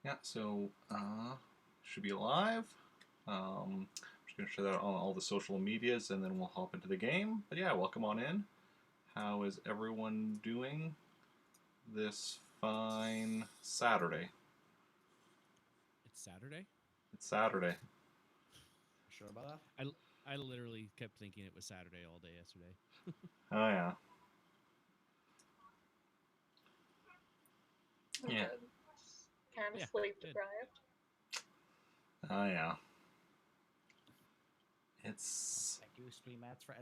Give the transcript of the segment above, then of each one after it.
Yeah, so should be live. Just gonna share that on all the social medias, and then we'll hop into the game. But yeah, welcome on in. How is everyone doing this fine Saturday? It's Saturday? It's Saturday. Sure about that? I literally kept thinking it was Saturday all day yesterday. Oh yeah. I'm Yeah. good. Kind of Yeah, sleep good. deprived. Oh yeah. It's Thank you, Stream Mats, for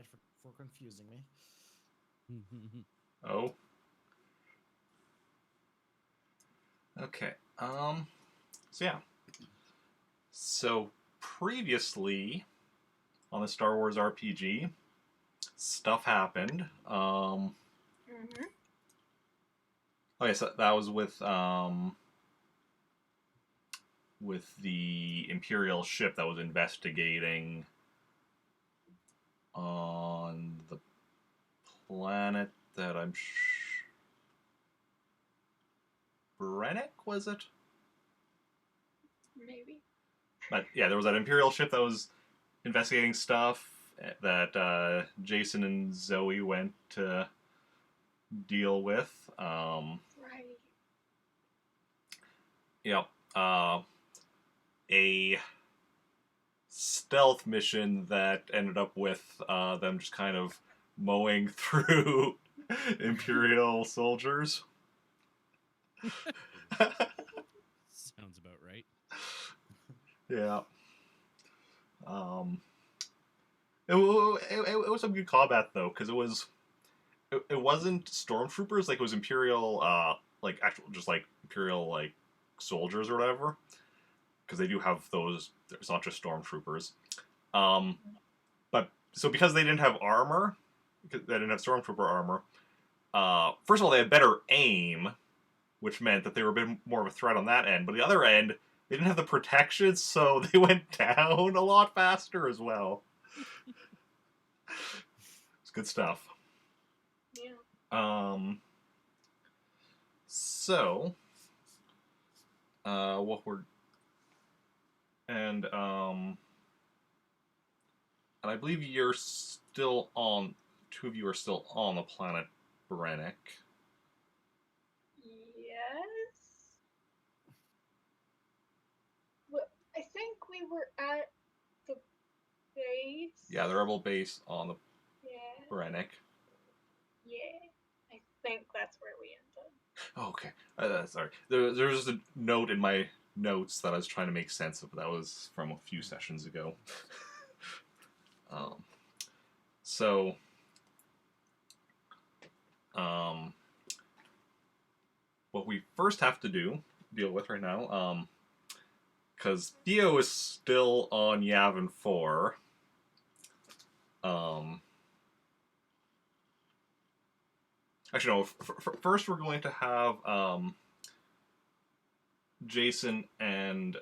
confusing me. oh. Okay. So yeah. So previously on the Star Wars RPG, stuff happened. Mm-hmm. Okay, so that was with the Imperial ship that was investigating on the planet that Brennick, was it? Maybe. But yeah, there was that Imperial ship that was investigating stuff that Jacen and Zoey went to deal with. Right. Yep. A stealth mission that ended up with them just kind of mowing through Imperial soldiers. Sounds about right. Yeah. It was some good combat though, because it wasn't stormtroopers, like it was Imperial, like actual just like Imperial like soldiers or whatever, because they do have those. It's not just stormtroopers. But so because they didn't have armor, because they didn't have stormtrooper armor. First of all, they had better aim, which meant that they were a bit more of a threat on that end. But the other end, they didn't have the protection, so they went down a lot faster as well. It's good stuff. Yeah. So, what we're and I believe you're still on. Two of you are still on the planet Brennick. Yes. Well, I think we were at the base. Yeah, the rebel base on the Yeah. Brennick. Yeah. I think that's where we ended. Oh, okay. Sorry. There's a note in my notes that I was trying to make sense of. That was from a few sessions ago. So, what we first have to deal with right now, because Theo is still on Yavin 4. Actually, no. First, we're going to have Jacen and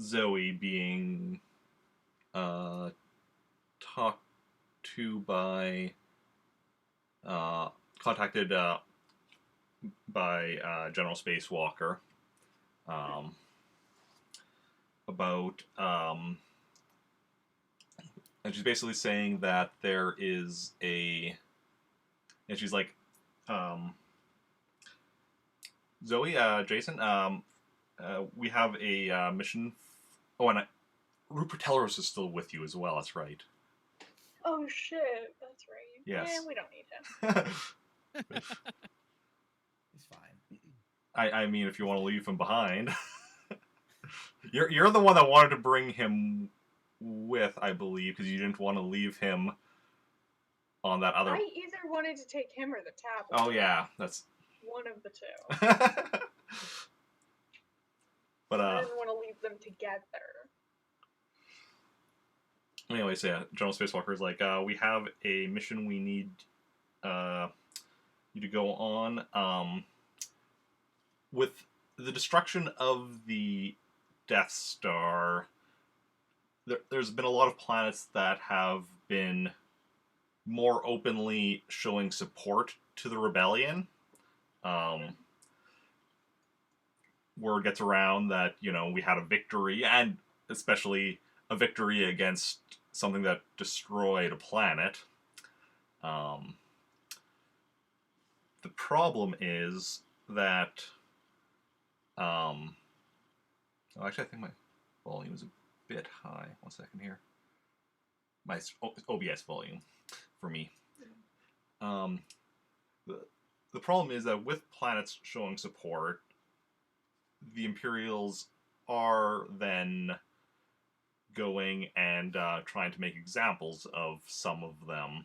Zoey being talked to by contacted by General Spacewalker about and she's basically saying that there is and she's like Zoey, Jacen, we have a mission. Oh, and Rupert Telleros is still with you as well. That's right. Oh shit, that's right. Yes. Yeah, we don't need him. He's fine. I mean, if you want to leave him behind, you're the one that wanted to bring him with, I believe, because you didn't want to leave him on that other. I either wanted to take him or the tablet. Oh yeah, that's one of the two. But I didn't want to leave them together. Anyways, yeah, General Spacewalker is like, we have a mission we need you to go on. With the destruction of the Death Star, there's been a lot of planets that have been more openly showing support to the rebellion. word gets around that, we had a victory, and especially a victory against something that destroyed a planet. The problem is that, actually, I think my volume is a bit high. 1 second here. My OBS volume for me. The problem is that with planets showing support, the Imperials are then going and trying to make examples of some of them.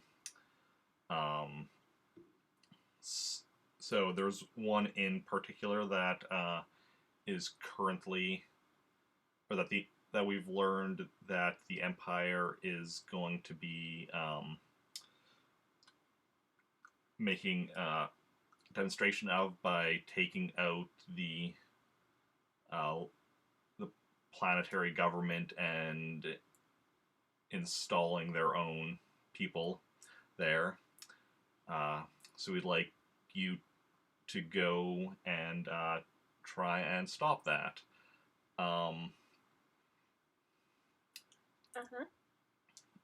So there's one in particular that is currently, or that we've learned that the Empire is going to be making a demonstration of by taking out the planetary government and installing their own people there. So we'd like you to go and try and stop that.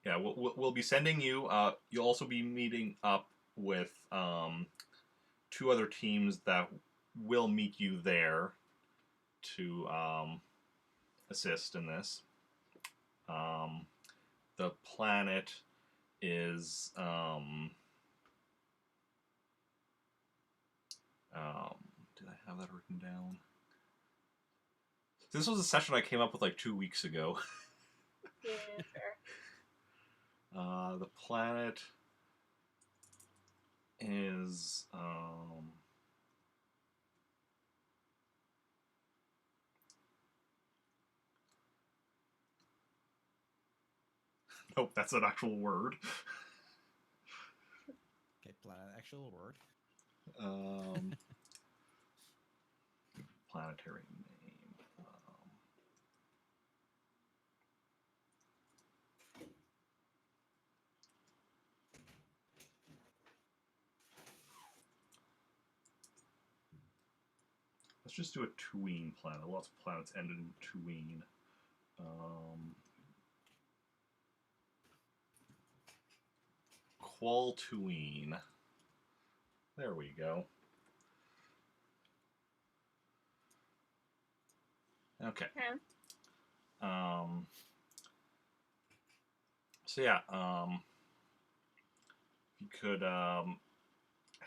Yeah, we'll be sending you. You'll also be meeting up with 2 other teams that will meet you there to assist in this. The planet is did I have that written down? This was a session I came up with like 2 weeks ago. Yeah, fair. The planet is nope, that's an actual word. Okay, planet, actual word. Planetary name. Let's just do a tween planet. Lots of planets ended in tween. Qualtween. There we go. Okay. So yeah, you could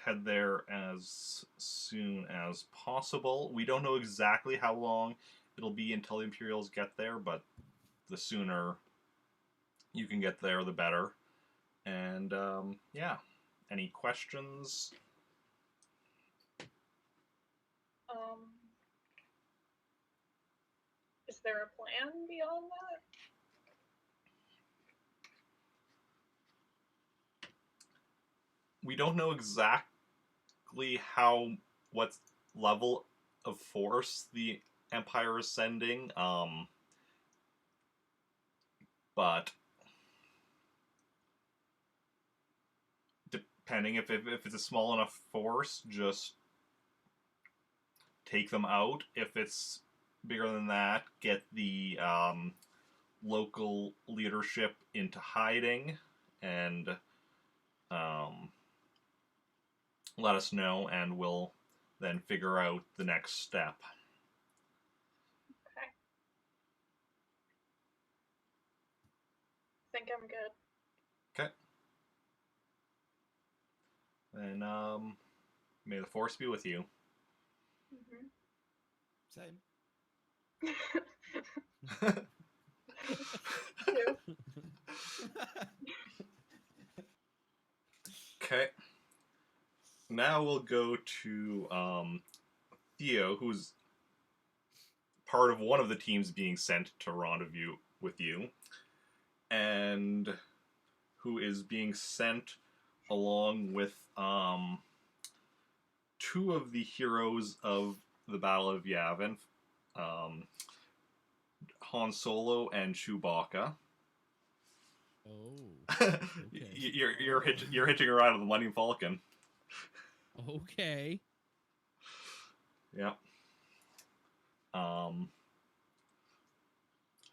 head there as soon as possible. We don't know exactly how long it'll be until the Imperials get there, but the sooner you can get there, the better. And yeah, any questions? Is there a plan beyond that? We don't know exactly what level of force the Empire is sending, but depending if it's a small enough force, just take them out. If it's bigger than that, get the local leadership into hiding and let us know, and we'll then figure out the next step. Okay. I think I'm good. Okay. Then may the force be with you. Same. Okay. Now we'll go to Theo, who's part of one of the teams being sent to rendezvous with you, and who is being sent along with 2 of the heroes of the Battle of Yavin, Han Solo and Chewbacca. Oh. Okay. You're hitching a ride on the Millennium Falcon. Okay. Yeah.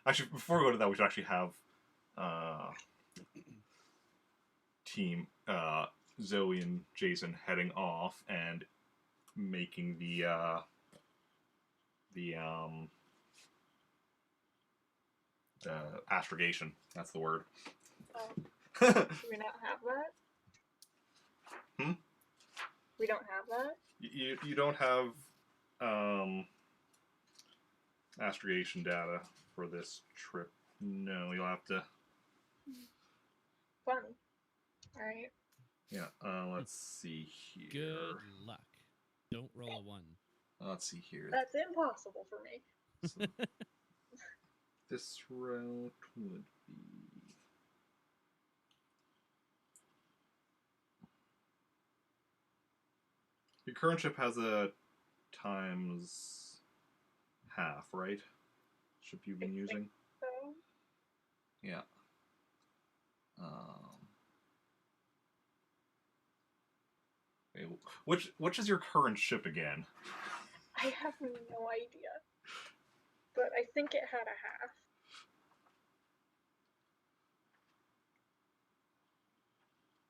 Actually, before we go to that, we should actually have team Zoe and Jacen heading off and making the astrogation. That's the word. Do we not have that? Hmm? We don't have that? You don't have astrogation data for this trip. No, you'll have to. Fun. Alright. Yeah. Let's see here. Good luck. Don't roll a 1. Let's see here. That's impossible for me. So, this route would be. Your current ship has a times half, right? Ship you've been using? So, Yeah. Okay, which is your current ship again? I have no idea. But I think it had a half.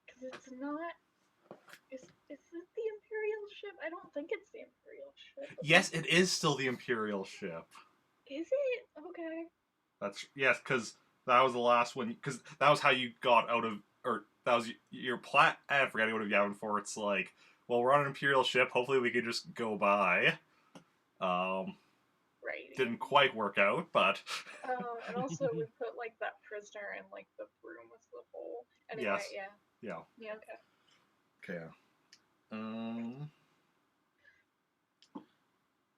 Because it's not... Is this the Imperial ship? I don't think it's the Imperial ship. Yes, it is still the Imperial ship. Is it? Okay. That's yes, because that was the last one. Because that was how you got out of, or that was your plan. I forget what you having for. It's like, well, we're on an Imperial ship. Hopefully, we can just go by. Right. Didn't quite work out, but. And also we put like that prisoner in like the room with the hole. Anyway, Yes. yeah. Yeah. Yeah, okay. Okay.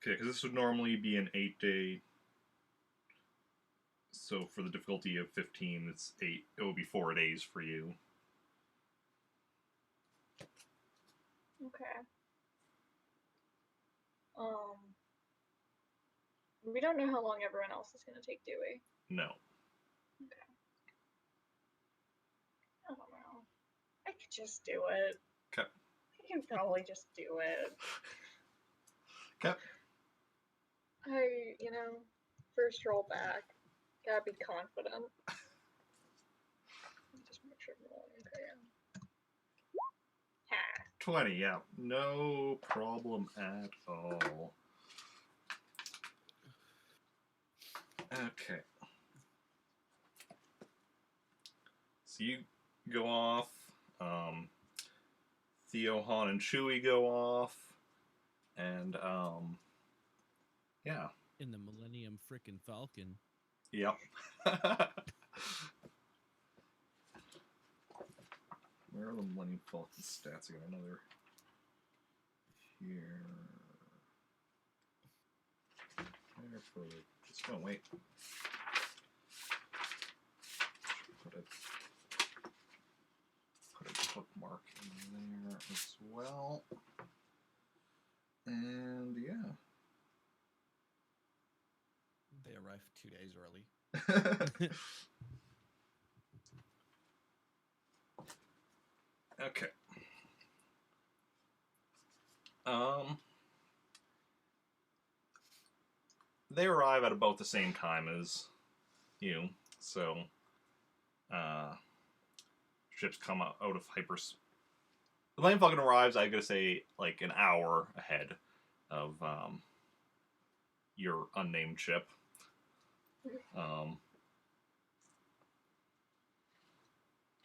Okay, because this would normally be an 8-day. So for the difficulty of 15, it's 8. It will be 4 days for you. Okay. We don't know how long everyone else is gonna take, do we? No. Okay. I don't know. I could just do it. Okay. I can probably just do it. Okay. First roll back. Gotta be confident. Just make sure I'm rolling okay. Ha! 20, yeah. No problem at all. Okay. So you go off. Theo, Han, and Chewie go off. And, yeah. In the Millennium frickin' Falcon. Yep. Where are the Millennium Falcon stats? I got another here. There for just oh wait. Put a bookmark in there as well. And yeah. They arrived 2 days early. Okay. They arrive at about the same time as you, so ships come out of hyperspace. The Millennium Falcon arrives, I'm gonna say, like an hour ahead of your unnamed ship.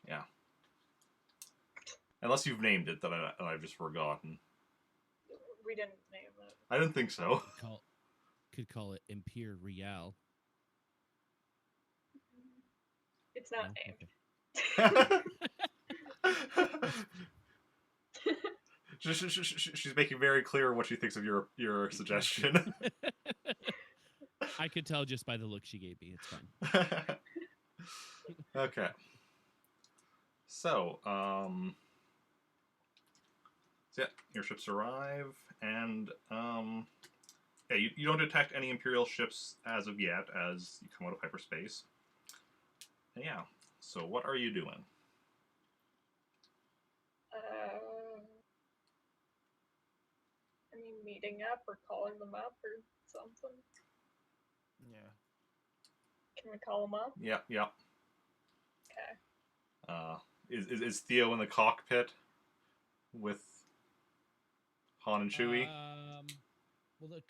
Yeah. Unless you've named it, that I've just forgotten. We didn't name it. I didn't think so. Could call it Imperial. It's not No? named. Okay. She's making very clear what she thinks of your suggestion. I could tell just by the look she gave me. It's fine. Okay. So, yeah, your ships arrive, and yeah, you don't detect any Imperial ships as of yet as you come out of hyperspace. And yeah, so what are you doing? Any meeting up or calling them up or something? Yeah. Can we call them up? Yep. Okay. Is Theo in the cockpit with Han and Chewie? Well, the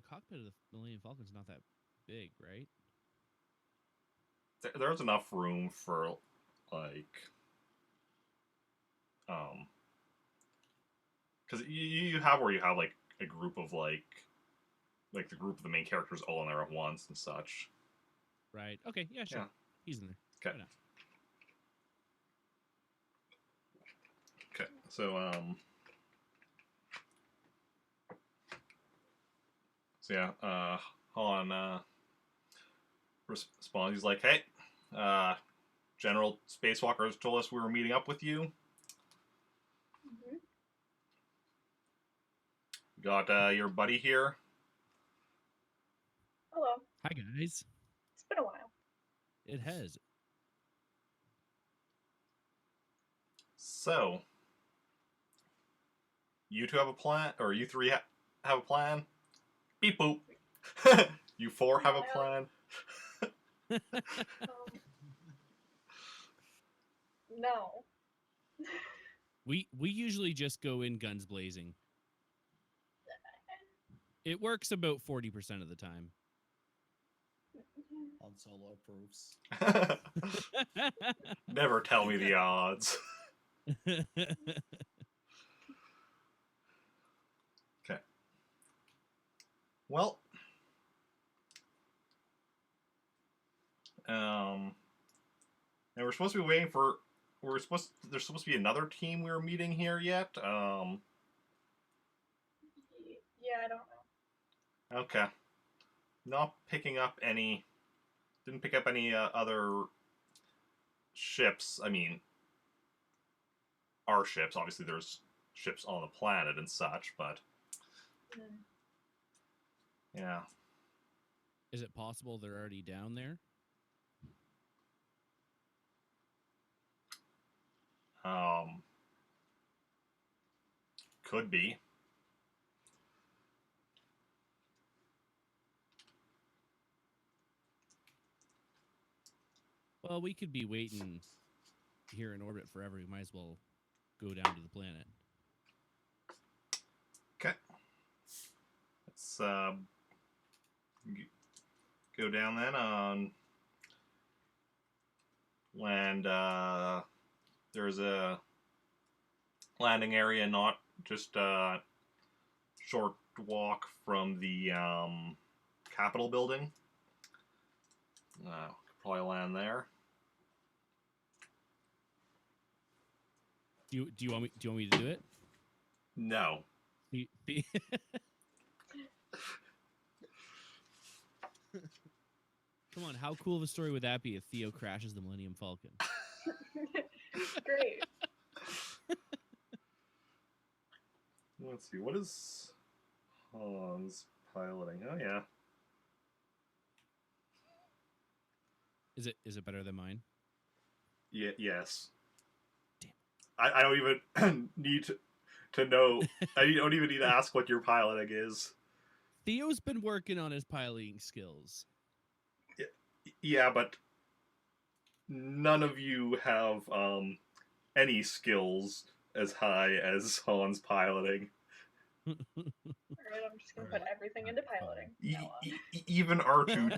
cockpit of the Millennium Falcon's not that big, right? There's enough room for because you have where you have like a group of like the group of the main characters all in there at once and such. Right. Okay. Yeah. Sure. Yeah. He's in there. Okay. Why not? Okay. So yeah. Han responds. He's like, "Hey, General Spacewalkers told us we were meeting up with you. Mhm. Got your buddy here." Hello. Hi guys. It's been a while. It has. So, you two have a plan, or you three have a plan? Beep boop. You four have a plan? No. We usually just go in guns blazing. It works about 40% of the time. Han Solo approves. Never tell me the odds. Okay. Well, and we're supposed to be waiting for. There's supposed to be another team we were meeting here yet. Yeah, I don't know. Okay. Not picking up any. Didn't pick up any other ships. I mean, our ships. Obviously, there's ships on the planet and such, but Mm. yeah. Is it possible they're already down there? Could be. Well, we could be waiting here in orbit forever. We might as well go down to the planet. Okay. Let's go down then on land. There's a landing area not just a short walk from the Capitol building. Could probably land there. Do you want me to do it? No. Come on, how cool of a story would that be if Theo crashes the Millennium Falcon? Great. Let's see. What is Han's piloting? Oh yeah. Is it better than mine? Yeah. Yes. Damn. I don't even need to know. I don't even need to ask what your piloting is. Theo's been working on his piloting skills. Yeah, but none of you have any skills as high as Han's piloting. Alright, I'm just gonna put everything into piloting. from now on. Even R2,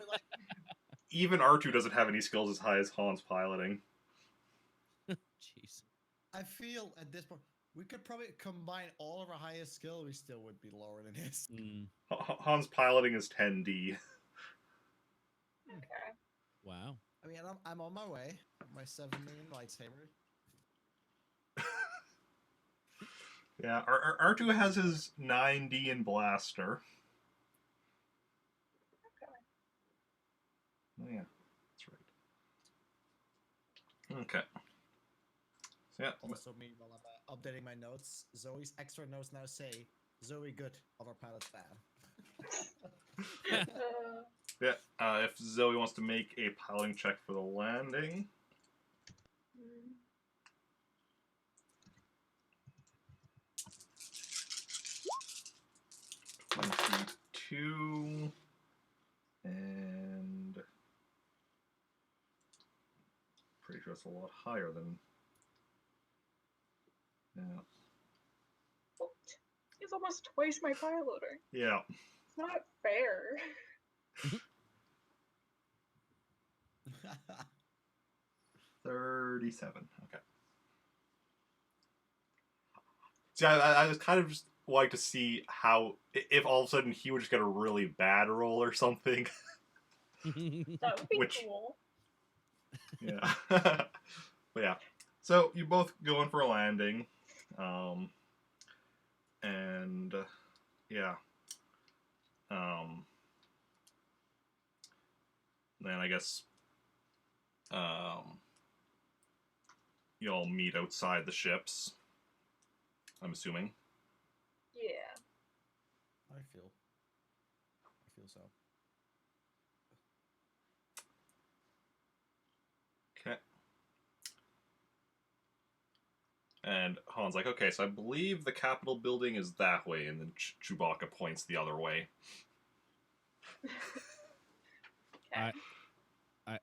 even R2 doesn't have any skills as high as Han's piloting. Jeez. I feel at this point we could probably combine all of our highest skill. We still would be lower than his. Han's piloting is 10D. Okay. Wow. I mean, I'm on my way. My 7 million lightsaber. Yeah, R2 has his 9D in blaster. Okay. Oh yeah, that's right. Okay. So yeah. Also, meanwhile, I'm updating my notes. Zoe's extra notes now say Zoe good, other pilots bad. Yeah, if Zoe wants to make a piloting check for the landing. Mm. 2 and pretty sure it's a lot higher than. Yeah. What? He's almost twice my piloter. Yeah. It's not fair. 37. Okay. See, I was kind of just like to see how if all of a sudden he would just get a really bad roll or something. That would be Which- cool. Yeah. But yeah. So you both go in for a landing. And yeah. Then I guess you all meet outside the ships. I'm assuming. Yeah. I feel so. Okay. And Han's like, okay, so I believe the Capitol building is that way, and then Chewbacca points the other way. Okay.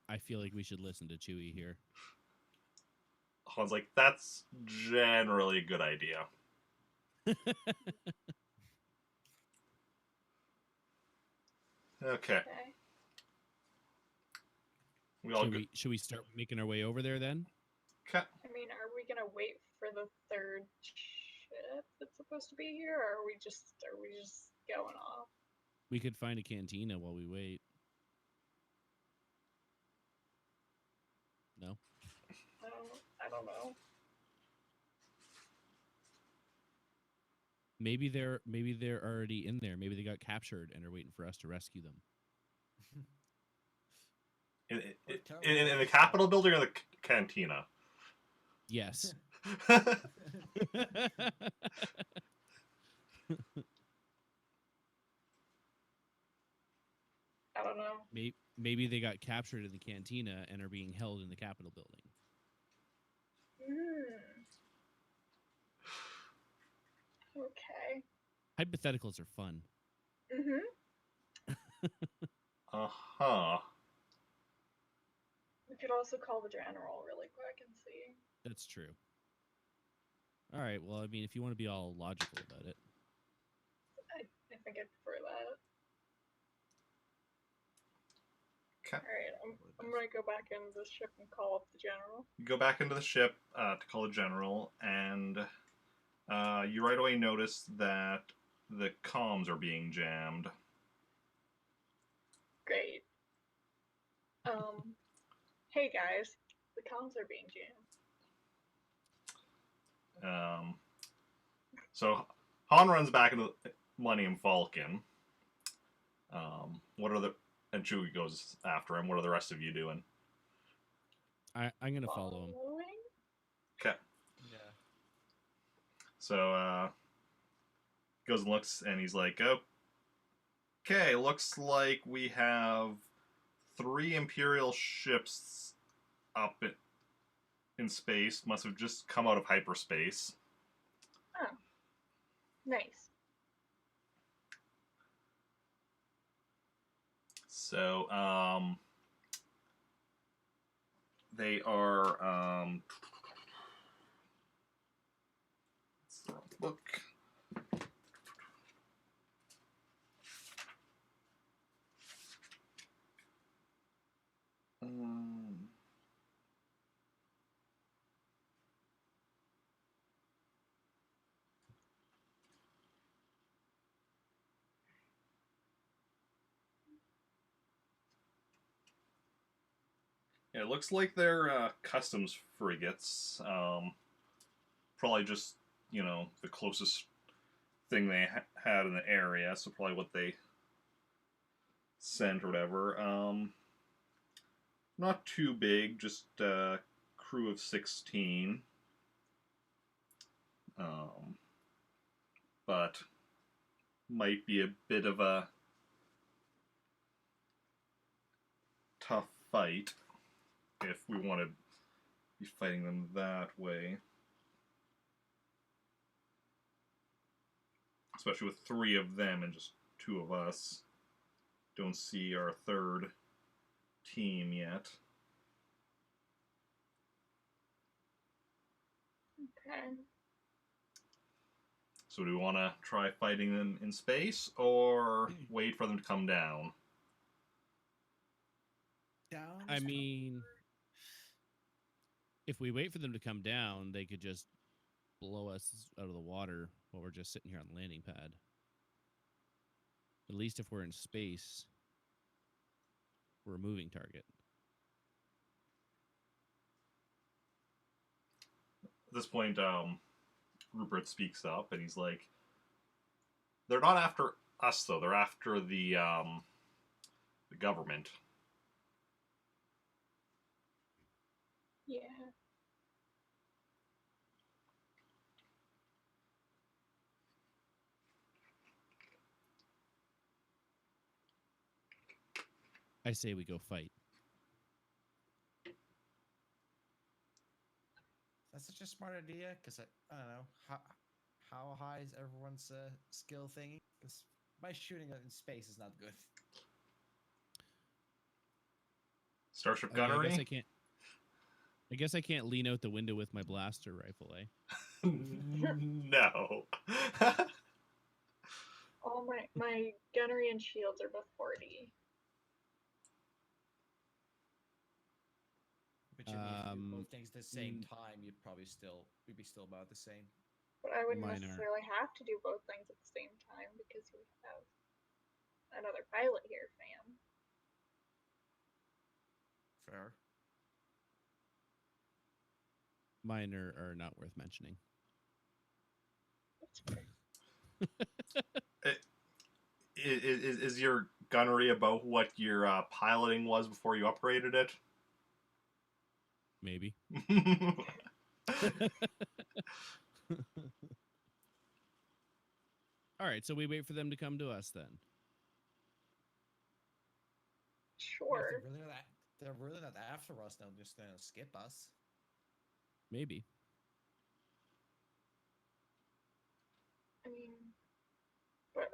I feel like we should listen to Chewie here. Han's like, that's generally a good idea. Okay. Okay. We all go. Should we start making our way over there then? Okay. I mean, are we gonna wait for the third ship that's supposed to be here, or are we just going off? We could find a cantina while we wait. No? I don't know. Maybe they're already in there. Maybe they got captured and are waiting for us to rescue them. In the Capitol building or the cantina? Yes. I don't know. Maybe they got captured in the cantina and are being held in the Capitol building. Okay. Hypotheticals are fun. Uh-huh. We could also call the general really quick and see. That's true. All right. Well, I mean, if you want to be all logical about it. I think I'd prefer that. Okay. Alright, I'm gonna go back into the ship and call up the general. You go back into the ship to call the general, and you right away notice that the comms are being jammed. Great. Hey guys, the comms are being jammed. So Han runs back into the Millennium Falcon. And Chewie goes after him. What are the rest of you doing? I'm gonna follow him. Following? Okay. Yeah. So goes and looks, and he's like, okay, looks like we have 3 Imperial ships up in space. Must have just come out of hyperspace. Oh. Nice. So, they are, it's the wrong book. Yeah, it looks like they're customs frigates. Probably just, the closest thing they had in the area, so probably what they sent or whatever. Not too big, just a crew of 16. But might be a bit of a tough fight if we want to be fighting them that way. Especially with 3 of them and just two of us. Don't see our third team yet. Okay. So do we want to try fighting them in space or wait for them to come down? Down. I mean, if we wait for them to come down, they could just blow us out of the water while we're just sitting here on the landing pad. At least if we're in space, we're a moving target. At this point, Rupert speaks up and he's like, "They're not after us, though. They're after the government." Yeah. I say we go fight. That's such a smart idea, because I don't know how high is everyone's skill thingy? Because my shooting in space is not good. Starship I mean, gunnery? I guess I can't lean out the window with my blaster rifle, eh? No. All my gunnery and shields are both 40. Which if you do Um, both things at the same time, we'd be still about the same. But I wouldn't Mine are- necessarily have to do both things at the same time because we have another pilot here, fam. Fair. Mine are not worth mentioning. That's fair. Is your gunnery about what your piloting was before you upgraded it? Maybe. All right, so we wait for them to come to us then. Sure. If they're really not after us, they'll just skip us. Maybe. I mean, but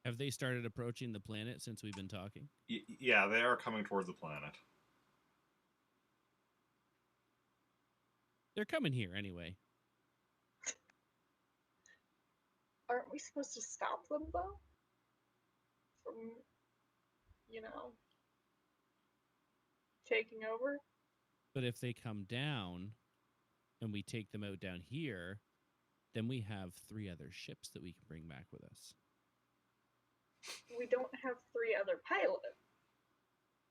Have they started approaching the planet since we've been talking? Yeah, they are coming towards the planet. They're coming here anyway. aren't we supposed to stop them though? From, taking over? But if they come down and we take them out down here, then we have 3 other ships that we can bring back with us. We don't have 3 other pilots.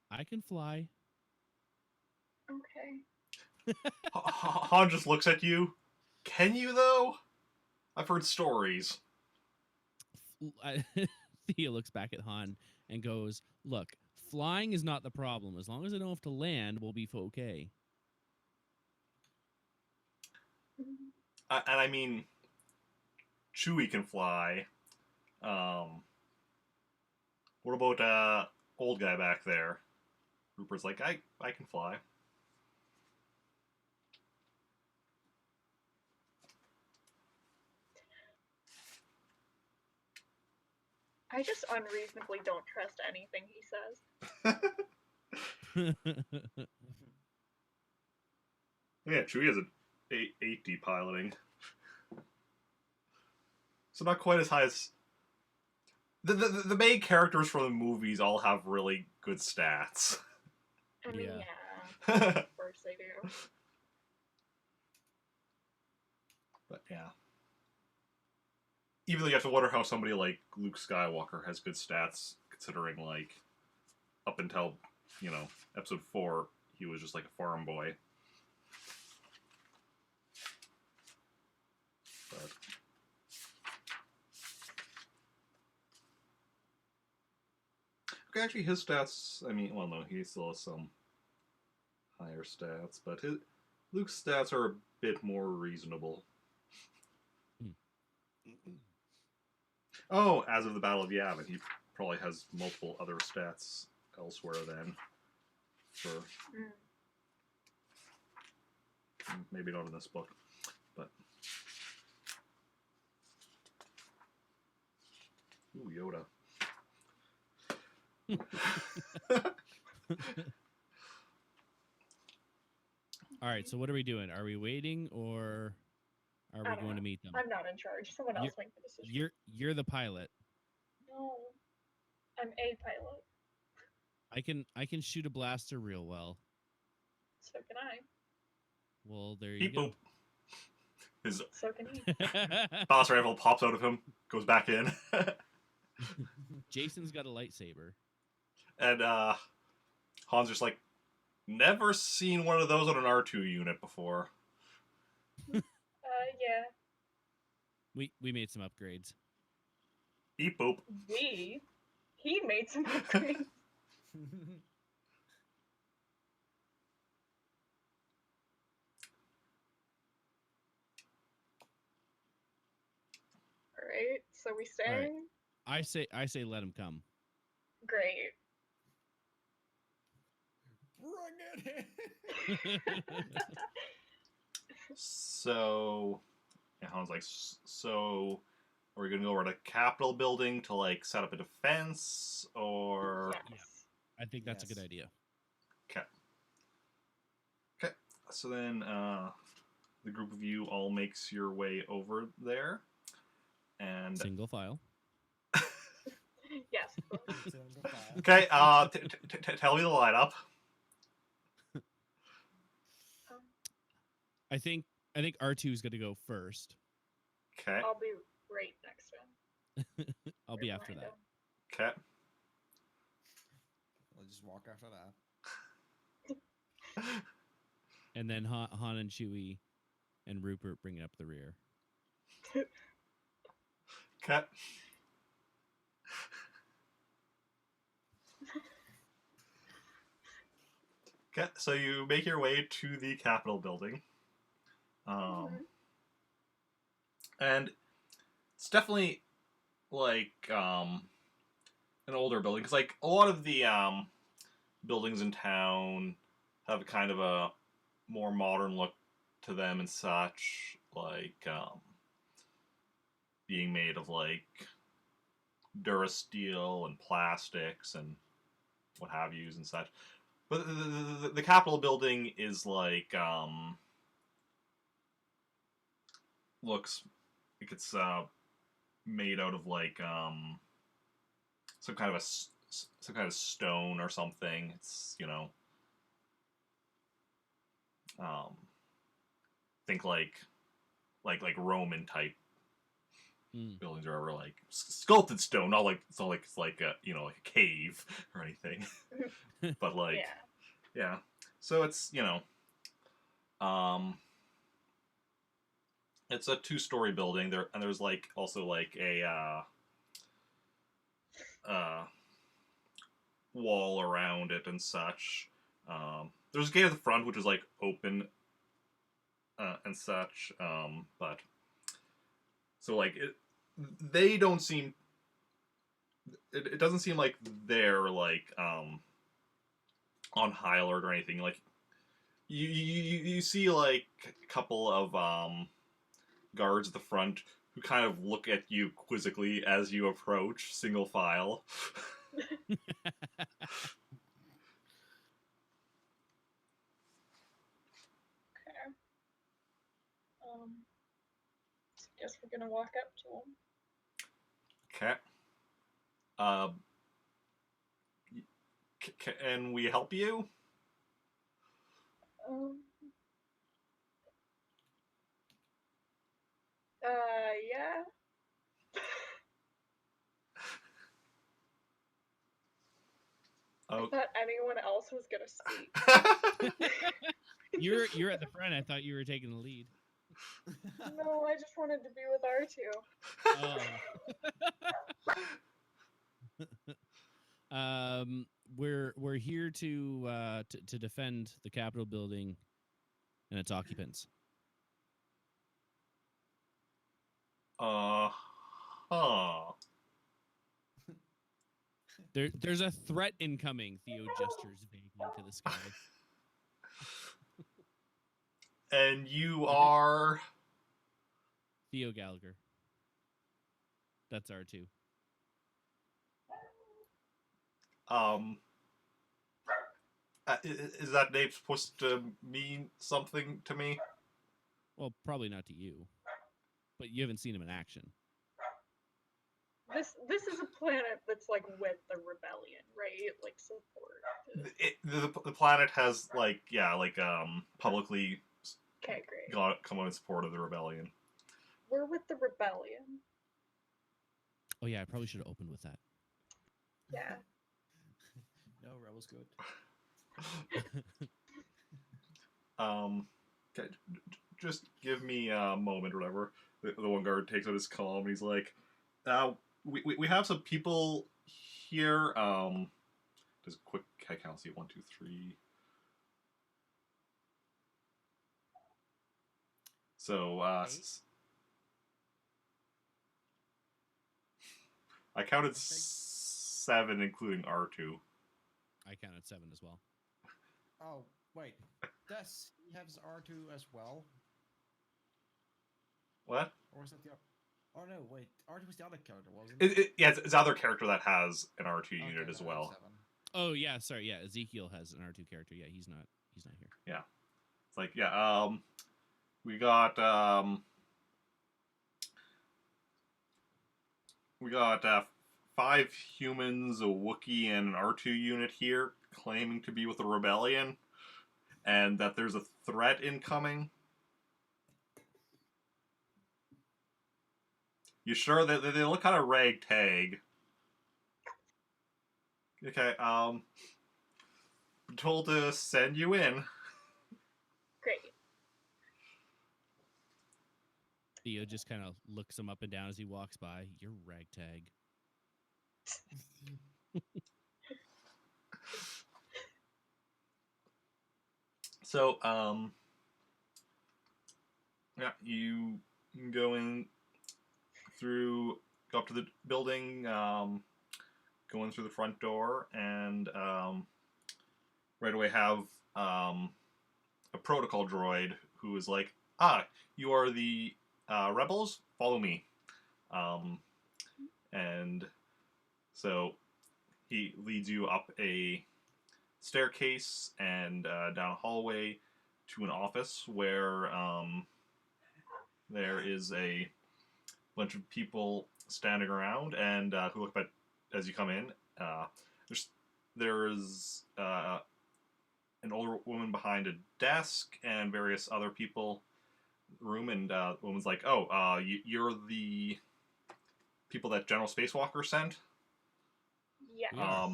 I can fly. Okay. Han just looks at you. Can you, though? I've heard stories. Theo looks back at Han and goes, "Look, flying is not the problem. As long as I don't have to land, we'll be okay." And I mean, Chewie can fly. What about old guy back there? Rupert's like, I can fly. I just unreasonably don't trust anything he says. Yeah, Chewie has an 8D piloting. So not quite as high as... The main characters from the movies all have really good stats. I mean, Yeah. yeah. Of course they do. But yeah. Even though you have to wonder how somebody like Luke Skywalker has good stats, considering, like, up until, episode 4, he was just like a farm boy. But... Okay, actually, his stats, I mean, well, no, he still has some higher stats, but Luke's stats are a bit more reasonable. Oh, as of the Battle of Yavin, he probably has multiple other stats elsewhere then. Sure. Maybe not in this book, but ooh, Yoda. All right, so what are we doing? Are we waiting or are I we don't going know. to meet them? I'm not in charge. Someone else make the decision. You're the pilot. No, I'm a pilot. I can shoot a blaster real well. So can I. Well, there you Beep go. boop. His So can he. blaster rifle pops out of him, goes back in, Jacen's got a lightsaber. and Han's just like, never seen one of those on an R2 unit before. Yeah. We made some upgrades. Beep boop. He made some upgrades. Alright, so we staying? I say let him come. Great. Bring it in. So, and Han's like, so are we gonna go over to Capitol building to like set up a defense, or Yes. I think that's a Yes. good idea. okay? So then, the group of you all makes your way over there, and Single file. Yes, of course. Single file. okay, tell me the lineup. I think R2 is going to go first. Okay, I'll be right next to him. I'll be Right after behind that. him. okay. I'll just walk after that. And then Han and Chewie and Rupert bring up the rear. Okay. Okay, so you make your way to the Capitol building. And it's definitely like an older building, because like a lot of the buildings in town have a kind of a more modern look to them and such, like being made of like Durasteel and plastics and what have yous and such. But the Capitol building is like looks like it's made out of like some kind of stone or something. It's, you know, think like Roman type buildings are ever like sculpted stone, not like it's not like it's like a, you know, like a cave or anything, but like yeah. So it's, you know, it's a 2-story building there, and there's like also like a wall around it and such. There's a gate at the front which is like open and such, but so like they don't seem. It doesn't seem like they're like on high alert or anything. Like you see like a couple of guards at the front who kind of look at you quizzically as you approach, single file. Okay. Guess we're gonna walk up to him. Okay. Can we help you? Yeah. Oh. I thought anyone else was gonna speak. You're at the front. I thought you were taking the lead. No, I just wanted to be with R2. We're here to defend the Capitol building and its occupants. There's a threat incoming. Theo gestures vaguely to the sky. And you are... Theo Gallaghar. That's R2. Is that name supposed to mean something to me? Well, probably not to you, but you haven't seen him in action. This is a planet that's like with the rebellion, right? Like support. The planet has publicly Okay, great. come on in support of the rebellion. We're with the rebellion. Oh yeah, I probably should have opened with that. Yeah. No, rebel's good. Okay, just give me a moment or whatever. The one guard takes out his comm and he's like, we have some people here. Just a quick head count. See, 1, 2, 3. So, I counted 7, including R2. I counted 7 as well. Oh, wait. Does he have his R2 as well? What? Or was that the... Oh, no, wait. R2 was the other character, wasn't Yeah, it's the other character that has an R2 unit as then well. 7. Oh yeah, sorry, yeah. Ezekiel has an R2 character. Yeah, he's not here. Yeah. It's like, yeah, we got 5 humans, a Wookiee, and an R2 unit here claiming to be with the rebellion, and that there's a threat incoming. You sure that they look kind of ragtag? Okay, I'm told to send you in. Great. Theo just kind of looks him up and down as he walks by. You're ragtag. So, yeah, you go in through, go up to the building, go in through the front door, and right away have a protocol droid who is like, you are the rebels? Follow me. And so he leads you up a staircase and down a hallway to an office where there is a bunch of people standing around and who look at as you come in. There's an older woman behind a desk and various other people in the room, and the woman's like, you're the people that General Spacewalker sent? Yeah.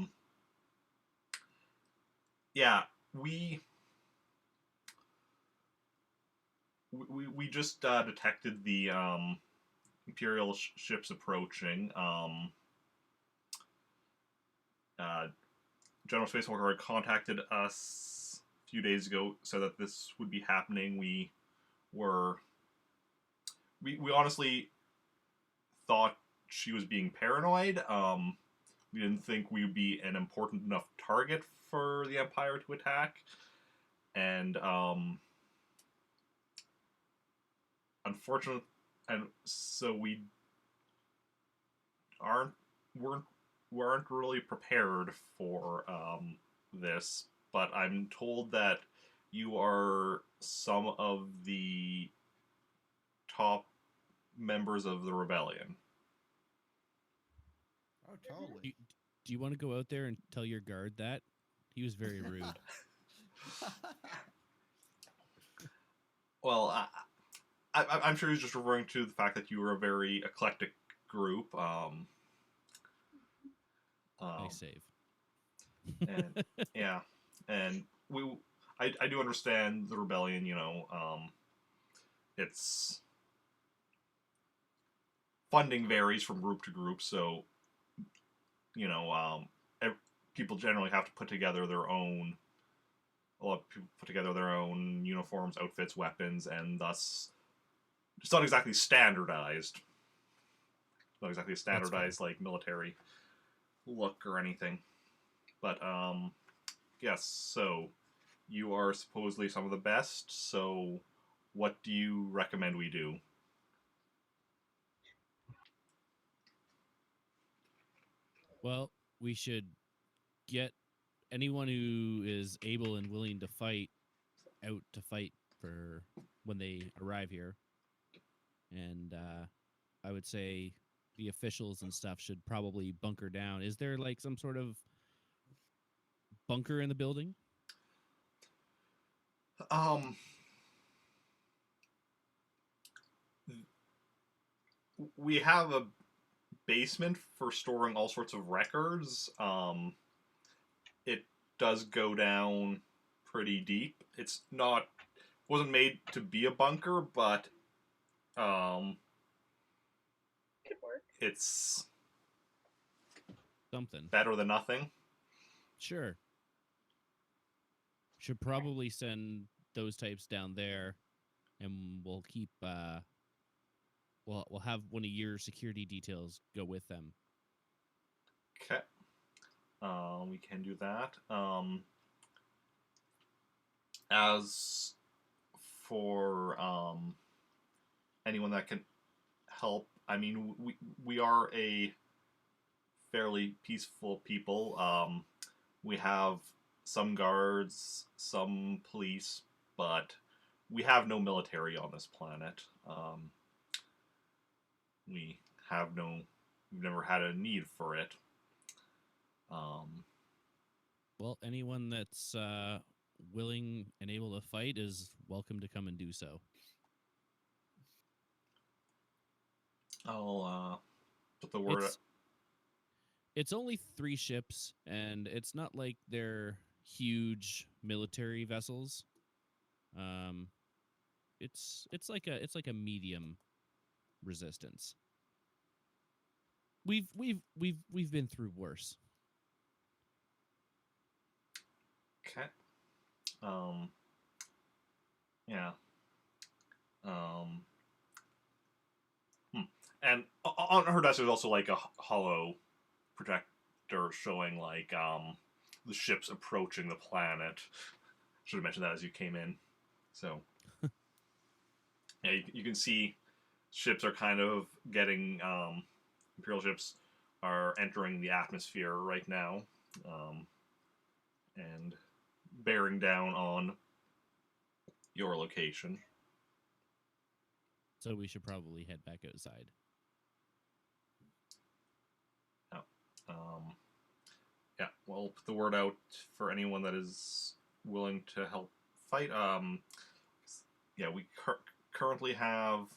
Yeah, we just detected the Imperial ships approaching. General Spacewalker had contacted us a few days ago, said that this would be happening. We honestly thought she was being paranoid. We didn't think we would be an important enough target for the Empire to attack. And unfortunately, and so we weren't really prepared for this. But I'm told that you are some of the top members of the rebellion. Oh, totally. Do you want to go out there and tell your guard that? He was very rude. Well, I'm sure he's just referring to the fact that you were a very eclectic group. Nice save. And, yeah, and I do understand the rebellion. It's funding varies from group to group, so people generally have to put together their own. A lot of people put together their own uniforms, outfits, weapons, and thus it's not exactly standardized. Not exactly a standardized like military look or anything. But yes, so you are supposedly some of the best. So what do you recommend we do? Well, we should get anyone who is able and willing to fight out to fight for when they arrive here. And I would say the officials and stuff should probably bunker down. Is there like some sort of bunker in the building? We have a basement for storing all sorts of records. It does go down pretty deep. It's not wasn't made to be a bunker, but Could work. it's Something. better than nothing. Sure. Should probably send those types down there, and we'll keep. We'll have one of your security details go with them. Okay. We can do that. As for anyone that can help, I mean, we are a fairly peaceful people. We have some guards, some police, but we have no military on this planet. We've never had a need for it. Well, anyone that's willing and able to fight is welcome to come and do so. I'll put the word. It's only 3 ships, and it's not like they're huge military vessels. It's like a medium resistance. We've been through worse. Okay. Yeah. And on her desk, there's also like a hollow projector showing like the ships approaching the planet. Should have mentioned that as you came in. So yeah, you can see ships are kind of getting Imperial ships are entering the atmosphere right now, and bearing down on your location. So we should probably head back outside. Yeah, well, put the word out for anyone that is willing to help fight. Yeah, we currently have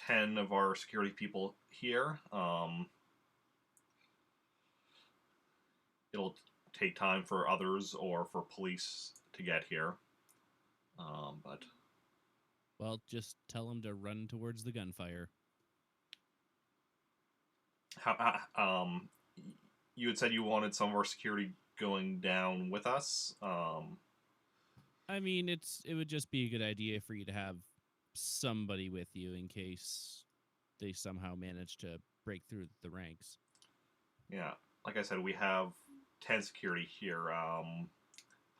10 of our security people here. It'll take time for others or for police to get here. But Well, just tell them to run towards the gunfire. You had said you wanted some of our security going down with us. I mean, it would just be a good idea for you to have somebody with you in case they somehow manage to break through the ranks. Yeah, like I said, we have 10 security here. How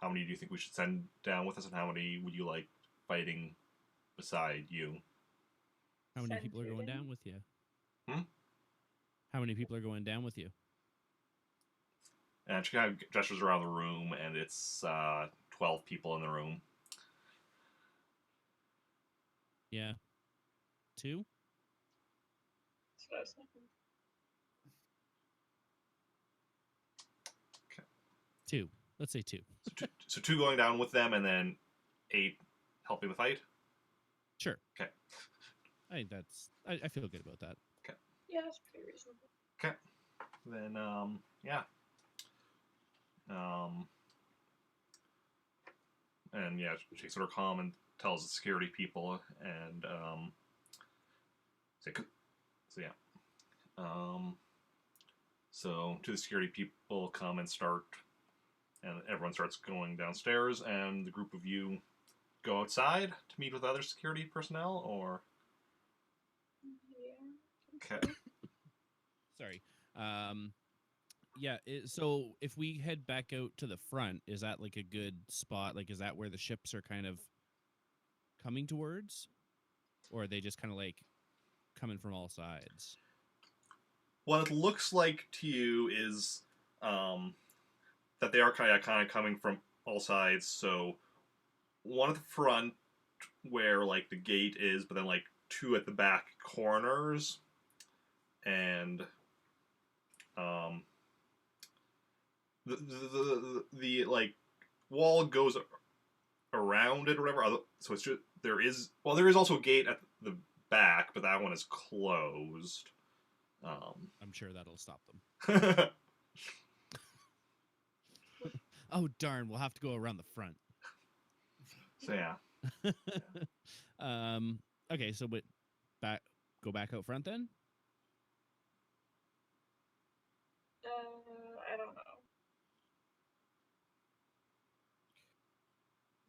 many do you think we should send down with us, and how many would you like fighting beside you? How many Send people are two going down? down with you? Hmm? How many people are going down with you? And she kind of gestures around the room, and it's 12 people in the room. Yeah. 2? That's what I was thinking. 2. Let's say 2. So 2 going down with them, and then 8 helping the fight? Sure. Okay. I feel good about that. Yeah, that's pretty reasonable. Okay. Then, yeah. And yeah, she sort of calm and tells the security people, and so yeah. So 2 of the security people come and start, and everyone starts going downstairs, and the group of you go outside to meet with other security personnel, or Yeah. okay. Sorry. Yeah. So if we head back out to the front, is that like a good spot? Like, is that where the ships are kind of coming towards, or are they just kind of like coming from all sides? What it looks like to you is that they are kind of coming from all sides. So one at the front where like the gate is, but then like two at the back corners, and the like wall goes around it or whatever. So it's just there is also a gate at the back, but that one is closed. I'm sure that'll stop them. So Oh darn! We'll have to go around the front. yeah. Okay, so but go back out front then. I don't know.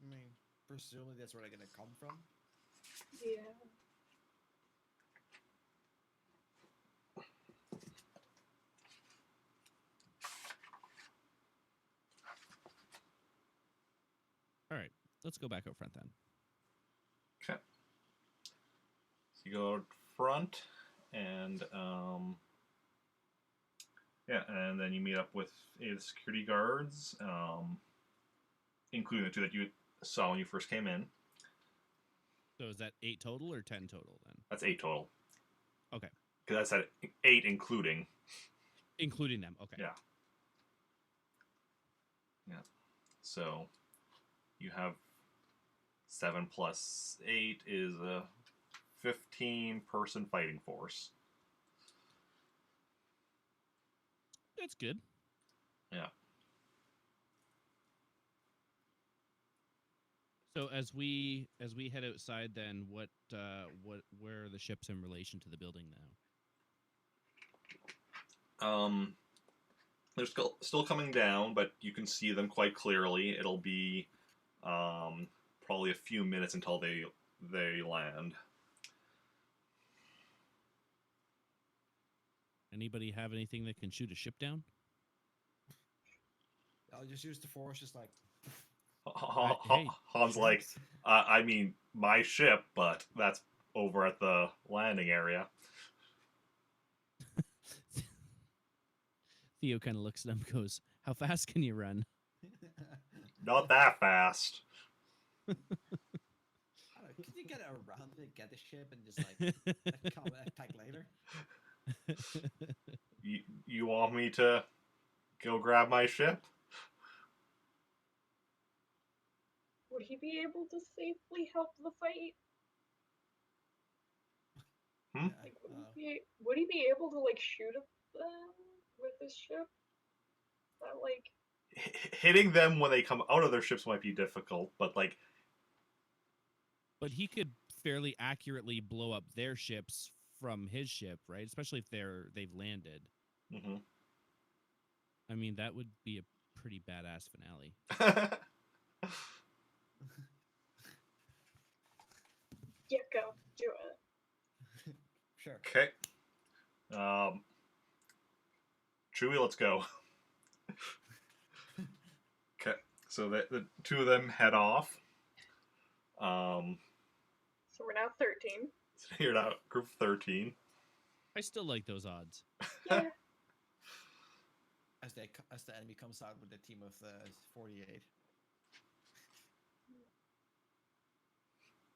I mean, presumably that's where they're gonna come from. Yeah. All right, let's go back out front then. Okay. So you go out front, and yeah, and then you meet up with the security guards, including the two that you saw when you first came in. So is that 8 total or 10 total then? That's 8 total. Okay. Because that's at 8 including. Including them. Okay. Yeah. Yeah. So you have 7 plus 8 is a 15-person fighting force. That's good. Yeah. So as we head outside, then where are the ships in relation to the building now? They're still coming down, but you can see them quite clearly. It'll be probably a few minutes until they land. Anybody have anything that can shoot a ship down? I'll just use the force, just like. Hey, Han's like, I mean, my ship, but that's over at the landing area. Theo kind of looks at him and goes, "How fast can you run?" Not that fast. I don't know, can you get around to get the ship and just like come attack later? You want me to go grab my ship? Would he be able to safely help the fight? Like, would he be able to like shoot at them with his ship? That like hitting them when they come out of their ships might be difficult, but like. But he could fairly accurately blow up their ships from his ship, right? Especially if they've landed. Mm-hmm. I mean, that would be a pretty badass finale. yeah, go do it. Sure. Okay. Chewie, let's go. Okay. So the two of them head off. So we're now 13. So you're now group 13. I still like those odds. Yeah. As the enemy comes out with a team of 48.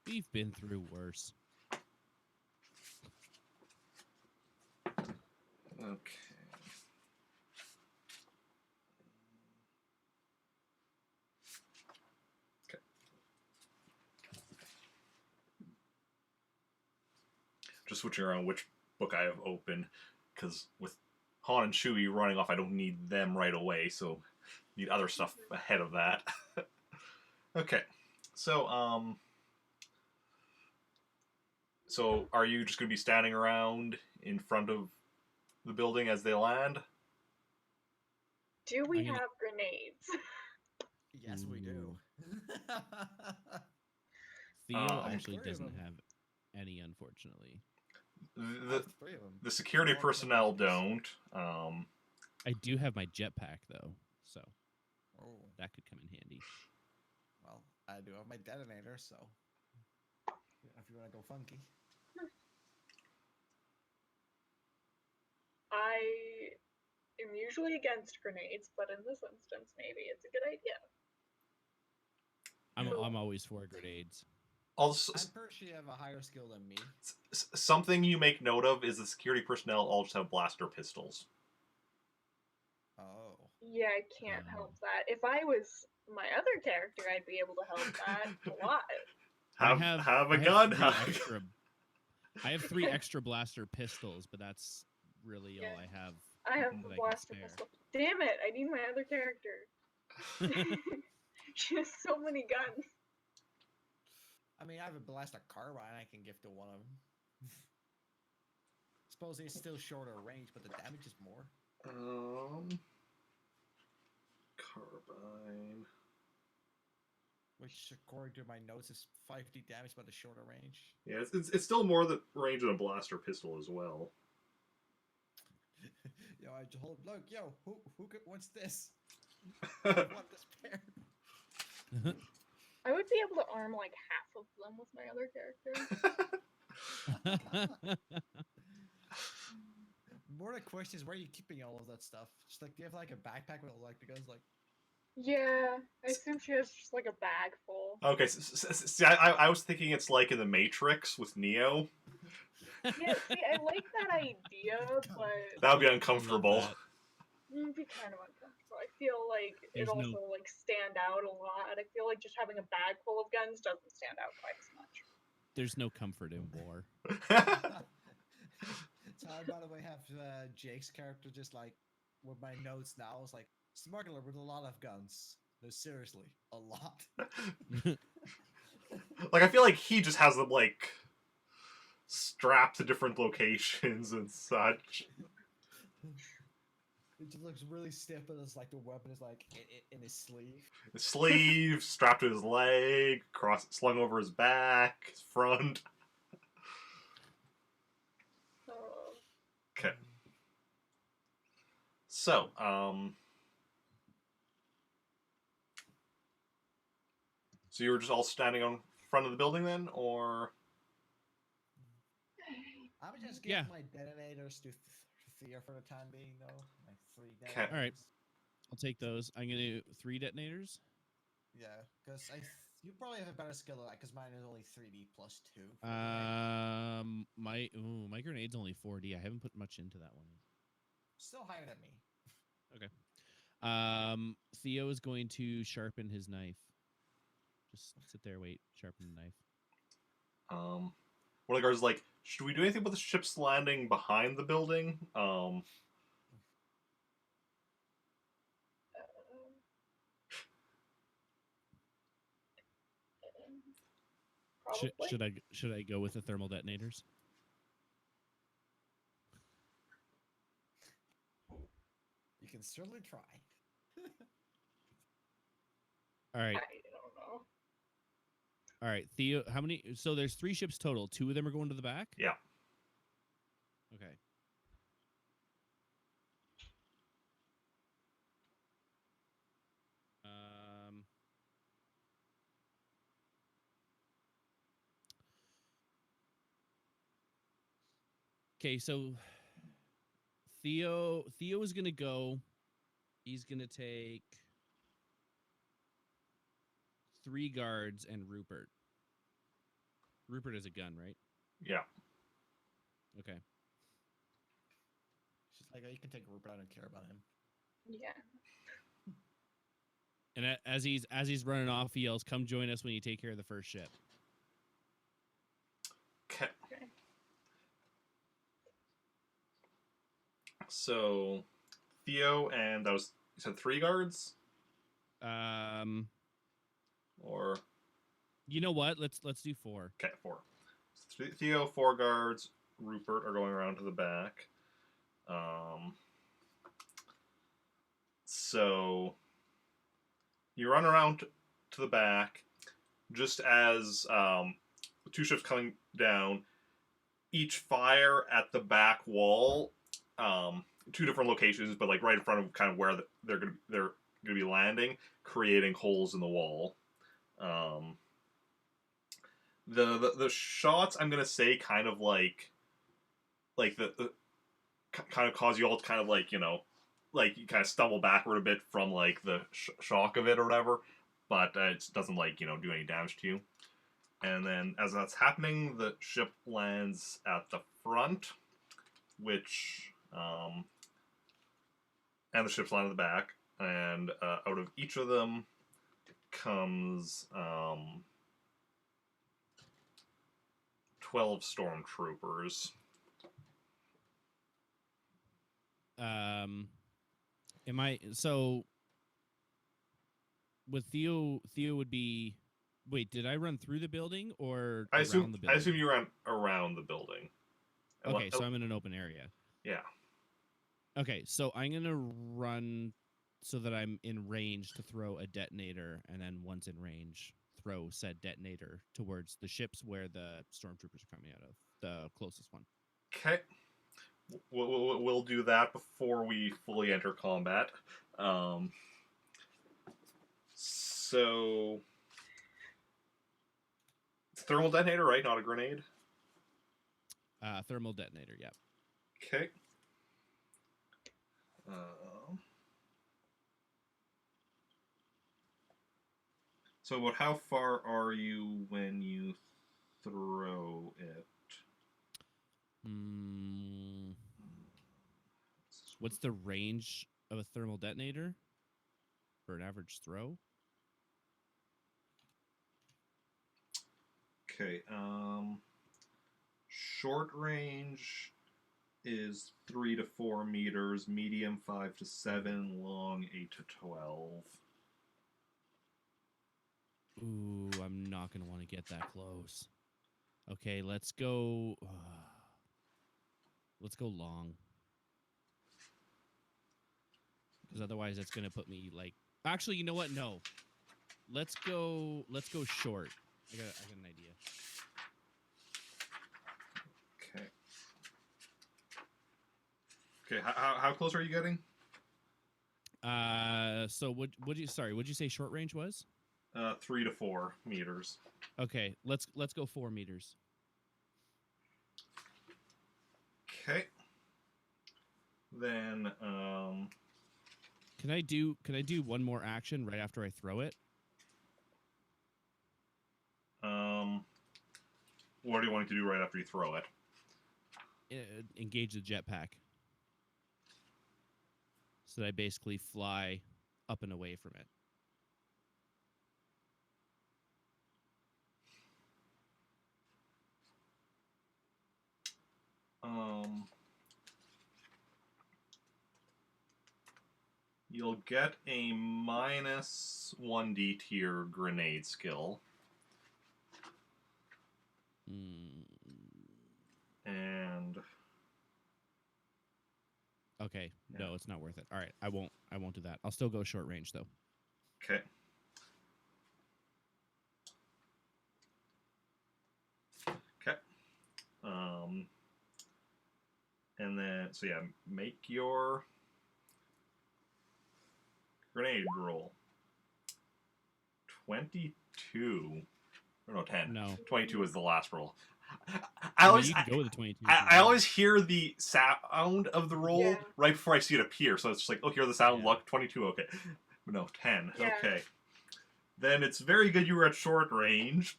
We've been through worse. Okay. Just switching around which book I have open, because with Han and Chewie running off, I don't need them right away, so need other stuff ahead of that. Okay, so so are you just going to be standing around in front of the building as they land? Do we have grenades? Yes, we do. Theo Um, actually 3 of doesn't them. have any, unfortunately. The 3 of them. the security All personnel grenades. don't. I do have my jetpack though, so Oh, that could come in handy. well, I do have my detonator, so if you want to go funky. I am usually against grenades, but in this instance, maybe it's a good idea. I'm always for grenades. Also, I'm pretty sure you have a higher skill than me. something you make note of is the security personnel all just have blaster pistols. Oh. Yeah, I can't help that. If I was my other character, I'd be able to help that a lot. Have a I gun. I have 3 extra blaster pistols, but that's really all Yeah. I have. I have that the I can blaster spare. pistol. Damn it! I need my other character. She has so many guns. I mean, I have a blaster carbine I can give to one of them. Suppose it's still shorter range, but the damage is more. Carbine. Which, according to my notes, is 5d damage, but a shorter range. Yeah, it's still more the range of a blaster pistol as well. Yo, I just hold. Look, yo, what's this? I want this pair. I would be able to arm like half of them with my other character. More the question is, where are you keeping all of that stuff? Just like, do you have like a backpack with all like the guns? Like, Yeah, I assume she has just like a bag full. Okay, see, I was thinking it's like in the Matrix with Neo. Yeah, see, I like that idea, but That would be uncomfortable. that. it'd be kind of uncomfortable. I feel like There's it no- also like stand out a lot. I feel like just having a bag full of guns doesn't stand out quite as much. There's no comfort in war. so I, by the way, have Jake's character just like with my notes now. It's like smuggler with a lot of guns. No, seriously, a lot. Like, I feel like he just has them, like, strapped to different locations and such. It just looks really stiff, but it's like the weapon is like in his sleeve. His sleeve, strapped to his leg, slung over his back, his front. Okay. So, so you were just all standing on front of the building then, or? I would just give Yeah. my detonators to Theo for the time being, though. My 3 detonators. Okay. All right. I'll take those. I'm gonna do 3 detonators. Yeah, because you probably have a better skill than that, because mine is only 3d plus 2. My grenade's only 4D. I haven't put much into that one. Still higher than me. Theo is going to sharpen his knife. Just sit there, wait, sharpen the knife. One of the guards is like, should we do anything about the ship's landing behind the building? Probably. Should I go with the thermal detonators? You can certainly try. All right. I don't know. All right, Theo, how many? So there's 3 ships total. 2 of them are going to the back? Yeah. Okay. Okay, so Theo is going to go. He's going to take 3 guards and Rupert. Rupert has a gun, right? Yeah. Okay. She's like, oh, you can take Rupert. I don't care about him. Yeah. And as he's running off, he yells, "Come join us when you take care of the first ship." Okay. Okay. So, Theo and you said 3 guards? Or? You know what? Let's do 4. Okay, 4. So Theo, 4 guards, Rupert are going around to the back. So, you run around to the back, just as 2 ships coming down, each fire at the back wall two different locations, but like right in front of kind of where they're gonna be landing, creating holes in the wall. The shots, I'm gonna say, kind of like the kind of cause you all to kind of like, you know, like you kind of stumble backward a bit from like the shock of it or whatever, but it doesn't like, you know, do any damage to you. And then as that's happening, the ship lands at the front, which and the ships land at the back, and out of each of them comes 12 stormtroopers. Am I so with Theo? Theo would be. Wait, did I run through the building or I around assume the building? I assume you ran around the building. Okay, so I'm in an open area. Yeah. Okay, so I'm gonna run so that I'm in range to throw a detonator, and then once in range, throw said detonator towards the ships where the stormtroopers are coming out of, the closest one. Okay. We'll do that before we fully enter combat. So it's a thermal detonator, right? Not a grenade. Thermal detonator, yeah. Okay. So about how far are you when you throw it? What's the range of a thermal detonator for an average throw? Okay. Short range is 3 to 4 meters, medium 5 to 7, long 8 to 12. Ooh, I'm not going to want to get that close. Okay, let's go. Let's go long. Because otherwise, it's going to put me like. Actually, you know what? No. Let's go. Let's go short. I got an idea. Okay. Okay. How close are you getting? So would you say short range was? 3 to 4 meters. Okay, let's go 4 meters. Okay. Then Can I do one more action right after I throw it? what do you want to do right after you throw it? Engage the jetpack. So that I basically fly up and away from it. You'll get a minus 1d to your grenade skill. And okay, yeah. no, it's not worth it. All right, I won't do that. I'll still go short range though. Okay. Okay. And then so yeah, make your grenade roll. 22. Or no, 10. No. 22 is the last roll. You can go with the 22. I always hear the sound of the roll Yeah. right before I see it appear. So it's just like, oh, hear the sound, Yeah. luck, 22, okay. No, 10. Yeah. Okay. Then it's very good you were at short range.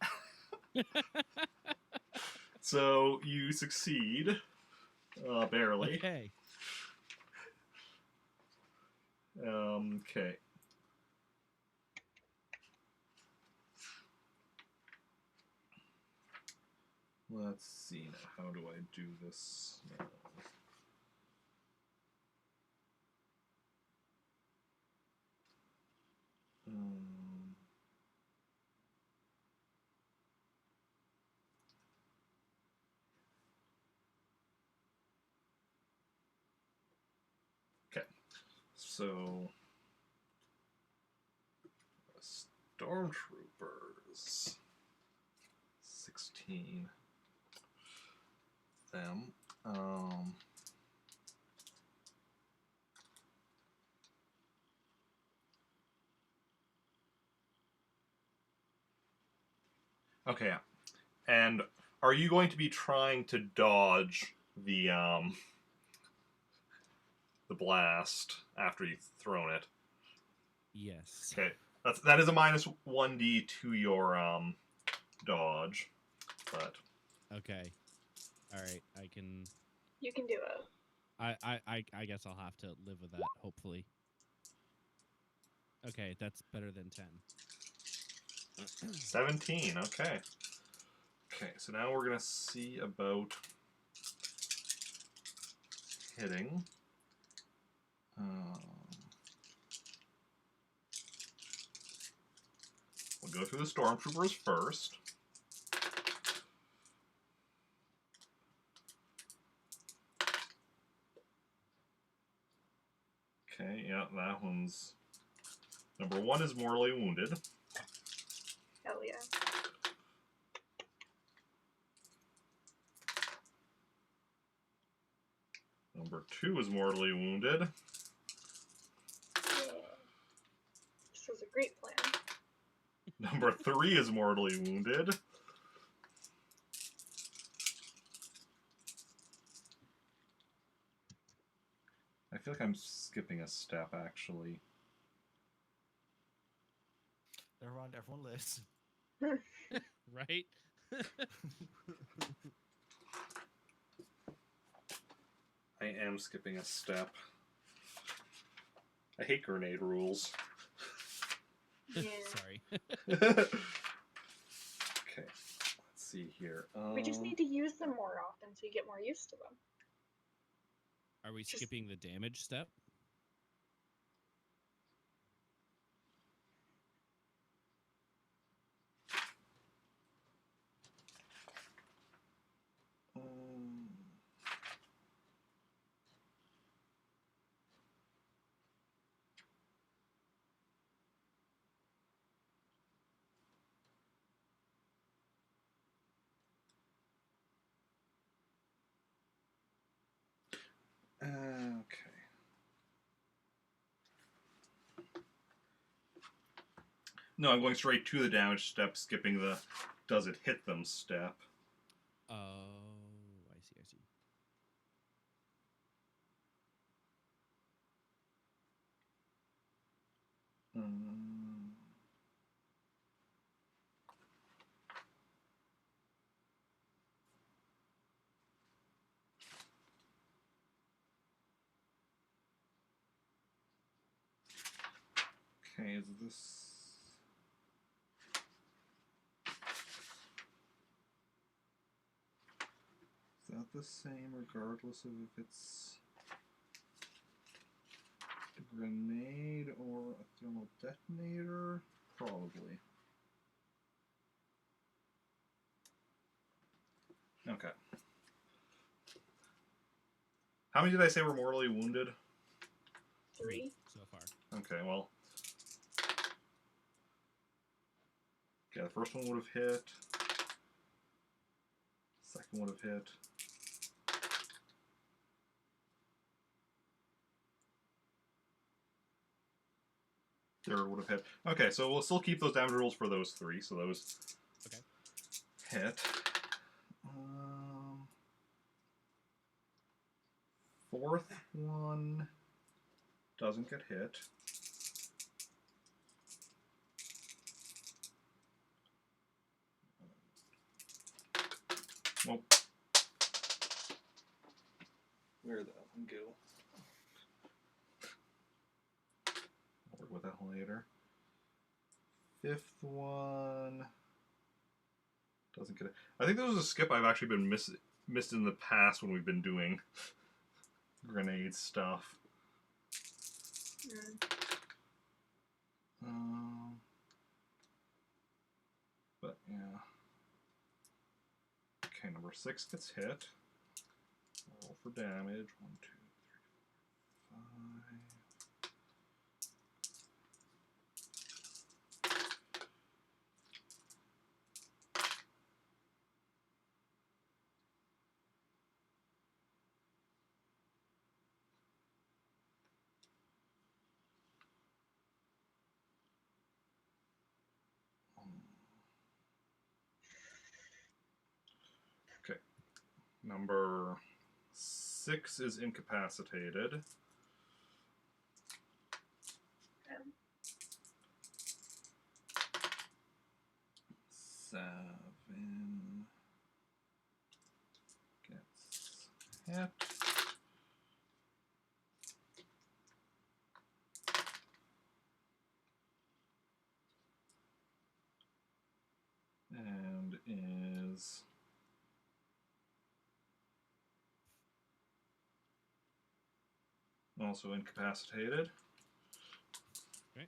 So you succeed. Barely. Okay. Okay. Let's see now. How do I do this now? Okay. So stormtroopers. 16. Them. Okay, yeah. And are you going to be trying to dodge the blast after you've thrown it? Yes. Okay, that is a minus 1d to your dodge, but Okay. All right. I can. You can do it. I guess I'll have to live with that. Hopefully. Okay, that's better than 10. 17. Okay. Okay, so now we're gonna see about hitting. We'll go through the stormtroopers first. Okay, yeah, that one's... Number 1 is mortally wounded. Hell yeah. Number 2 is mortally wounded. Yeah. This was a great plan. Number 3 is mortally wounded. I feel like I'm skipping a step, actually. Never mind, everyone lives. Right? I am skipping a step. I hate grenade rules. Yeah. Sorry. Okay, let's see here. We just need to use them more often so you get more used to them. Are we Just- skipping the damage step? Um, okay. No, I'm going straight to the damage step, skipping the does it hit them step. Oh, I see. I see. Okay, is this... Is that the same regardless of if it's a grenade or a thermal detonator? Probably. Okay. How many did I say were mortally wounded? 3. So far. Okay, well... Okay, the first one would have hit. Second would have hit. Third would have hit. Okay, so we'll still keep those damage rolls for those 3, so those Okay. hit. Fourth one doesn't get hit. Nope. Where'd that one go? I'll work with that one later. Fifth one doesn't get it. I think this was a skip I've actually been missed in the past when we've been doing grenade stuff. But yeah. Okay, number 6 gets hit. Roll for damage. 1, 2, 3, 4, 5. Number 6 is incapacitated. Okay. 7 gets hit. And is also incapacitated. Okay.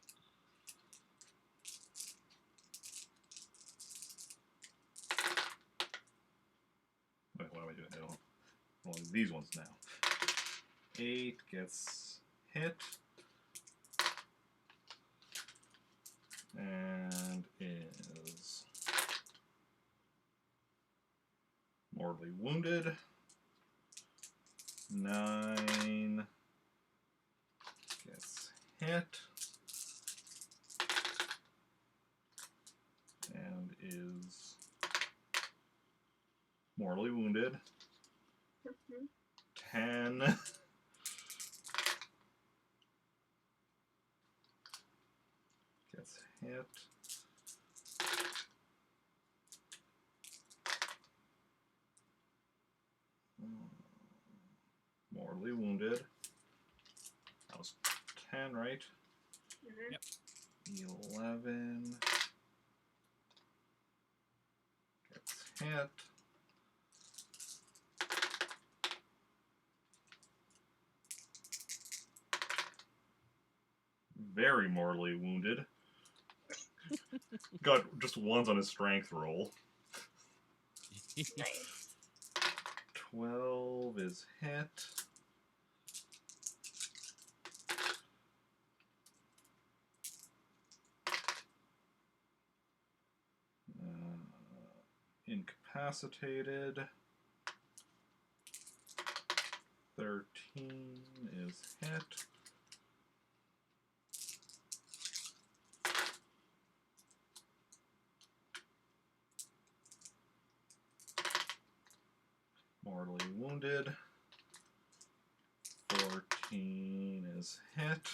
Wait, what am I doing? I don't. Well, these ones now. 8 gets hit. And is mortally wounded. 9 gets hit. And is mortally wounded. Mhm. 10 gets hit. Mortally wounded. That was 10, right? Mhm. Yep. 11 gets hit. Very mortally wounded. Got just ones on his strength roll. Nice. 12 is hit. Incapacitated. 13 is hit. Mortally wounded. 14 is hit.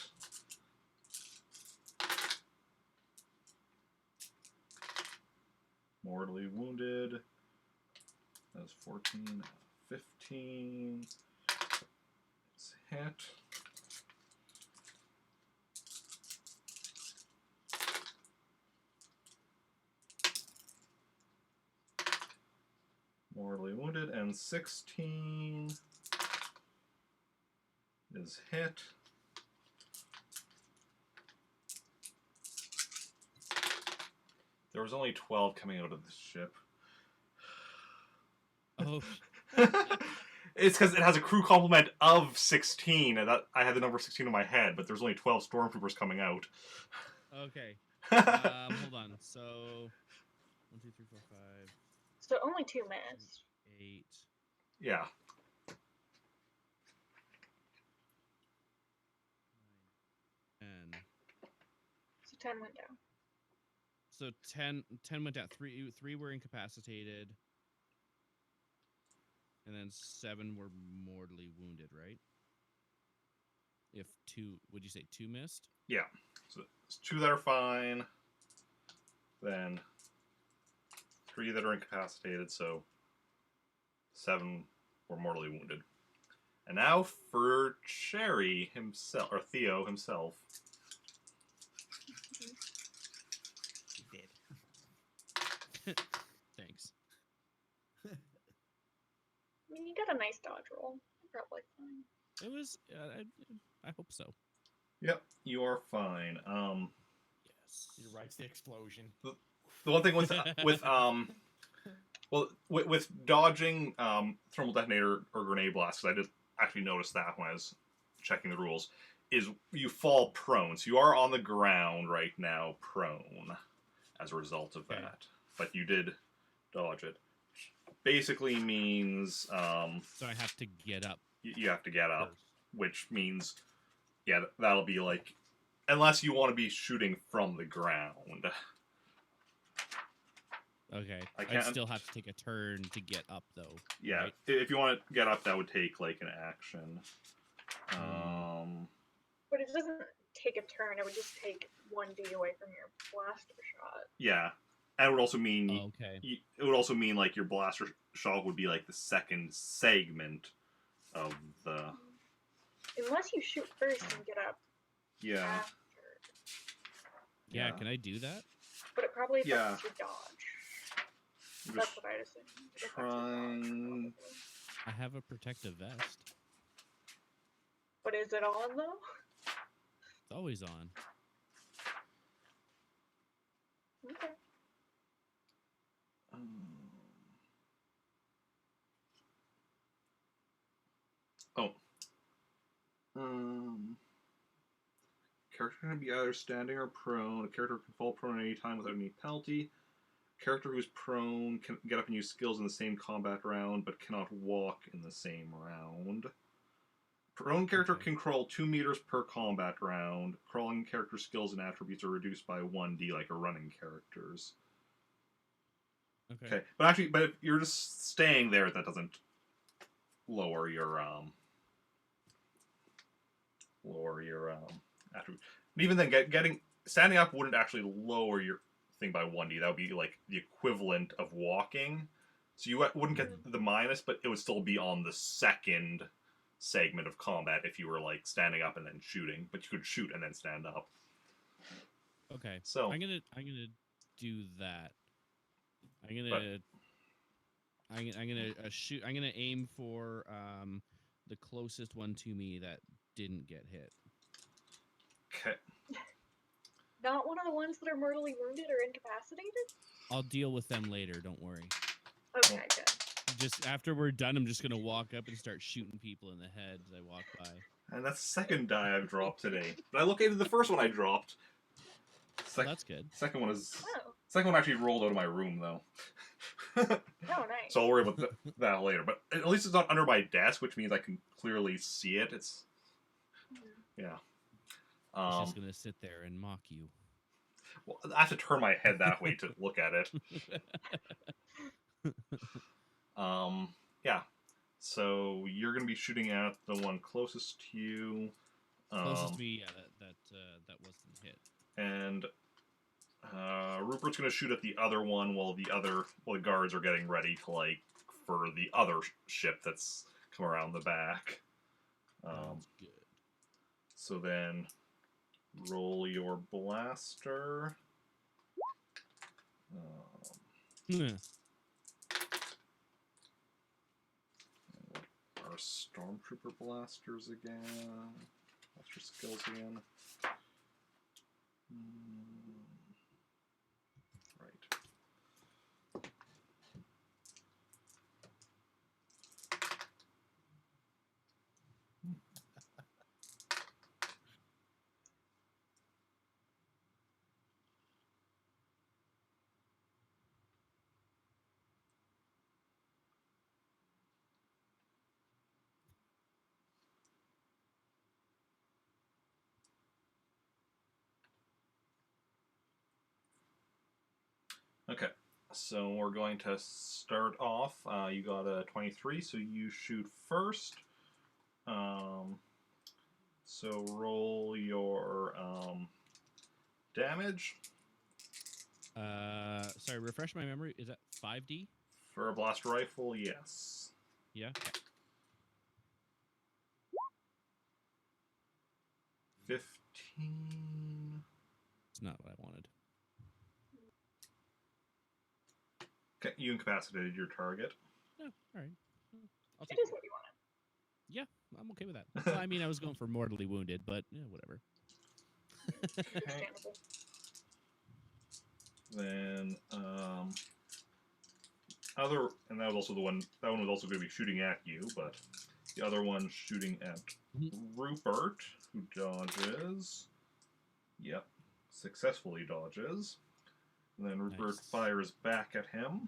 Mortally wounded. That's 14. 15 is hit. Mortally wounded. And 16 is hit. There was only 12 coming out of this ship. Oh, It's because it has a crew complement of 16, and that I had the number 16 in my head, but there's only 12 stormtroopers coming out. okay. Hold on. So 1, 2, 3, 4, 5, So only 2 missed. 8. Yeah. 9, 10. So 10 went down. So 10 went down. Three were incapacitated, and then 7 were mortally wounded. Right? If 2, would you say 2 missed? Yeah. So it's 2 that are fine, then 3 that are incapacitated, so 7 were mortally wounded. And now for Cherry himself, or Theo himself. He did. Thanks. I mean, you got a nice dodge roll. You're probably fine. It was. I hope so. Yep, you are fine. Yes. He writes the explosion. The one thing with with dodging thermal detonator or grenade blast, because I did actually notice that when I was checking the rules, is you fall prone. So you are on the ground right now, prone, as a result of Okay. that. But you did dodge it. Basically means So I have to get up you have to get up, first. which means, yeah, that'll be like, unless you want to be shooting from the ground. Okay. I I'd can't- still have to take a turn to get up, though. Yeah, right? if you want to get up, that would take like an action. But it doesn't take a turn. It would just take 1d away from your blaster shot. Yeah, and it would also mean Oh, okay. it would also mean like your blaster shot would be like the second segment of the. Unless you shoot first and get up Yeah. after. Yeah, can I do that? But it probably affects Yeah. your dodge. I'm That's just what I'd assume. It affects your dodge, trying. probably. I have a protective vest. But is it on though? It's always on. Okay. Character can be either standing or prone. A character can fall prone at any time without any penalty. Character who is prone can get up and use skills in the same combat round, but cannot walk in the same round. Prone character Okay. can crawl 2 meters per combat round. Crawling character skills and attributes are reduced by 1d like a running character's. Okay. Okay, but if you're just staying there, that doesn't lower your attribute. And even then, standing up wouldn't actually lower your thing by 1d. That would be like the equivalent of walking. So you wouldn't get the minus, but it would still be on the second segment of combat if you were like standing up and then shooting. But you could shoot and then stand up. Okay. So I'm gonna do that. I'm gonna shoot. I'm gonna aim for the closest one to me that didn't get hit. okay. Not one of the ones that are mortally wounded or incapacitated? I'll deal with them later. Don't worry. Okay, good. Just after we're done, I'm just gonna walk up and start shooting people in the head as I walk by. And that's the second die I've dropped today. But I located the first one I dropped. Well, that's good. Second one is. Oh, Second one actually rolled out of my room though. oh, nice. So I'll worry about that later. But at least it's not under my desk, which means I can clearly see it. It's yeah. It's just gonna sit there and mock you. Well, I have to turn my head that way to look at it. Yeah. So you're gonna be shooting at the one closest to you. Closest to me, yeah, that wasn't hit. And Rupert's gonna shoot at the other one while the guards are getting ready to for the other ship that's come around the back. Sounds good. So then, roll your blaster. Our Stormtrooper blasters again. Blaster skills again. Right. Okay, so we're going to start off. You got a 23, so you shoot first. So roll your damage. Sorry, refresh my memory. Is that 5D? For a blast rifle, yes. Yeah. 15. It's not what I wanted. Okay, you incapacitated your target. Oh, all right. I'll It take is it. what you wanted. Yeah, I'm okay with that. Well, I mean, I was going for mortally wounded, but yeah, whatever. Understandable. Then that was also the one. That one was also going to be shooting at you, but the other one shooting at Rupert, who dodges. Yep, successfully dodges. And then Rupert Nice. fires back at him.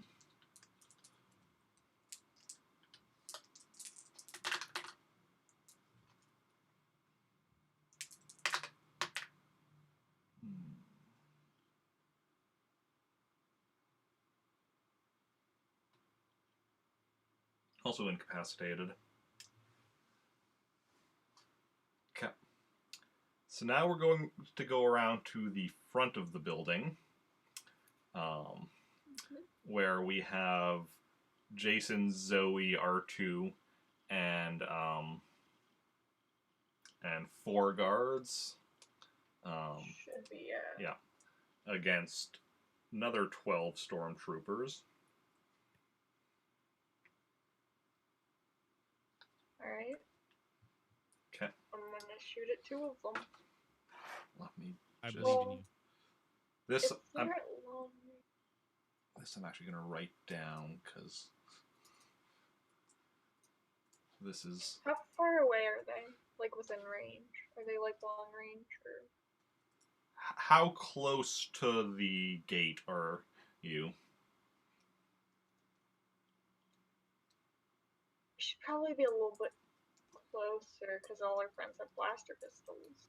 Also incapacitated. Okay. So now we're going to go around to the front of the building, where we have Jacen, Zoey, R2, and 4 guards. Should be, Yeah. Against another 12 stormtroopers. Alright. Okay. I'm gonna shoot at 2 of them. Let me. I just- believe in you. This If I'm, they're at long range. this I'm actually going to write down because this is. How far away are they? Like within range? Are they like long range or? How close to the gate are you? Should probably be a little bit closer because all our friends have blaster pistols.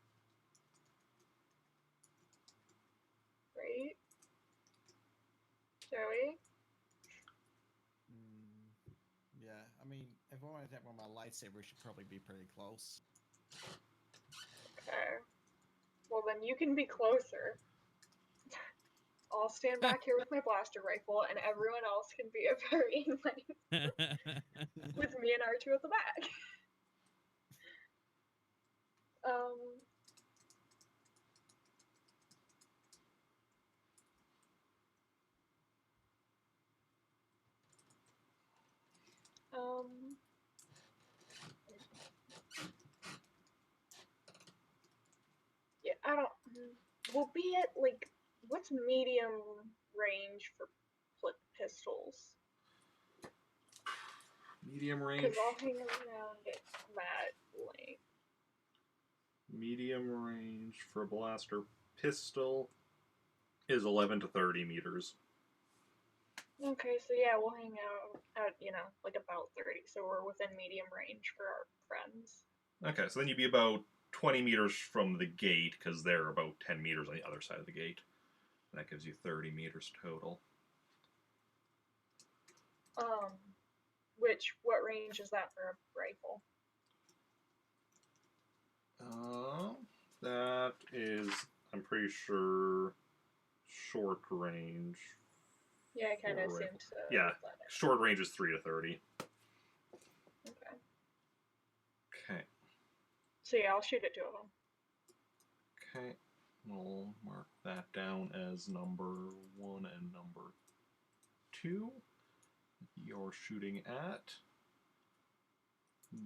Right? Joey? Yeah, I mean, if I want to attack one of my lightsabers, should probably be pretty close. Okay. Well, then you can be closer. I'll stand back here with my blaster rifle, and everyone else can be at varying lengths with me and R2 at the back. Um, yeah, I don't. We'll be at like what's medium range for pistols? Medium range. Because I'll hang around at that length. Medium range for a blaster pistol is 11 to 30 meters. Okay, so yeah, we'll hang out at like about 30, so we're within medium range for our friends. Okay, so then you'd be about 20 meters from the gate, because they're about 10 meters on the other side of the gate. And that gives you 30 meters total. What range is that for a rifle? That is, I'm pretty sure, short range. Yeah, I kind of for a assumed so. Yeah, short range is 3 to 30. Okay. Okay. So yeah, I'll shoot at 2 of them. Okay. We'll mark that down as number 1 and number 2. You're shooting at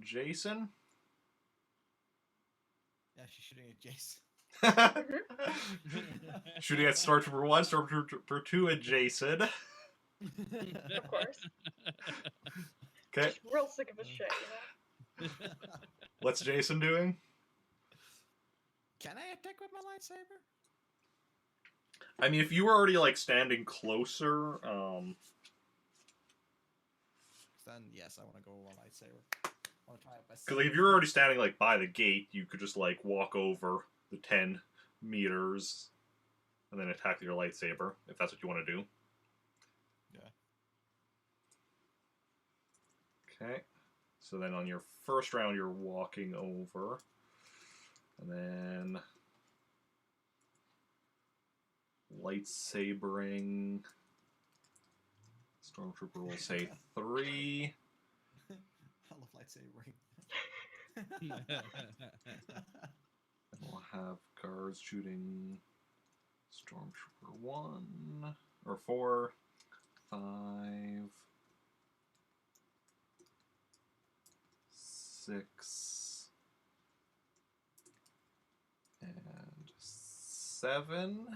Jacen. Yeah, she's shooting at Jason. Shooting at Stormtrooper 1, Stormtrooper 2, and Jacen. Of course. Okay. Just real sick of his shit, you know? What's Jacen doing? Can I attack with my lightsaber? I mean, if you were already, like, standing closer, Then, yes, I want to go with my lightsaber. I want to try it because like, if you're already standing, like, by the gate, you could just, like, walk over the 10 meters and then attack with your lightsaber, if that's what you want to do. Yeah. Okay. So then on your first round, you're walking over. And then lightsabering. Stormtrooper will say 3. I love lightsabering. And we'll have guards shooting Stormtrooper 1 or 4, 5, 6, and 7.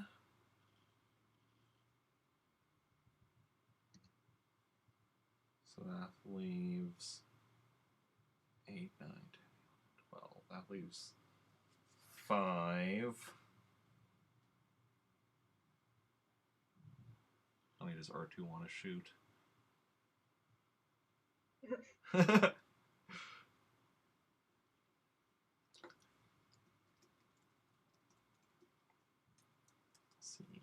So that leaves 8, 9, 10, 12. That leaves 5. How many does R2 want to shoot? Let's see.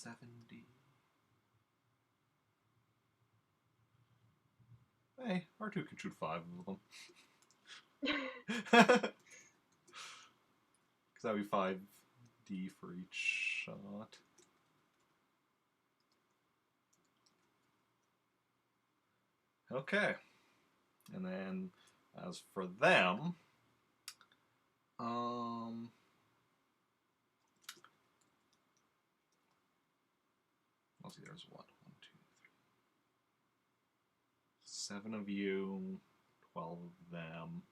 70. Hey, R2 can shoot 5 of them. Because that would be 5d for each shot. Okay. And then, as for them, let's see, there's what? 1, 2, 3. 7 of you, 12 of them.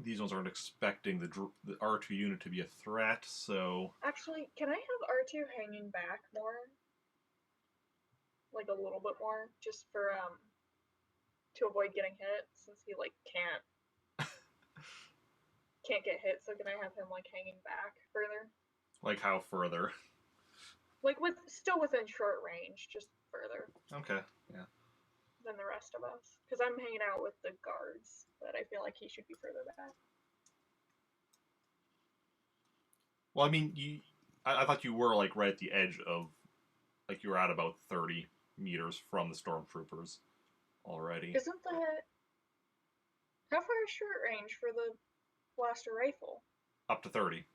These ones aren't expecting the R2 unit to be a threat, so... Actually, can I have R2 hanging back more? Like a little bit more, just for, to avoid getting hit, since he, like, can't get hit, so can I have him, like, hanging back further? Like how further? Like, still within short range, just further. Okay, yeah. Than the rest of us. Because I'm hanging out with the guards, but I feel like he should be further back. Well, I mean, I thought you were, like, right at the edge of... Like, you were at about 30 meters from the stormtroopers already. Isn't that... How far is short range for the blaster rifle? Up to 30.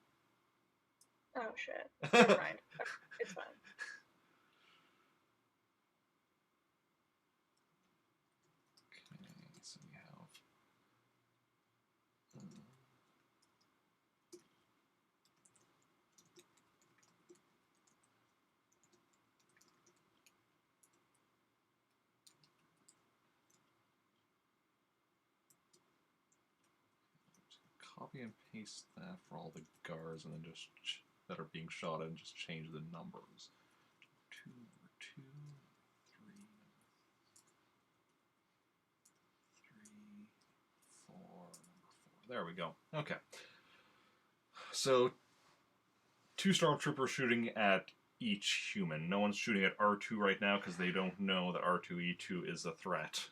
Oh, shit. Never mind. It's fine. Okay, so we have... copy and paste that for all the guards, and then just that are being shot, and just change the numbers. 2, number 2, 3, 3, 4, number 4. There we go. Okay. So, 2 stormtroopers shooting at each human. No one's shooting at R2 right now because they don't know that R2-E2 is a threat.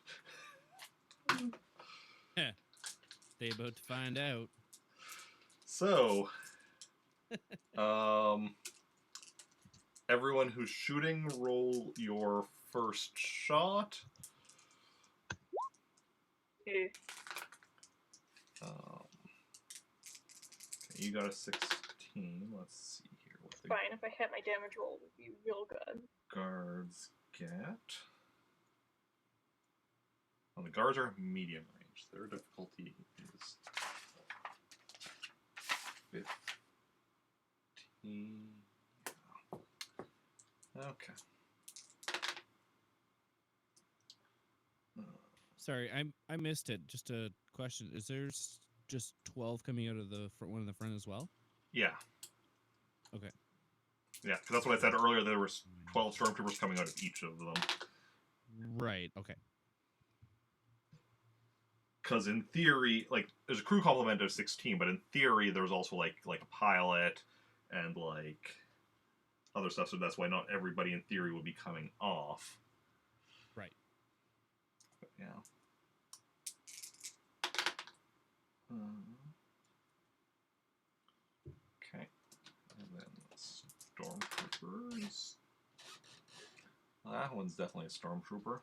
They about to find out. So, everyone who's shooting, roll your first shot. Okay. Okay, you got a 16. Let's see here what the Fine, if I hit my damage roll, it would be real good. guards get. Well, the guards are medium range. Their difficulty is 15. Okay. Sorry, I missed it. Just a question: is there just 12 coming out of the one in the front as well? Yeah. Okay. Yeah, because that's what I said earlier. There was 12 stormtroopers coming out of each of them. Right. Okay. Because in theory, like, there's a crew complement of 16, but in theory, there's also like a pilot and like other stuff. So that's why not everybody in theory would be coming off. Right. But, yeah. Okay. And then stormtroopers. Well, that one's definitely a stormtrooper.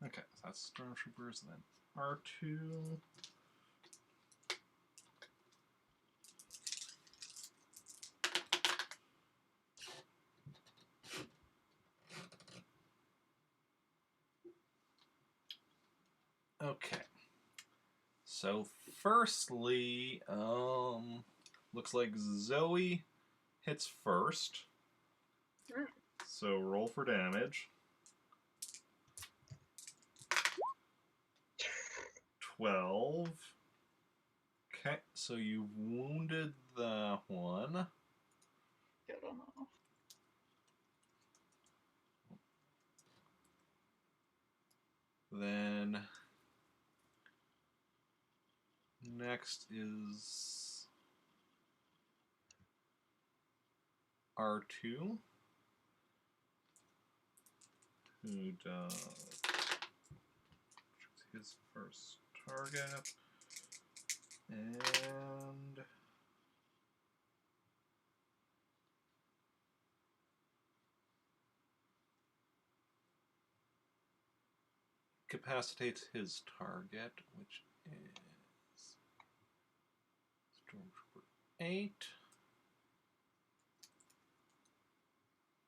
Okay, so that's Stormtroopers, and then R2. Okay. So firstly, looks like Zoey hits first. Mm. So roll for damage. 12. Okay, so you wounded the one. Good enough. Then next is R2, who does his first target, and incapacitates his target, which is Stormtrooper 8.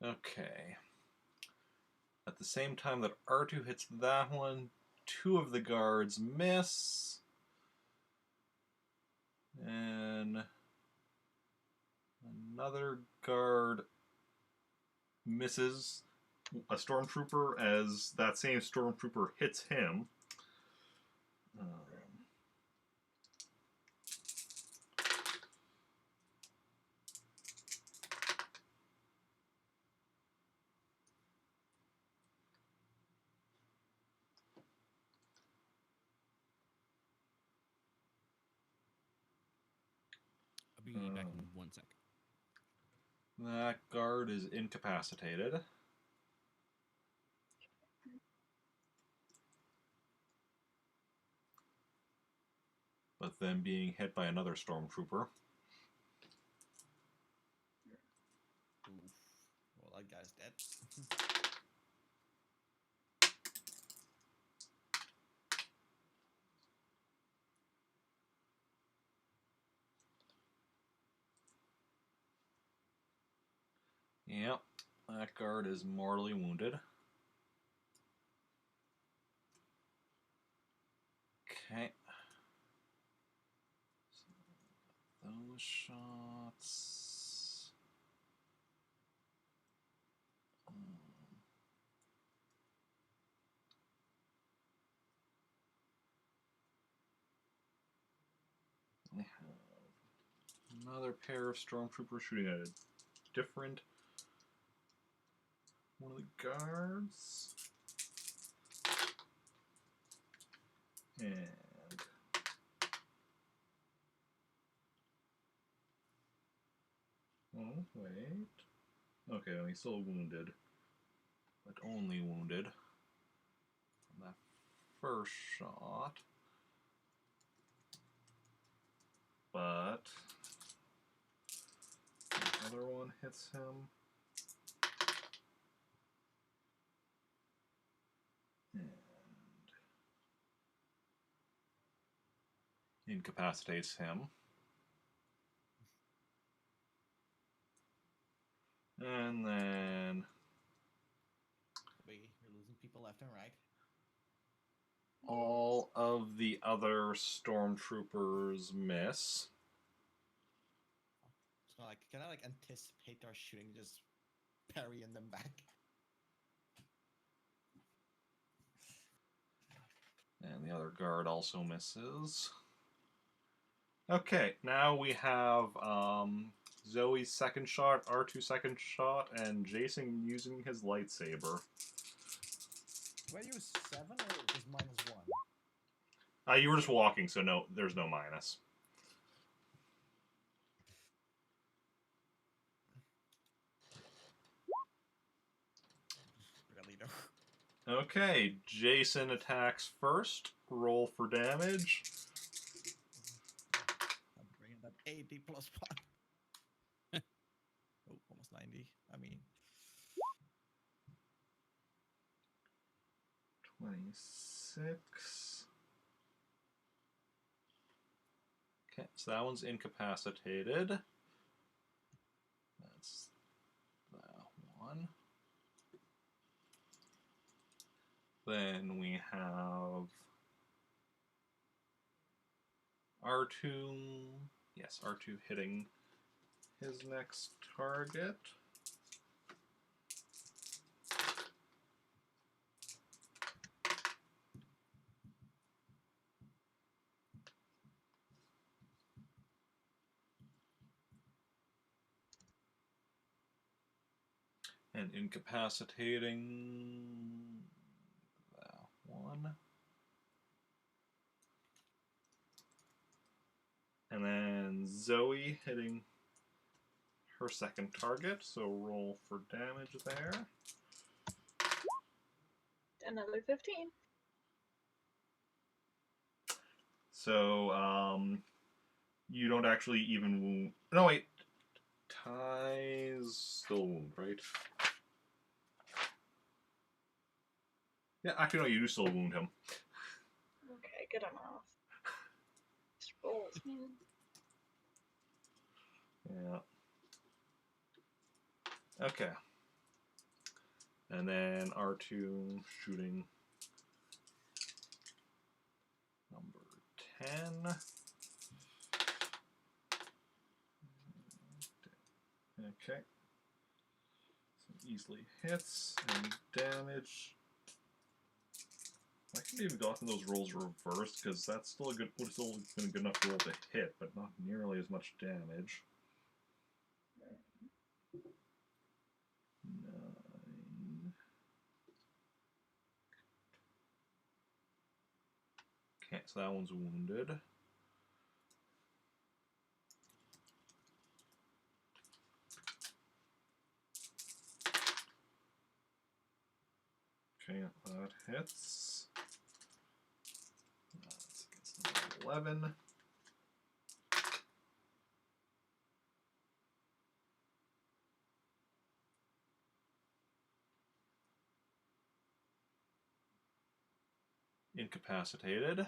Okay. At the same time that R2 hits that one, 2 of the guards miss. And another guard misses a stormtrooper as that same stormtrooper hits him. I'll be back in 1 second. That guard is incapacitated. But then being hit by another stormtrooper. Oof. Well, that guy's dead. Yep, that guard is mortally wounded. Okay. So those shots. I have another pair of stormtroopers shooting at a different one of the guards. And oh, wait. Okay, well, he's still wounded. But only wounded from that first shot. But the other one hits him. And incapacitates him. And then You're losing people left and right. all of the other stormtroopers miss. So can I anticipate our shooting, just parrying them back? And the other guard also misses. Okay, now we have Zoe's second shot, R2 second shot, and Jacen using his lightsaber. Do I use 7 or just -1? You were just walking, so no, there's no minus. Really though. Okay, Jacen attacks first. Roll for damage. I'm bringing that 80 plus 1. Oh, almost 90. I mean, 26. Okay, so that one's incapacitated. That's that one. Then we have R2. Yes, R2 hitting his next target. And incapacitating that one. And then Zoe hitting her second target, so roll for damage there. Another 15. So, you don't actually even wound. No, wait. Ty's still wound, right? Yeah, actually, no, you do still wound him. Okay, good enough. Just rolls, man. Yeah. Okay. And then R2 shooting number 10. Okay. So easily hits and damage. I could have even gotten those rolls reversed because that's still a good. Would have still been a good enough roll to hit, but not nearly as much damage. 9. Okay, so that one's wounded. Okay, that hits. That's against number 11. Incapacitated.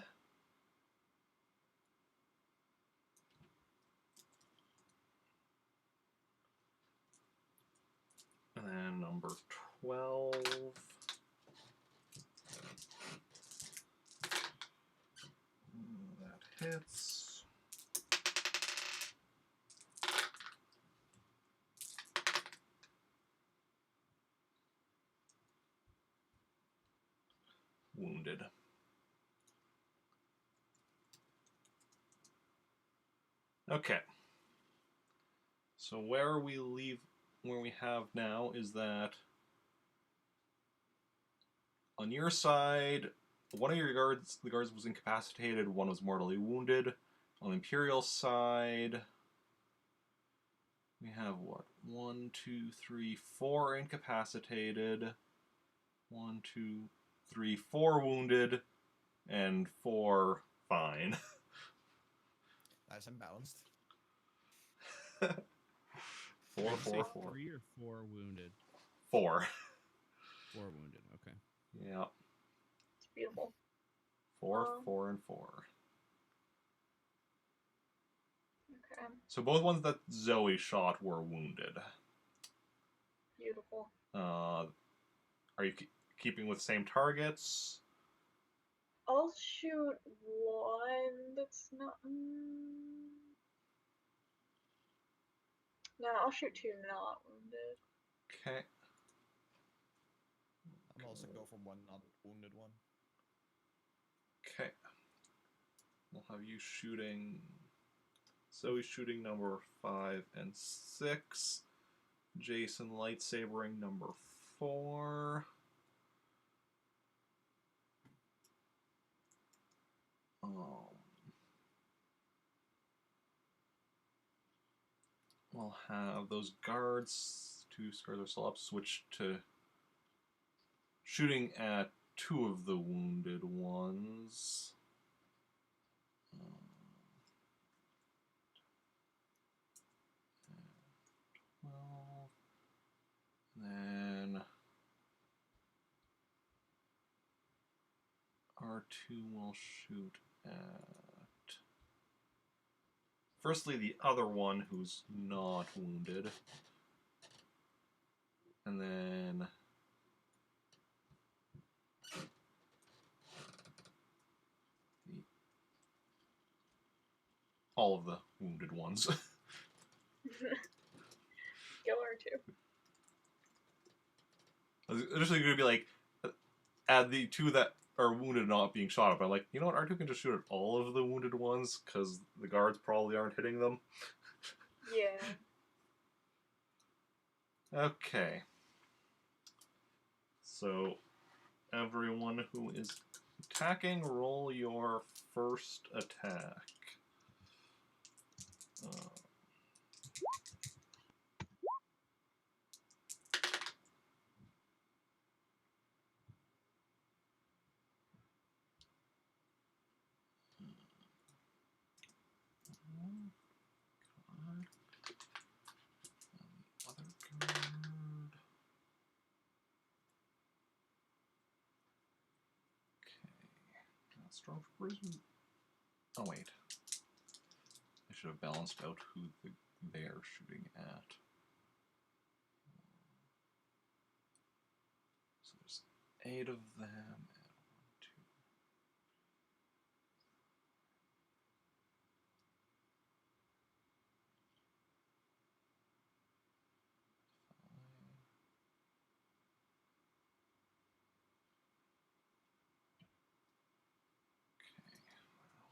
And then number 12. That hits. Wounded. Okay. So where we have now is that on your side, one of your guards, the guards was incapacitated, one was mortally wounded. On the Imperial side, we have what? 1, 2, 3, 4 incapacitated. 1, 2, 3, 4 wounded, and 4 fine. Nice and balanced. 4, Did you say 4, 4. 3 or 4 wounded? 4. 4 wounded. Okay. Yeah. It's beautiful. 4, 4, and 4. Okay, So both ones that Zoe shot were wounded. beautiful. Are you keeping with same targets? I'll shoot one that's not. No, I'll shoot 2 not wounded. Okay. I'm also go for one not wounded one. Okay. We'll have you shooting. Zoe shooting number 5 and 6. Jacen lightsabering number 4. We'll have those guards, 2 scars are still up, switch to shooting at 2 of the wounded ones. 12. Then R2 will shoot at... Firstly, the other one who's not wounded. And then... all of the wounded ones. Kill R2. I was initially going to be like, add the two that are wounded not being shot at. But I'm like, you know what? R2 can just shoot at all of the wounded ones because the guards probably aren't hitting them. Yeah. Okay. So, everyone who is attacking, roll your first attack. Other guard. Okay. Stormtroopers. Oh wait. I should have balanced out who they're shooting at. So there's 8 of them and 1, 2.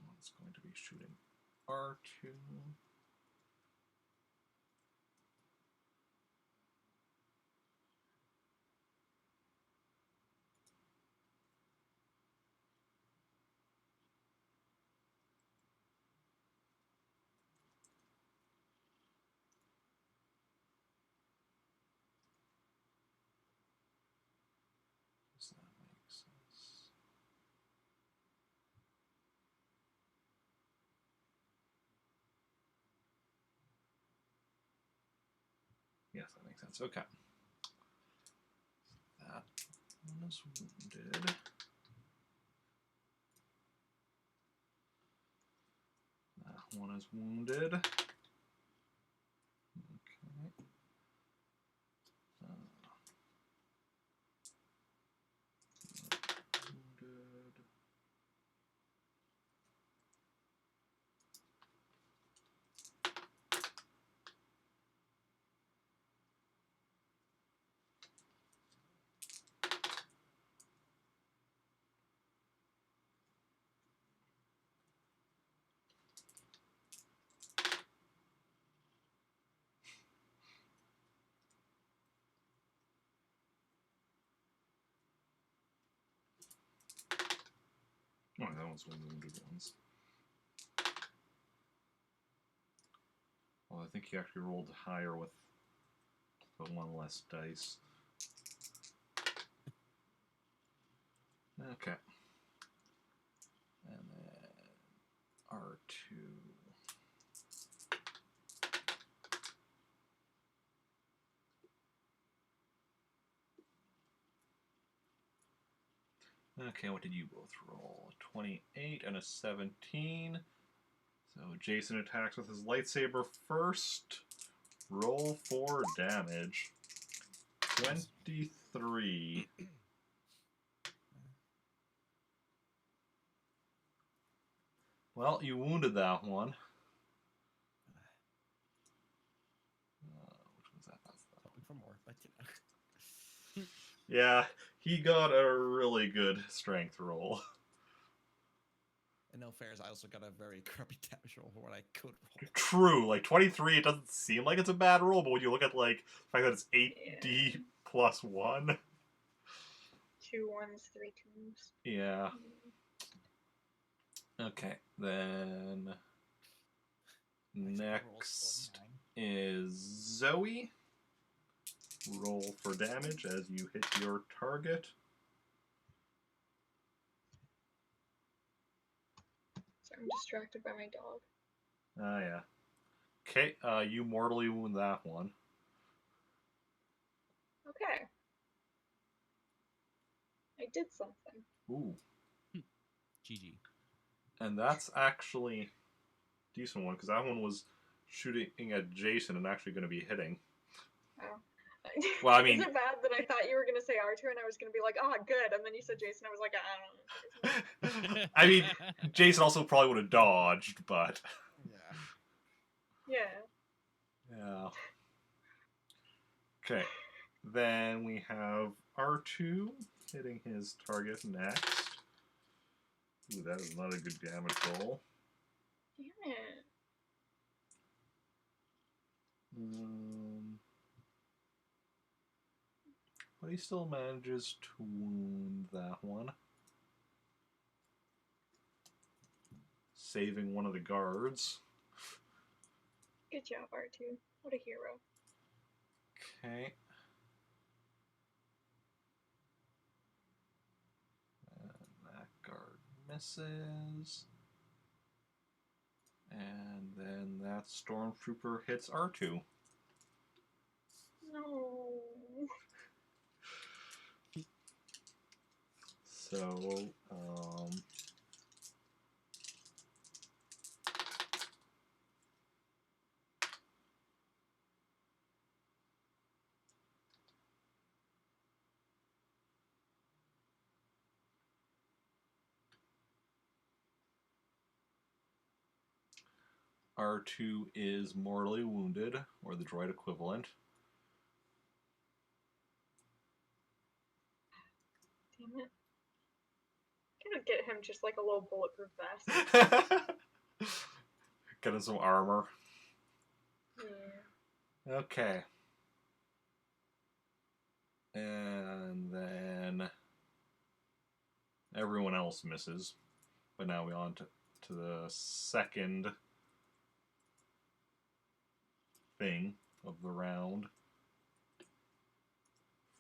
One's going to be shooting R2. Does that make sense? Yes, that makes sense. Okay. That one is wounded. That one is wounded. Okay. Wounded. Oh, that one's one of the wounded ones. Well, I think he actually rolled higher with the one less dice. Okay. And then R2. Okay, what did you both roll? A 28 and a 17. So Jacen attacks with his lightsaber first. Roll for damage. 23. Well, you wounded that one. Which one's that? That's that. Hoping for more, but you know. Yeah, he got a really good strength roll. In no fairs, I also got a very crappy damage roll for what I could roll. True, like 23, it doesn't seem like it's a bad roll, but when you look at like the fact that it's 8d plus 1. 2 1s, 3 2s. Yeah. Okay, then next is Zoe. Roll for damage as you hit your target. So I'm distracted by my dog. Ah, yeah. Okay, you mortally wound that one. Okay. I did something. Ooh. GG. And that's actually a decent one, because that one was shooting at Jacen and actually going to be hitting. Oh. Well, I mean... Is it bad that I thought you were going to say R2 and I was going to be like, oh, good, and then you said Jacen, I was like, I don't know. I mean, Jacen also probably would have dodged, but... Yeah. Yeah. Yeah. Okay. Then we have R2 hitting his target next. Ooh, that is not a good damage roll. Damn it. But he still manages to wound that one. Saving one of the guards. Good job, R2. What a hero. Okay. And that guard misses. And then that stormtrooper hits R2. No. So, R2 is mortally wounded, or the droid equivalent. Damn it. I'm gonna get him just like a little bulletproof vest. Get him some armor. Yeah. Okay. And then everyone else misses. But now we're on to the second thing of the round.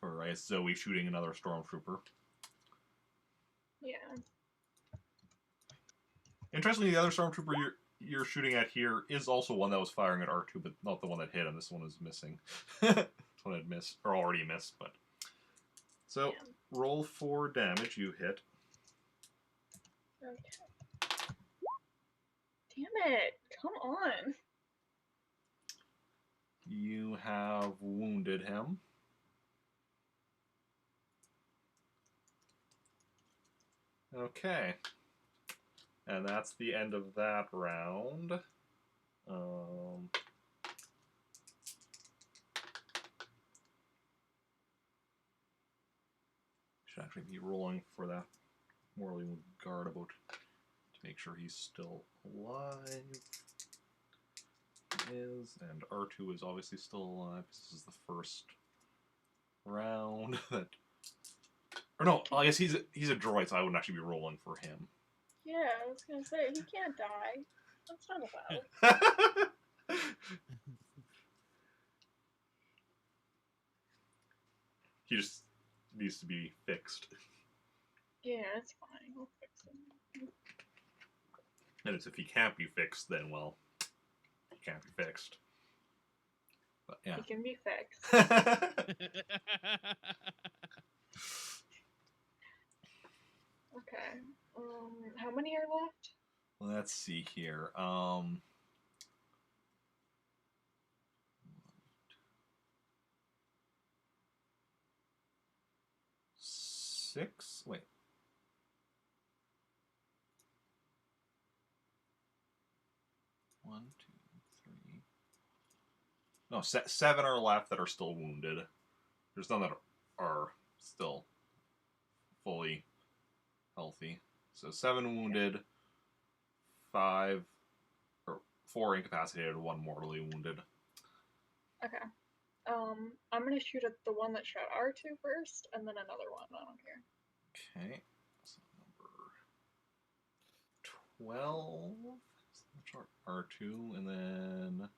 For, I guess, Zoe shooting another stormtrooper. Yeah. Interestingly, the other stormtrooper you're shooting at here is also one that was firing at R2, but not the one that hit him. This one is missing. This one had missed, or already missed, but... So, Yeah. roll for damage. You hit. Okay. Damn it. Come on. You have wounded him. Okay. And that's the end of that round. Should actually be rolling for that mortally wounded guard about to make sure he's still alive. He is, and R2 is obviously still alive. This is the first round that... Or no, I guess he's a droid, so I wouldn't actually be rolling for him. Yeah, I was gonna say, he can't die. That's not allowed. He just needs to be fixed. Yeah, it's fine. We'll fix him. And it's if he can't be fixed, then, well, he can't be fixed. But, yeah. He can be fixed. Okay. How many are left? Let's see here. 6? Wait. One, two, three. No, 7 are left that are still wounded. There's none that are still fully healthy. So 7 wounded, 5 or 4 incapacitated, 1 mortally wounded. Okay. I'm gonna shoot at the one that shot R2 first, and then another one. I don't care. Okay. So number 12. R2, and then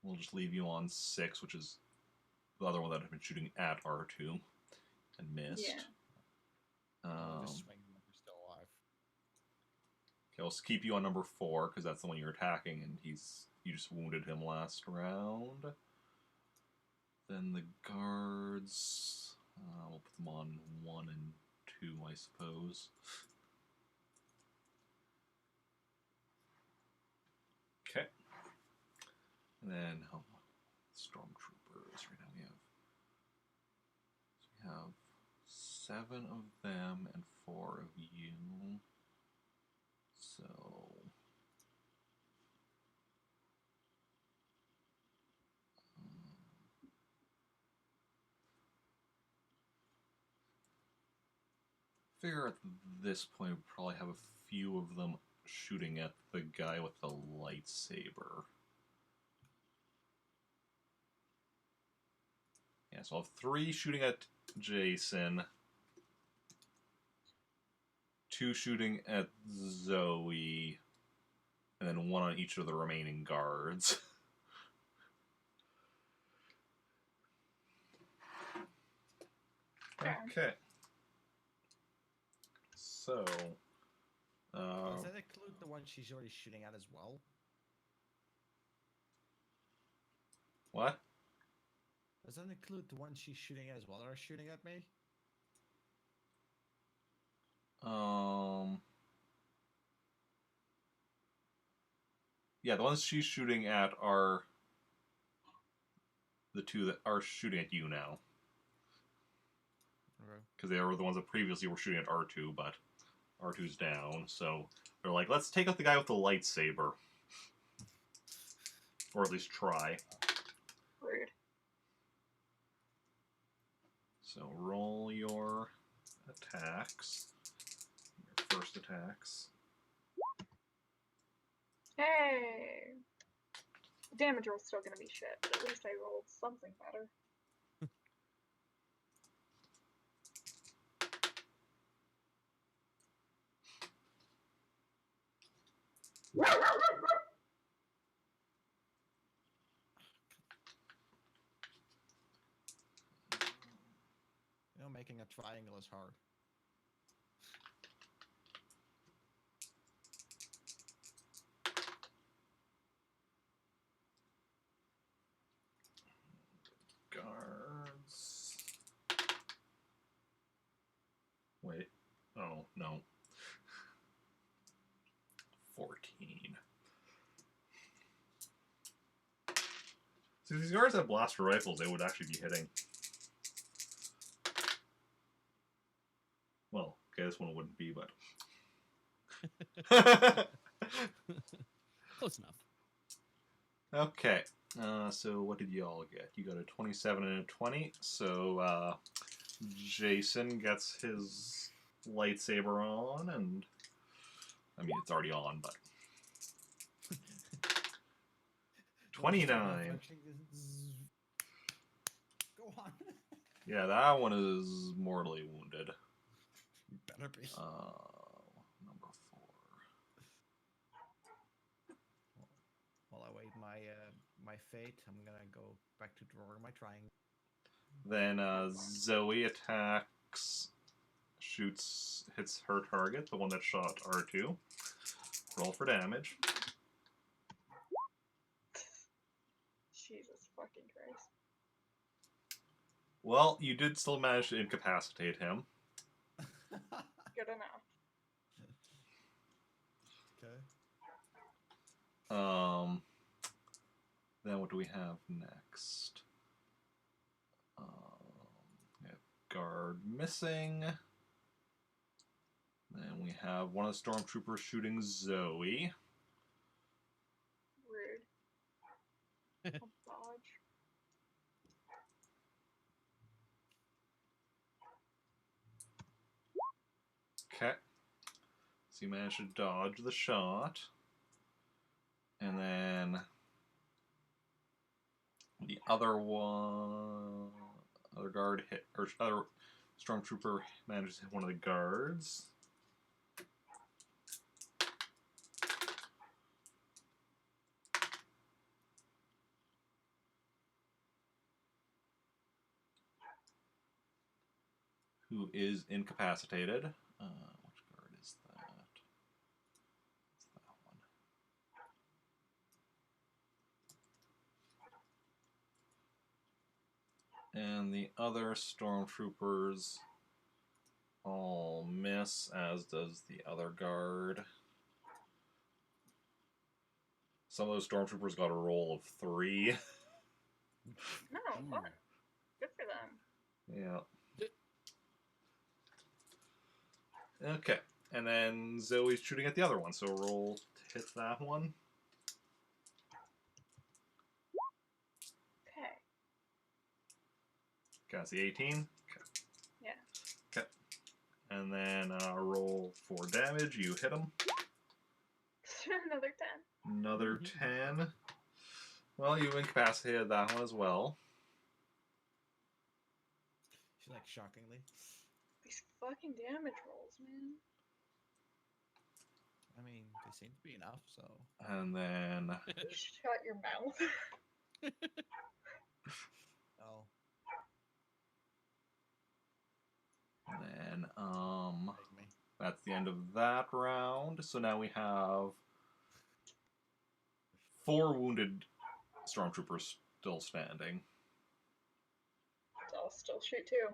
we'll just leave you on 6, which is the other one that had been shooting at R2 and missed. Yeah. Just swing him if you're still alive. Okay, let's keep you on number 4 because that's the one you're attacking, and you just wounded him last round. Then the guards, we'll put them on 1 and 2, I suppose. And then stormtroopers. Right now we have 7 of them and 4 of you. So figure at this point we probably have a few of them shooting at the guy with the lightsaber. Yeah, so I'll have 3 shooting at Jacen, 2 shooting at Zoey, and then 1 on each of the remaining guards. Okay. So, Does that include the one she's already shooting at as well? what? Does that include the one she's shooting at as well, or shooting at me? Yeah, the ones she's shooting at are the 2 that are shooting at you now. Okay. Because they were the ones that previously were shooting at R2, but R2's down, so they're like, let's take out the guy with the lightsaber. Or at least try. Rude. So roll your attacks. Your first attacks. Hey! The damage roll's still gonna be shit, but at least I rolled something better. You know, making a triangle is hard. Guards. Wait. Oh, no. 14. See, if these guards have blaster rifles, they would actually be hitting. Well, okay, this one wouldn't be, but... Close enough. Okay, so what did you all get? You got a 27 and a 20, so Jacen gets his lightsaber on, and I mean, it's already on, but 29. Go on. Yeah, that one is mortally wounded. Better be. Number 4. While I wait my fate, I'm gonna go back to drawing my triangle. Then Zoey attacks, hits her target, the one that shot R2. Roll for damage. Jesus fucking Christ. Well, you did still manage to incapacitate him. Good enough. Okay. Then what do we have next? We have guard missing. Then we have one of the stormtroopers shooting Zoey. Rude. I'll dodge. Okay. So you managed to dodge the shot. And then the other guard hit, or other stormtrooper manages to hit one of the guards. Who is incapacitated. Which guard is that? It's that one. And the other stormtroopers all miss, as does the other guard. Some of those stormtroopers got a roll of 3. No, Ooh. fun. Good for them. Yeah. Okay. And then Zoe's shooting at the other one, so roll to hit that one. Okay. Okay, that's the 18. Okay. Yeah. Okay. And then roll for damage. You hit him. Another 10. Another 10. Well, you incapacitated that one as well. She's like shockingly. These fucking damage rolls, man. I mean, they seem to be enough, so. And then You shut your mouth. Oh, take me. that's the end of that round. So now we have 4 wounded stormtroopers still standing. So I'll still shoot too.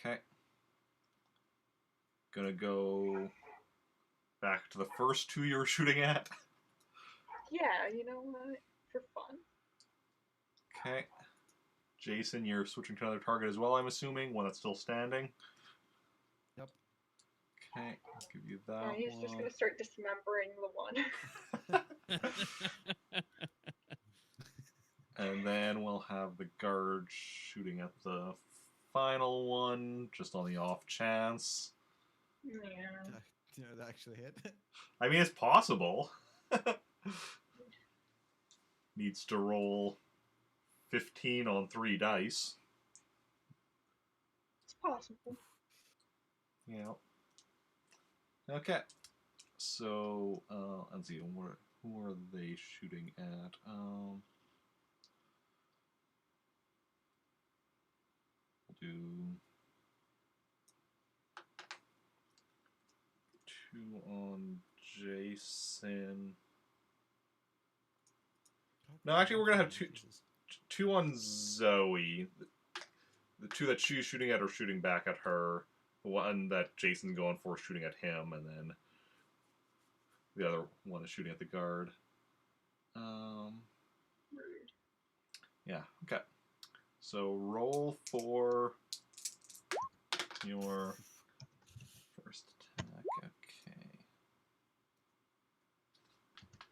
Okay. Gonna go back to the first 2 you were shooting at. Yeah, you know what? For fun. Okay. Jacen, you're switching to another target as well, I'm assuming, one that's still standing. Yep. Okay, I'll give you that Yeah, he's one. just gonna start dismembering the one. And then we'll have the guard shooting at the final one, just on the off chance. Yeah. You know, that actually hit. I mean, it's possible. Needs to roll 15 on 3 dice. It's possible. Yeah. Okay. So, let's see, who are they shooting at? We'll do 2 on Jacen. No, actually, we're gonna have Jesus. 2 on Zoe. The 2 that she's shooting at are shooting back at her. The one that Jason's going for is shooting at him, and then the other one is shooting at the guard. Rude. Yeah, okay. So roll for your first attack. Okay.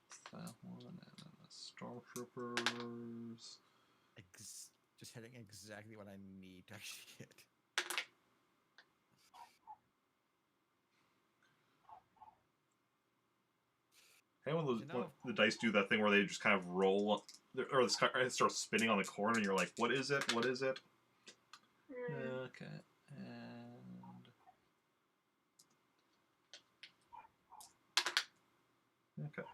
It's that one, and then the stormtroopers. Just hitting exactly what I need to actually hit. Hey, when You know- the dice do that thing where they just kind of roll, or it starts spinning on the corner, and you're like, what is it? What is it? Okay. And... Okay.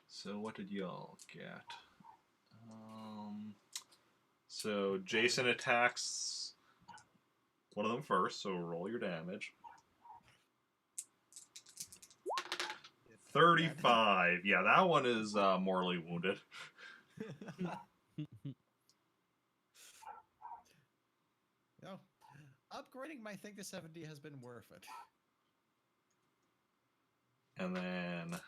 So what did y'all get? So Jacen attacks one of them first, so roll your damage. 35. Yeah, that one is mortally wounded. No, upgrading my thing to 70 has been worth it. And then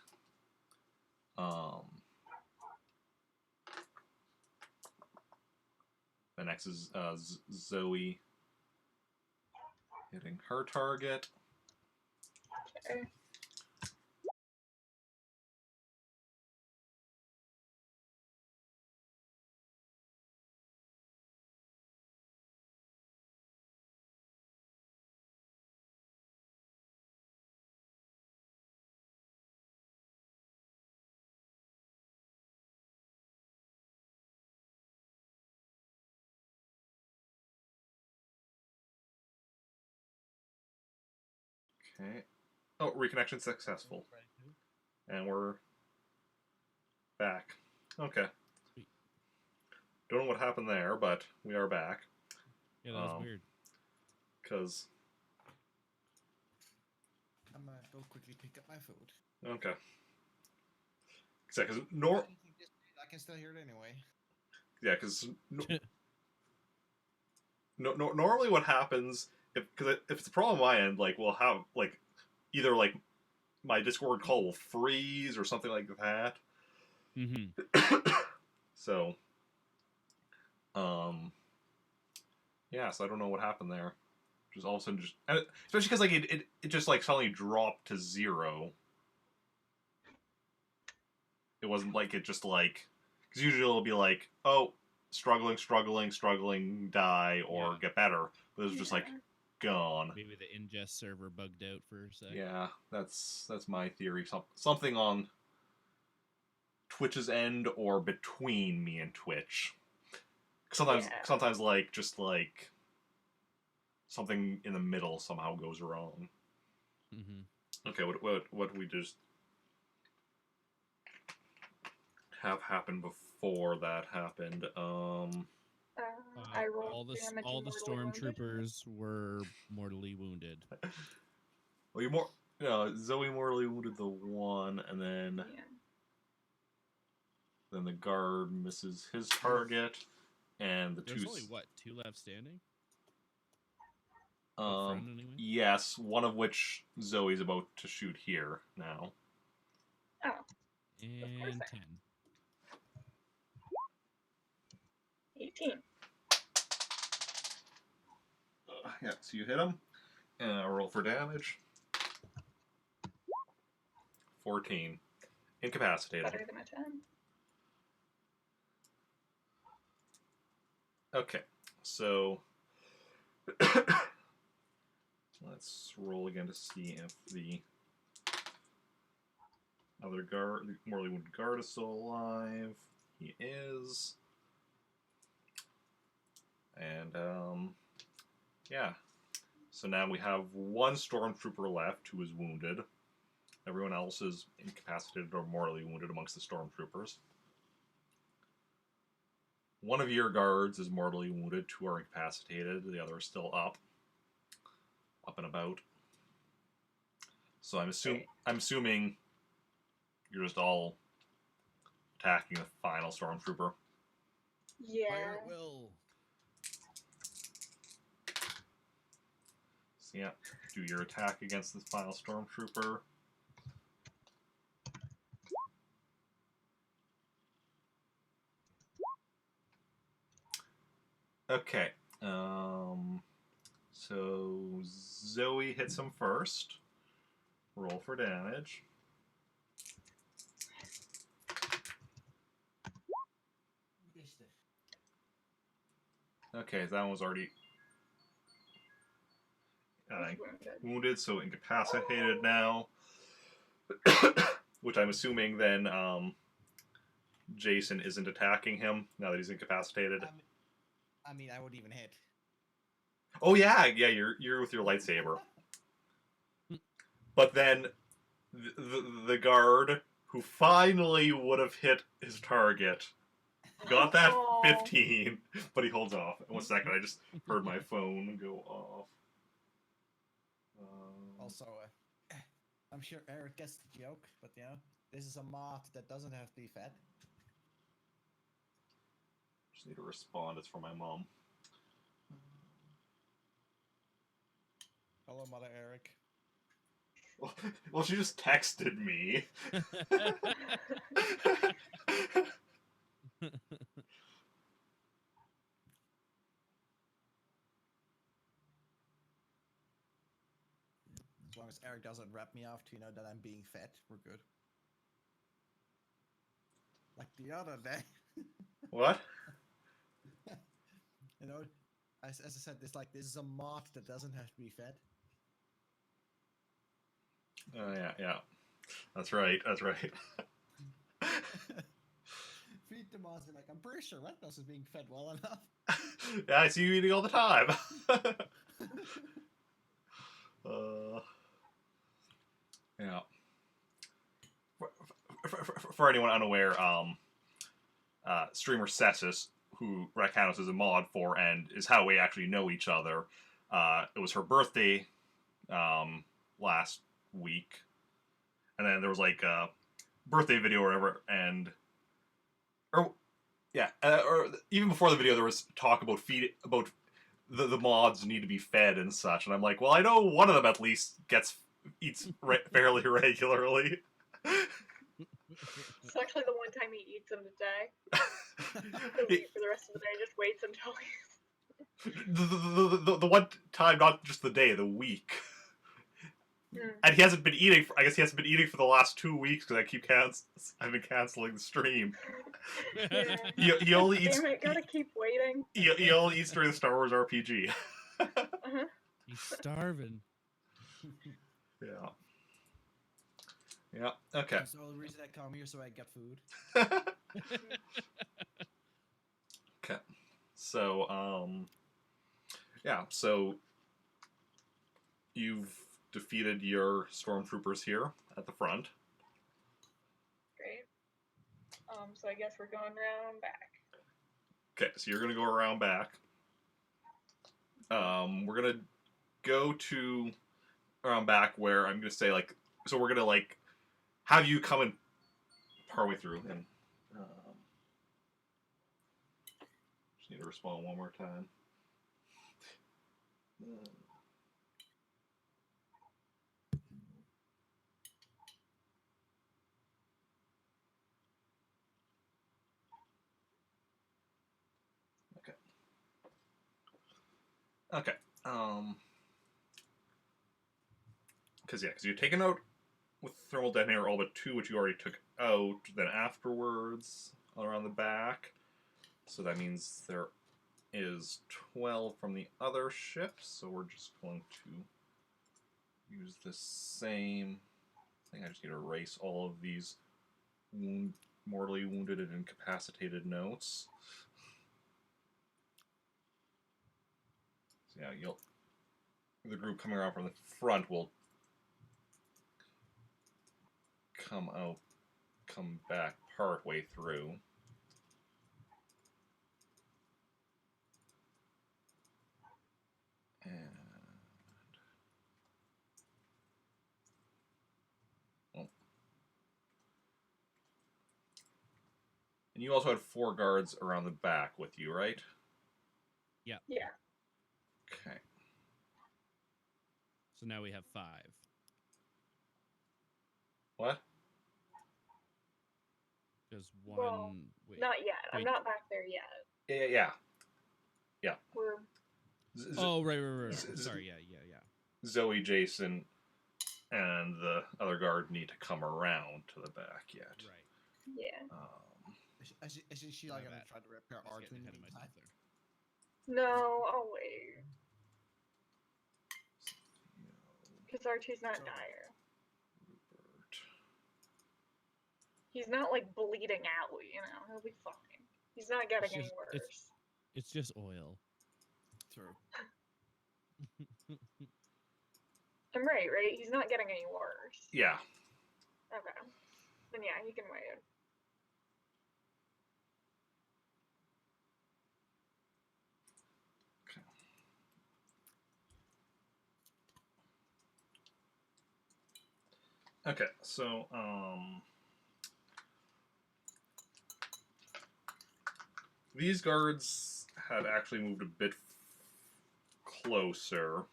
the next is Zoe hitting her target. Okay. Okay. Oh, reconnection successful. And we're back. Okay. Sweet. Don't know what happened there, but we are back. Yeah, that was weird. Because... I'm gonna go quickly pick up my food. Okay. Because I can still hear it anyway. Yeah, because normally what happens if it's a problem on my end, like we'll have like either like my Discord call will freeze or something like that, So, yeah. So I don't know what happened there. Just all of a sudden, and especially because like it just like suddenly dropped to 0. It wasn't like it just like, because usually it'll be like, oh, struggling, die or get better. But it was just like gone. Maybe the ingest server bugged out for a sec. Yeah, that's my theory. Something on Twitch's end or between me and Twitch. Sometimes like just like something in the middle somehow goes wrong. Okay, what we just have happened before that happened? I rolled all the damage and mortally stormtroopers were mortally wounded. Well, Zoey mortally wounded the one, and then then the guard misses his target, and the There's only what, 2 left standing? Anyway? Yes, one of which Zoe's about to shoot here now. Oh. And 10. 18. Yeah, so you hit him. Roll for damage. 14. Incapacitated. Better than a 10. Okay, so let's roll again to see if the other guard, the mortally wounded guard, is still alive. He is. And, yeah. So now we have one stormtrooper left who is wounded. Everyone else is incapacitated or mortally wounded amongst the stormtroopers. One of your guards is mortally wounded, 2 are incapacitated, the other is still up and about. So I'm assuming you're just all attacking the final stormtrooper. Yeah. Fire at will. So yeah, do your attack against this final stormtrooper. Okay. So Zoe hits him first. Roll for damage. Okay, that one was already wounded, so incapacitated now. Which I'm assuming then Jacen isn't attacking him now that he's incapacitated. I mean, I wouldn't even hit. Oh yeah, you're with your lightsaber. But then the guard who finally would have hit his target got that 15, but he holds off. 1 second, I just heard my phone go off. Also, I'm sure Eric gets the joke, but you know, this is a moth that doesn't have to be fed. Just need to respond. It's for my mom. Hello, Mother Eric. Well, she just texted me. As long as Eric doesn't wrap me off to know that I'm being fed, we're good. Like the other day. What? You know, as I said, this is a moth that doesn't have to be fed. Yeah. That's right. Feed the moth, be like, I'm pretty sure Ratkanos is being fed well enough. Yeah, I see you eating all the time. Yeah. For anyone unaware, streamer Cessus, who Ratkanos is a mod for, and is how we actually know each other. It was her birthday last week, and then there was like a birthday video or whatever, or even before the video, there was talk about the mods need to be fed and such, and I'm like, well, I know one of them at least eats fairly regularly. It's actually the one time he eats them today. He'll eat for the rest of the day. Just waits until he's. The one time, not just the day, the week. And he hasn't been eating. I guess he hasn't been eating for the last 2 weeks because I've been canceling the stream. Yeah. He only eats. Damn it! Gotta keep waiting. He only eats during the Star Wars RPG. Uh-huh. He's starving. Yeah. Yeah. Okay. That's the only reason I come here, so I get food. Okay. So, yeah. So you've defeated your stormtroopers here at the front. Great. So I guess we're going around back. Okay, so you're gonna go around back. We're gonna go to around back where I'm gonna say like, so we're gonna like have you come in partway through and just need to respond one more time. Okay. Because you're taking out with thermal detonator all but 2, which you already took out. Then afterwards, all around the back. So that means there is 12 from the other ships. So we're just going to use the same thing. I just need to erase all of these mortally wounded and incapacitated notes. So yeah, the group coming around from the front will come back part way through. And you also had 4 guards around the back with you, right? Yeah. Yeah. Okay. So now we have 5. What? Because one. Well, wait. Not yet. I'm Wait. not back there yet. Yeah. We're. Oh, right. Sorry, yeah. Zoey, Jacen, and the other guard need to come around to the back yet. Right. Yeah. Isn't she like My gonna bad. try to repair I was R2 getting in the ahead of meantime? myself there. No, I'll wait. Because R2's not So- dire. Rupert. He's not like bleeding out, you know. He'll be fine. He's not getting any just- worse. It's just oil. True. I'm right? He's not getting any worse. Yeah. Okay. Then yeah, he can wait. Okay, so, these guards had actually moved a bit closer.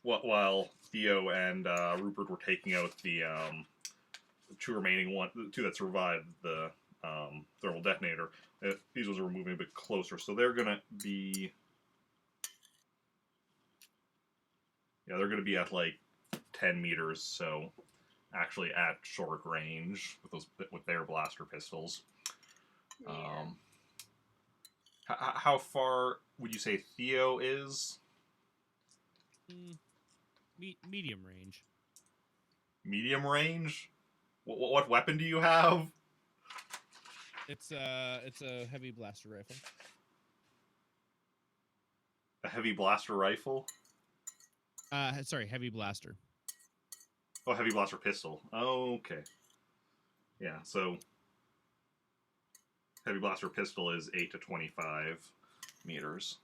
While Theo and Rupert were taking out the 2 remaining the 2 that survived the thermal detonator, these ones were moving a bit closer, so they're gonna be. Yeah, they're going to be at like 10 meters, so actually at short range with their blaster pistols. Yeah. How far would you say Theo is? Medium range. Medium range? What weapon do you have? It's a heavy blaster rifle. A heavy blaster rifle? Sorry, heavy blaster. Oh, heavy blaster pistol. Oh, okay. Yeah, so heavy blaster pistol is 8 to 25 meters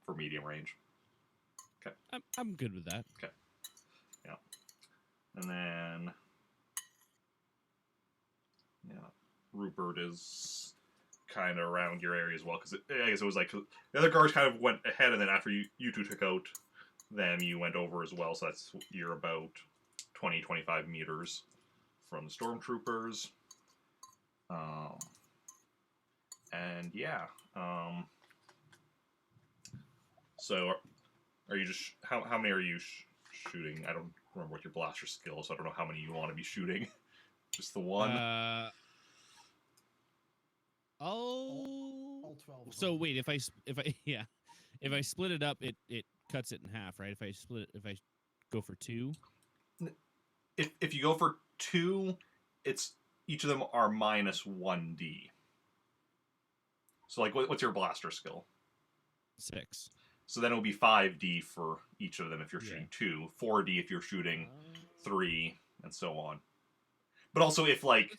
for medium range. Okay. I'm good with that. Okay. Yeah. And then Rupert is kind of around your area as well, because I guess it was like the other guards kind of went ahead, and then after you 2 took out them, you went over as well, so you're about 20, 25 meters from the stormtroopers. And yeah. So, are you just... How many are you shooting? I don't remember what your blaster skill is, so I don't know how many you want to be shooting. Just the one? All 12 of So them. wait, if I split it up, it cuts it in half, right? If I go for 2. If you go for 2, it's each of them are minus 1d. So like, what's your blaster skill? 6. So then it will be 5d for each of them if you're Yeah. shooting 2, 4d if you're shooting 3, and so on. But also if like,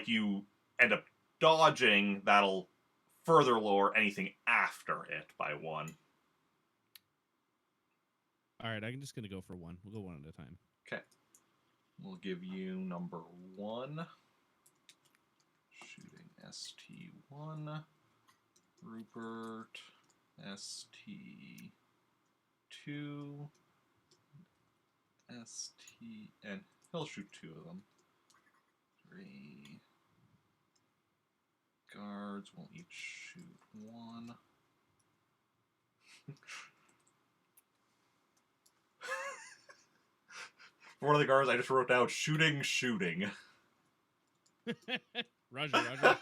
you end up dodging, that'll further lower anything after it by 1. All right, I'm just gonna go for 1. We'll go one at a time. Okay. We'll give you number 1. Shooting ST1. Rupert. ST2. ST... And he'll shoot 2 of them. 3. Guards will each shoot 1. For one of the guards, I just wrote down shooting. Roger.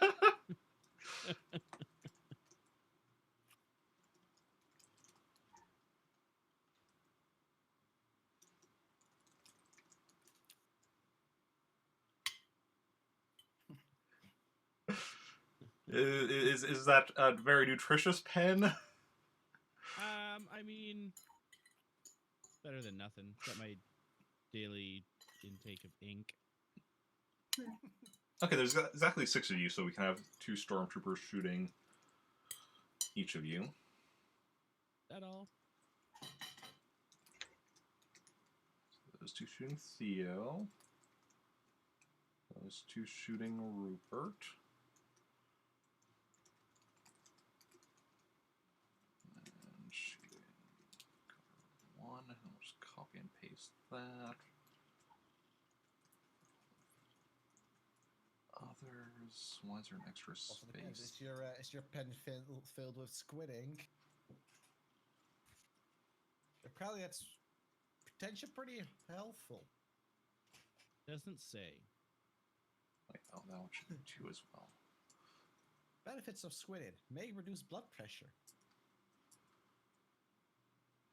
Is that a very nutritious pen? I mean, better than nothing. Got my daily intake of ink. Okay, there's exactly 6 of you, so we can have 2 stormtroopers shooting each of you. That all? Those 2 shooting Theo. Those 2 shooting Rupert. And shooting 1. I'll just copy and paste that. Others. Why is there an extra Also depends. space? Is your pen filled with squid ink? Apparently that's potentially pretty helpful. Doesn't say. Like, oh, that one should be 2 as well. Benefits of squid ink may reduce blood pressure.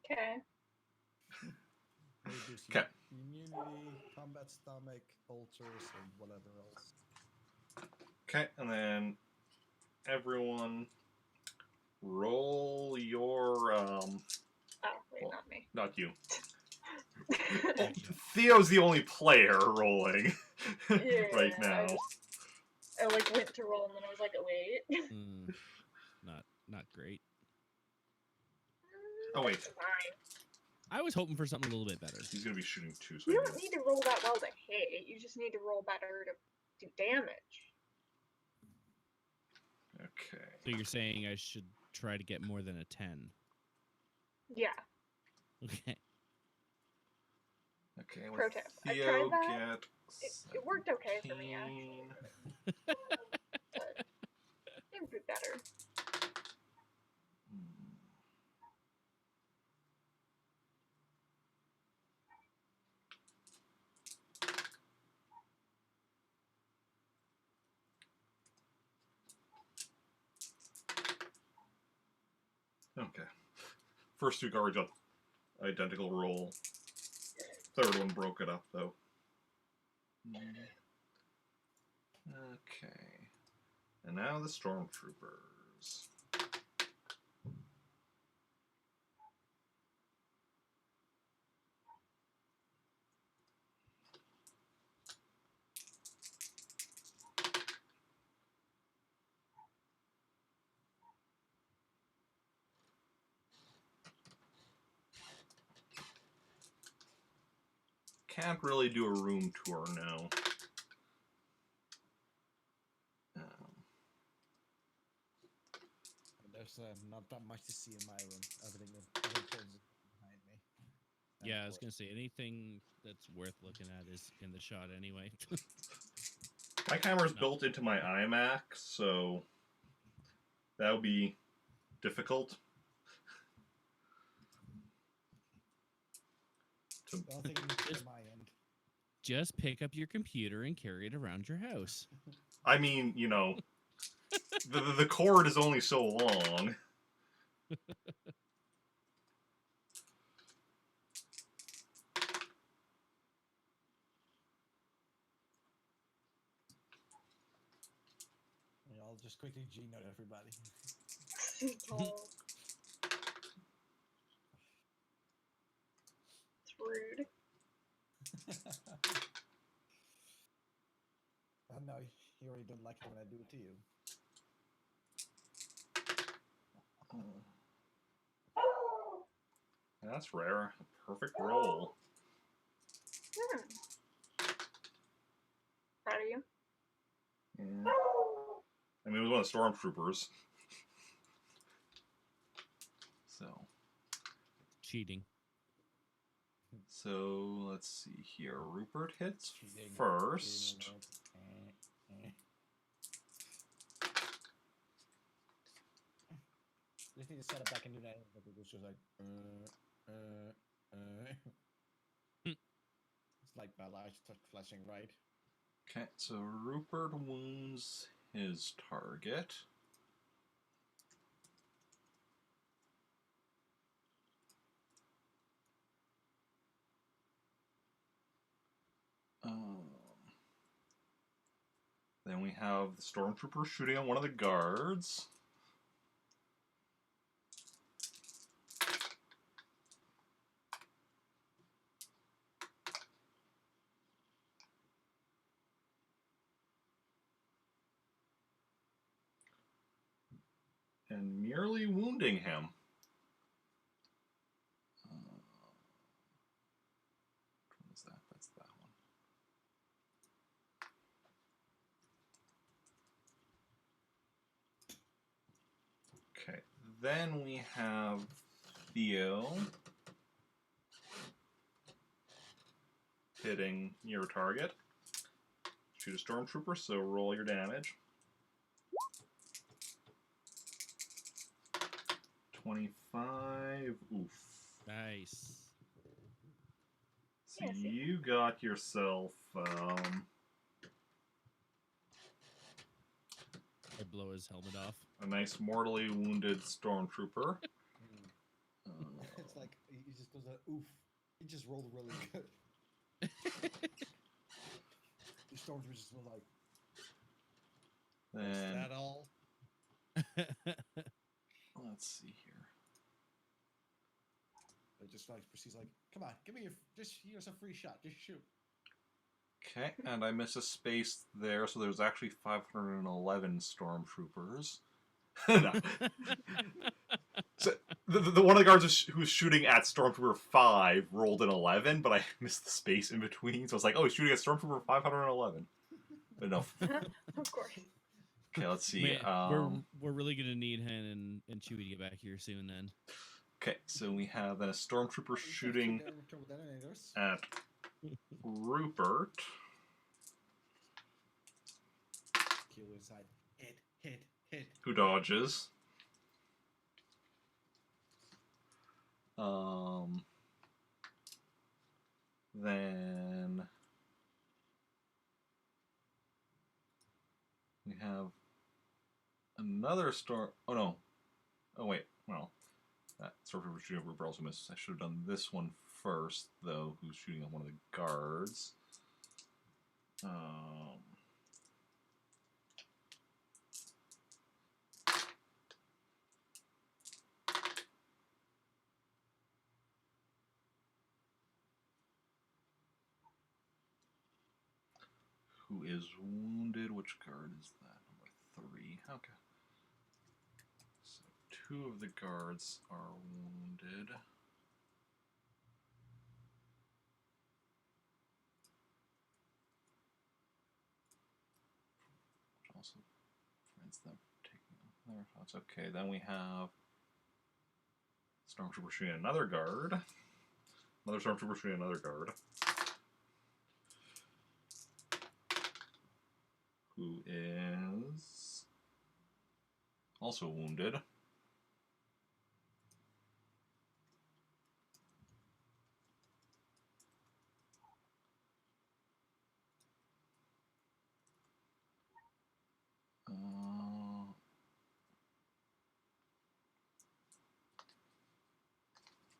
Okay. May reduce Okay. immunity, combat stomach, ulcers, and whatever else. Okay, and then everyone roll your Oh, wait, well, not me. not you. Theo's the only player rolling right now. I like went to roll and then I was like, oh, wait. Not great. Oh wait, It's fine. I was hoping for something a little bit better. he's gonna be shooting 2. So You don't need to roll that well to hit. You just need to roll better to do damage. Okay. So you're saying I should try to get more than a 10? Yeah. Okay. Okay. Pro With tip. I Theo tried that. get. It worked okay for me, actually. 17. But it would be better. Okay. First 2 guards got identical roll. Third one broke it up though. Okay. And now the stormtroopers. Can't really do a room tour now. There's not that much to see in my room. Everything is behind me. And Yeah, I of was course- gonna say anything that's worth looking at is in the shot anyway. My camera's No. built into my iMac, so that would be difficult. I don't think it needs to my end. Just pick up your computer and carry it around your house. I mean, you know, the cord is only so long. I'll just quickly G-note everybody. Oh. It's rude. I know you already don't like it when I do it to you. That's rare. Perfect roll. Proud of you. Yeah. I mean, it was one of the stormtroopers. So, Cheating. let's see here. Rupert hits Cheating, first. cheating alert. Just need to set it back and do that. But it was just like, It's like my lights start flashing right. Okay, so Rupert wounds his target. Then we have the stormtrooper shooting at one of the guards. And merely wounding him. What is that? That's that one. Okay, then we have Theo hitting your target. Shoot a stormtrooper, so roll your damage. 25. Oof. Nice. So Yeah, see? you got yourself I blow his helmet off. a nice mortally wounded stormtrooper. It's like he just goes oof. He just rolled really good. The stormtroopers just were like, "Was Then that all?" let's see here. They just like proceeds like, "Come on, give me here's a free shot. Just shoot." Okay, and I missed a space there, so there's actually 511 stormtroopers. No. So the one of the guards who was shooting at Stormtrooper 5 rolled an 11, but I missed the space in between, so I was like, oh, he's shooting at Stormtrooper 511. But no. Of course. Okay, let's see. Man, we're really gonna need Hen and Chewie to get back here soon. Then. Okay, so we have then a Stormtrooper shooting at Rupert. Kill inside. Hit. Who dodges. Then we have another storm. Oh no. Oh wait. Well, that stormtrooper shooting at Rupert also misses. I should have done this one first, though. Who's shooting at one of the guards? Who is wounded? Which guard is that? Number 3. Okay. So 2 of the guards are wounded. Which also prevents them from taking That's okay. Then we have Stormtrooper shooting another guard. Another Stormtrooper shooting another guard. Who is also wounded.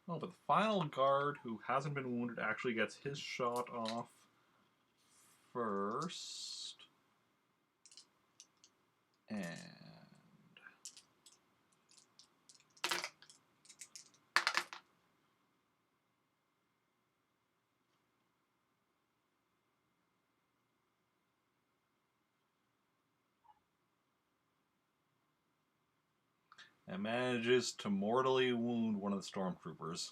Oh, but the final guard who hasn't been wounded actually gets his shot off first. And manages to mortally wound one of the stormtroopers.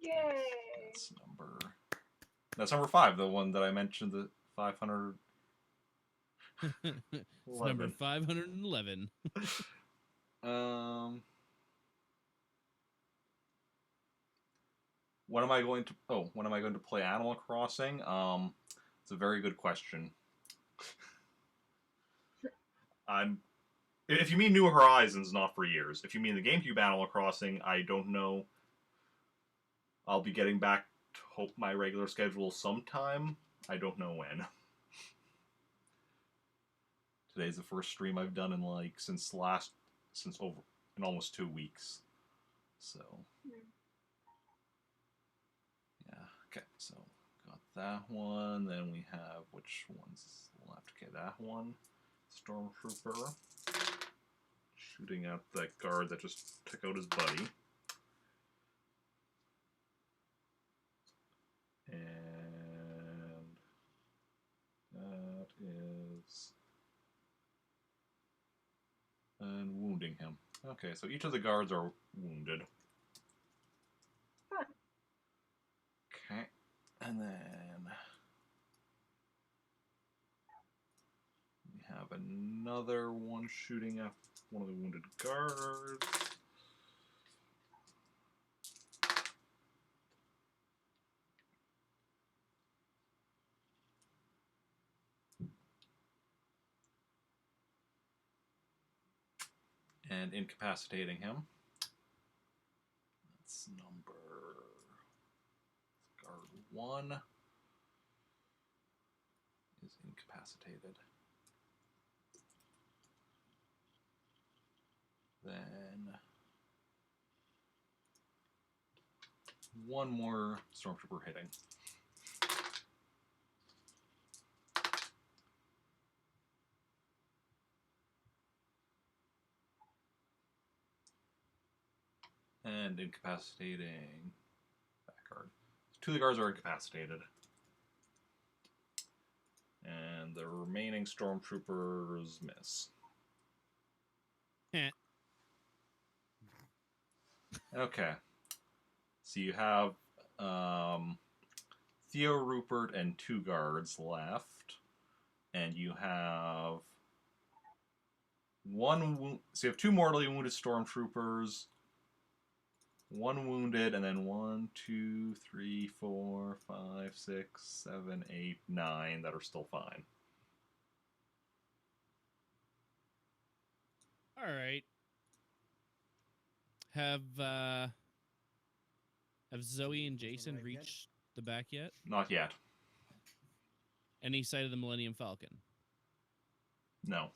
Yay! That's number 5, the one that I mentioned, the 500. It's number 511. When am I going to play Animal Crossing? It's a very good question. If you mean New Horizons, not for years. If you mean the GameCube Animal Crossing, I don't know. I'll be getting back to my regular schedule sometime. I don't know when. Today's the first stream I've done in in almost 2 weeks. So yeah, okay, so got that one. Then we have, which one's left? Okay, that one. Stormtrooper shooting at that guard that just took out his buddy. And that is wounding him. Okay, so each of the guards are wounded. Huh. Okay, and then we have another one shooting at one of the wounded guards. And incapacitating him. That's guard 1 is incapacitated. Then one more stormtrooper hitting. And incapacitating that guard. 2 of the guards are incapacitated. And the remaining stormtroopers miss. Okay. So you have Theo, Rupert, and 2 guards left. And you have so you have 2 mortally wounded stormtroopers, 1 wounded, and then 1, 2, 3, 4, 5, 6, 7, 8, 9 that are still fine. All right. Have Zoe and Jacen reached the back yet? Not yet. Any sight of the Millennium Falcon? No.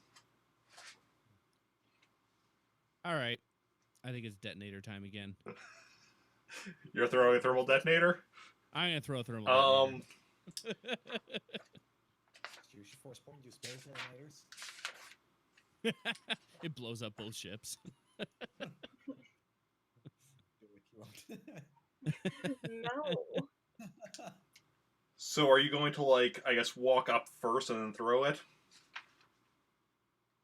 All right. I think it's detonator time again. You're throwing a thermal detonator? I'm gonna throw a thermal detonator. Use your force point, use both detonators. It blows up both ships. Do what you want. No. So are you going to, like, I guess, walk up first and then throw it?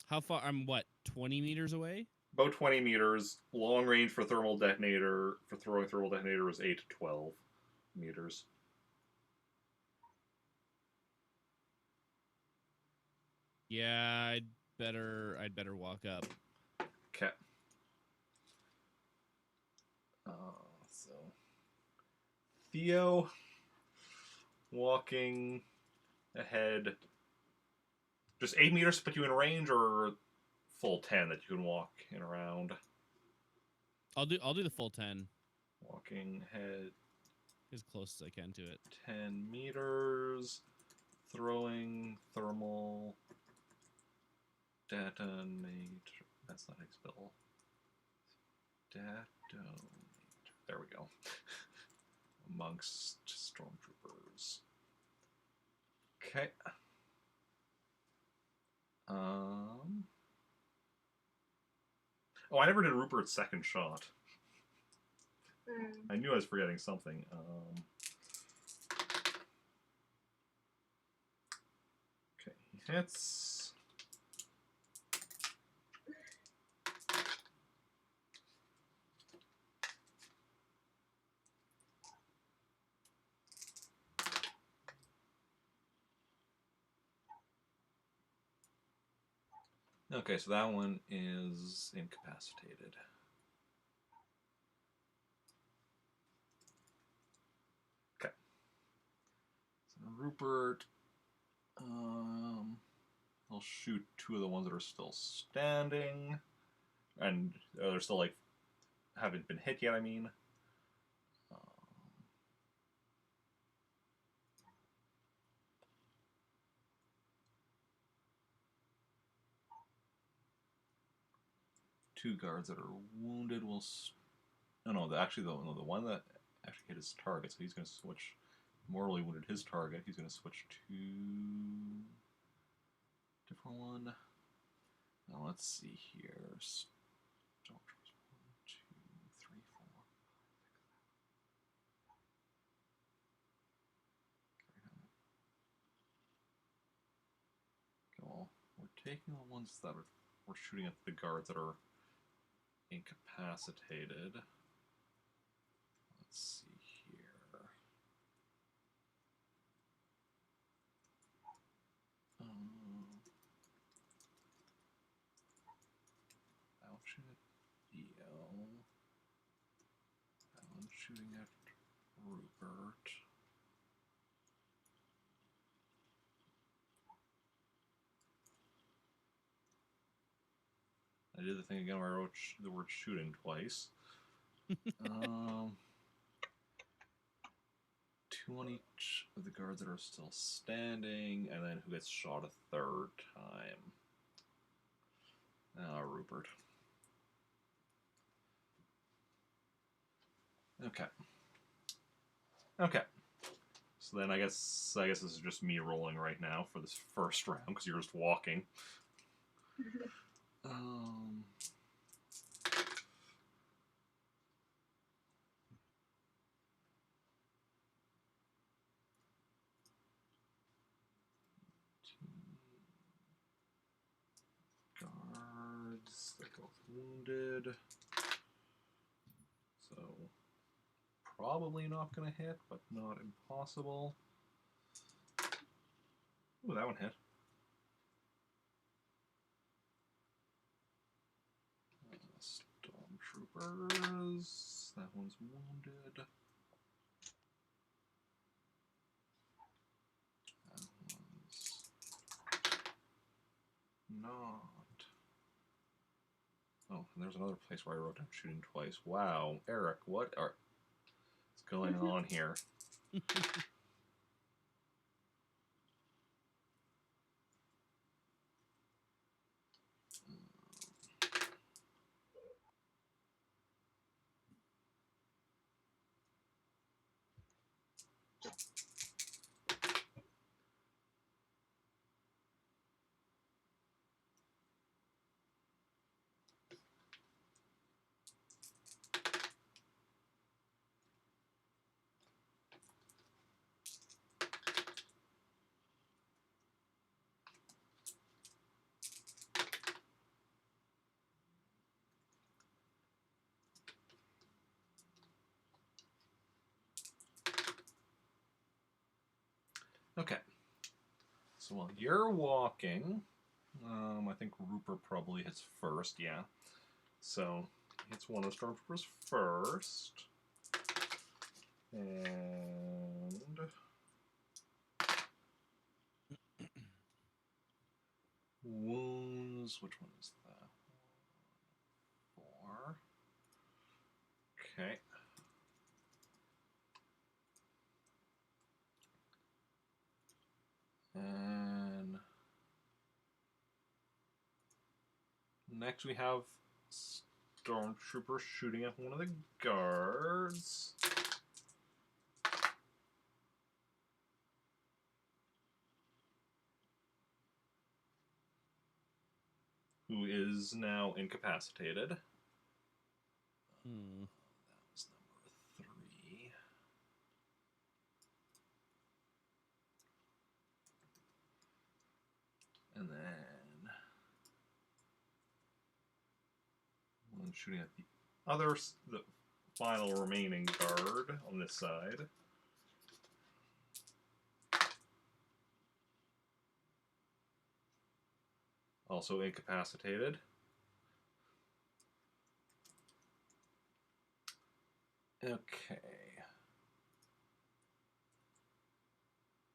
How far? I'm what, 20 meters away? About 20 meters. Long range for thermal detonator, for throwing thermal detonator is 8 to 12 meters. Yeah, I'd better walk up. Okay. So Theo walking ahead. Just 8 meters to put you in range, or full 10 that you can walk in around. I'll do the full 10 Walking ahead as close as I can to it. 10 meters. Throwing thermal detonator. That's not expel. Detonator. There we go. Amongst stormtroopers. Okay. Oh, I never did Rupert's second shot. I knew I was forgetting something. Okay, he hits. Okay, so that one is incapacitated. Okay. So Rupert, he'll shoot 2 of the ones that are still standing, and they're still like haven't been hit yet. I mean, 2 guards that are wounded will. No, actually, the one that actually hit his target, so he's going to switch. Mortally wounded his target. He's going to switch to different one. Now let's see here. Stormtroopers 1, 2, 3, 4, 5, 6. Okay, well, we're taking the ones that we're shooting at the guards that are incapacitated. Let's see here. I'll shoot at Theo. I'm shooting at Rupert. I did the thing again where I wrote the word shooting twice. 2 on each of the guards that are still standing, and then who gets shot a 3rd time. Rupert. Okay. Okay. So then I guess this is just me rolling right now for this first round because you're just walking. Guards, they're both wounded. So probably not going to hit, but not impossible. Ooh, that one hit. Stormtroopers. That one's wounded. That one's not. Oh, and there's another place where I wrote down shooting twice. Wow, Eric, what is going on here? Okay. So while you're walking, I think Rupert probably hits first, yeah. So it's one of the stormtroopers first. And wounds, which one is that? 4. Okay. And next we have stormtrooper shooting at one of the guards. Who is now incapacitated. Hmm. That was number 3. And then one shooting at the other, the final remaining guard on this side. Also incapacitated. Okay.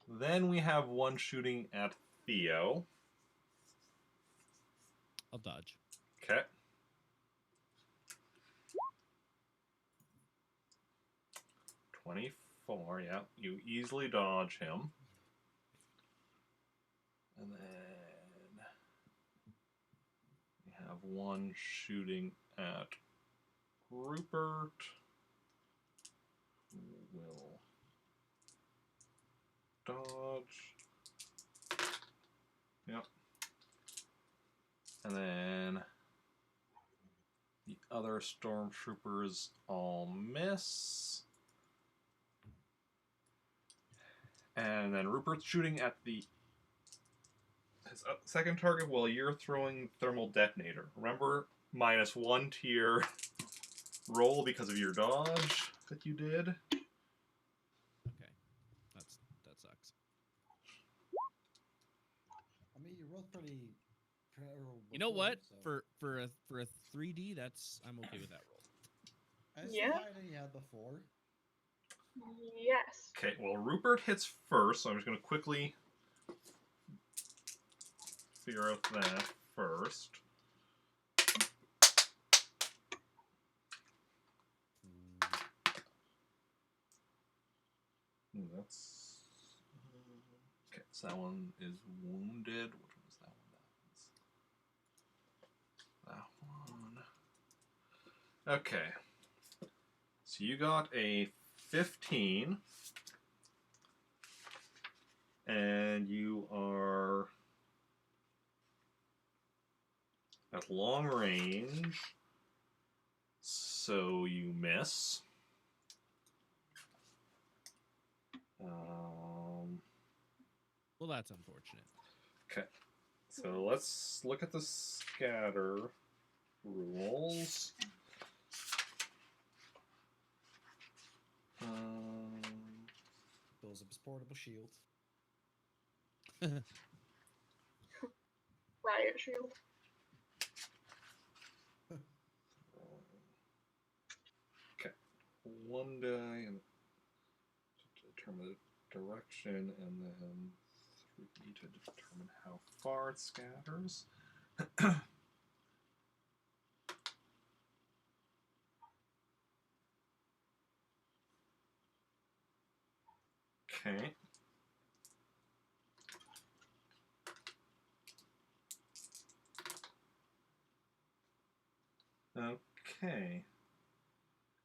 Then we have one shooting at Theo. I'll dodge. Okay. $24, yeah. You easily dodge him. And then we have one shooting at Rupert. Who will dodge. Yep. And then the other stormtroopers all miss. And then Rupert's shooting at his second target while you're throwing thermal detonator. Remember, -1 to your roll because of your dodge that you did. Okay, that sucks. I mean, you rolled pretty. You know what? So. For a 3D, I'm okay with that roll. Is Yeah. the higher you had before? Yes. Okay, well, Rupert hits first, so I'm just going to quickly figure out that first. That's... Okay, so that one is wounded. Which one is that one? That one. Okay. So you got a 15. And you are at long range. So you miss. Well, that's unfortunate. Okay, so let's look at the scatter rules. Builds up his portable shield. Riot shield. Okay, 1 die and to determine the direction, and then 3 to determine how far it scatters. Okay. Okay.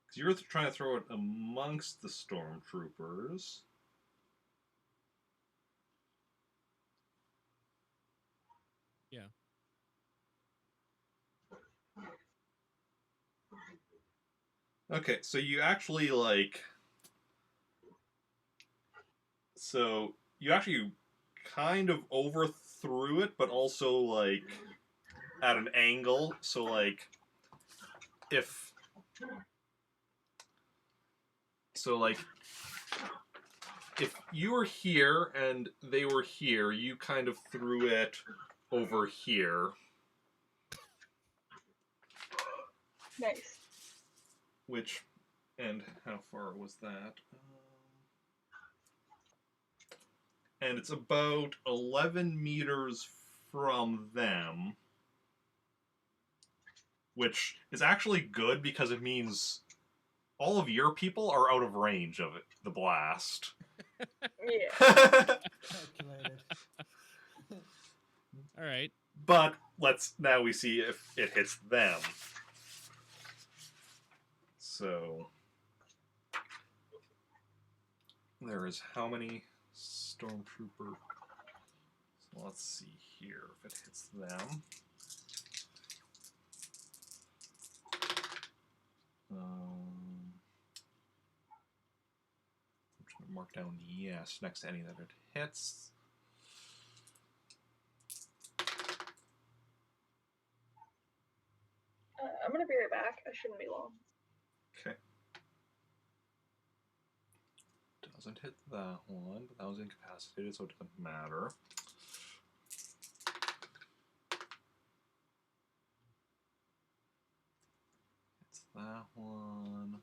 Because you were trying to throw it amongst the stormtroopers. Yeah. Okay, so you actually, like... So, you actually kind of overthrew it, but also, like, at an angle. So, like, if... So, like, if you were here and they were here, you kind of threw it over here. Nice. Which, and how far was that? And it's about 11 meters from them, which is actually good because it means all of your people are out of range of it, the blast. Yeah. Calculated. All right. But now we see if it hits them. So there is how many stormtrooper? So let's see here if it hits them. I'm just going to mark down yes next to any that it hits. I'm gonna be right back. I shouldn't be long. Okay. Doesn't hit that one, but that was incapacitated, so it doesn't matter. It's that one.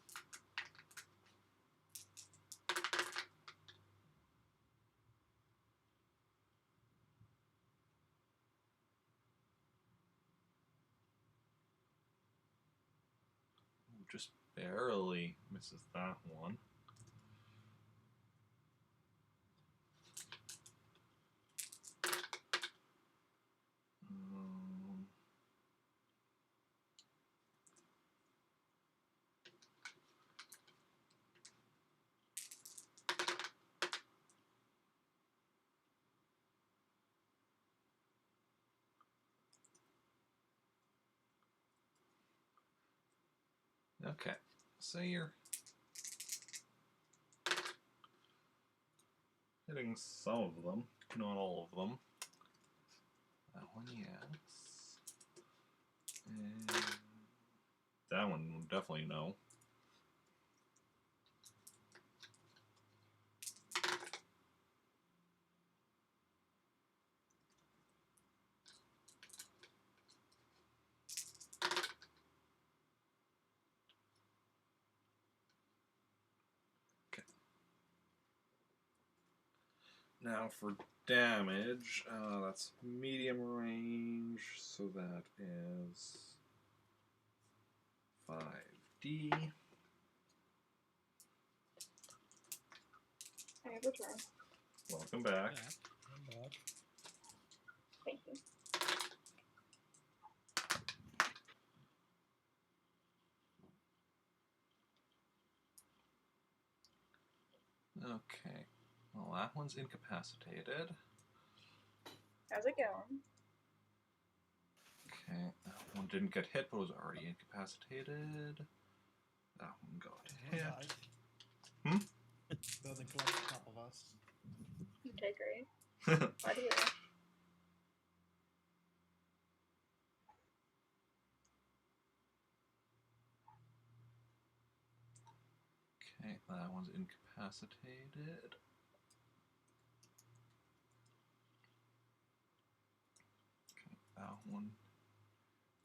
Ooh, just barely misses that one. Okay, so you're hitting some of them, not all of them. That one, yes. And that one, definitely no. Okay. Now for damage, that's medium range, so that is 5D. I have a turn. Welcome back. Thank you. Okay. Well, that one's incapacitated. How's it going? Okay, that one didn't get hit, but was already incapacitated. That one got hit. Building collects on top of us. Okay, great. Glad to hear that. Okay, that one's incapacitated. Okay, that one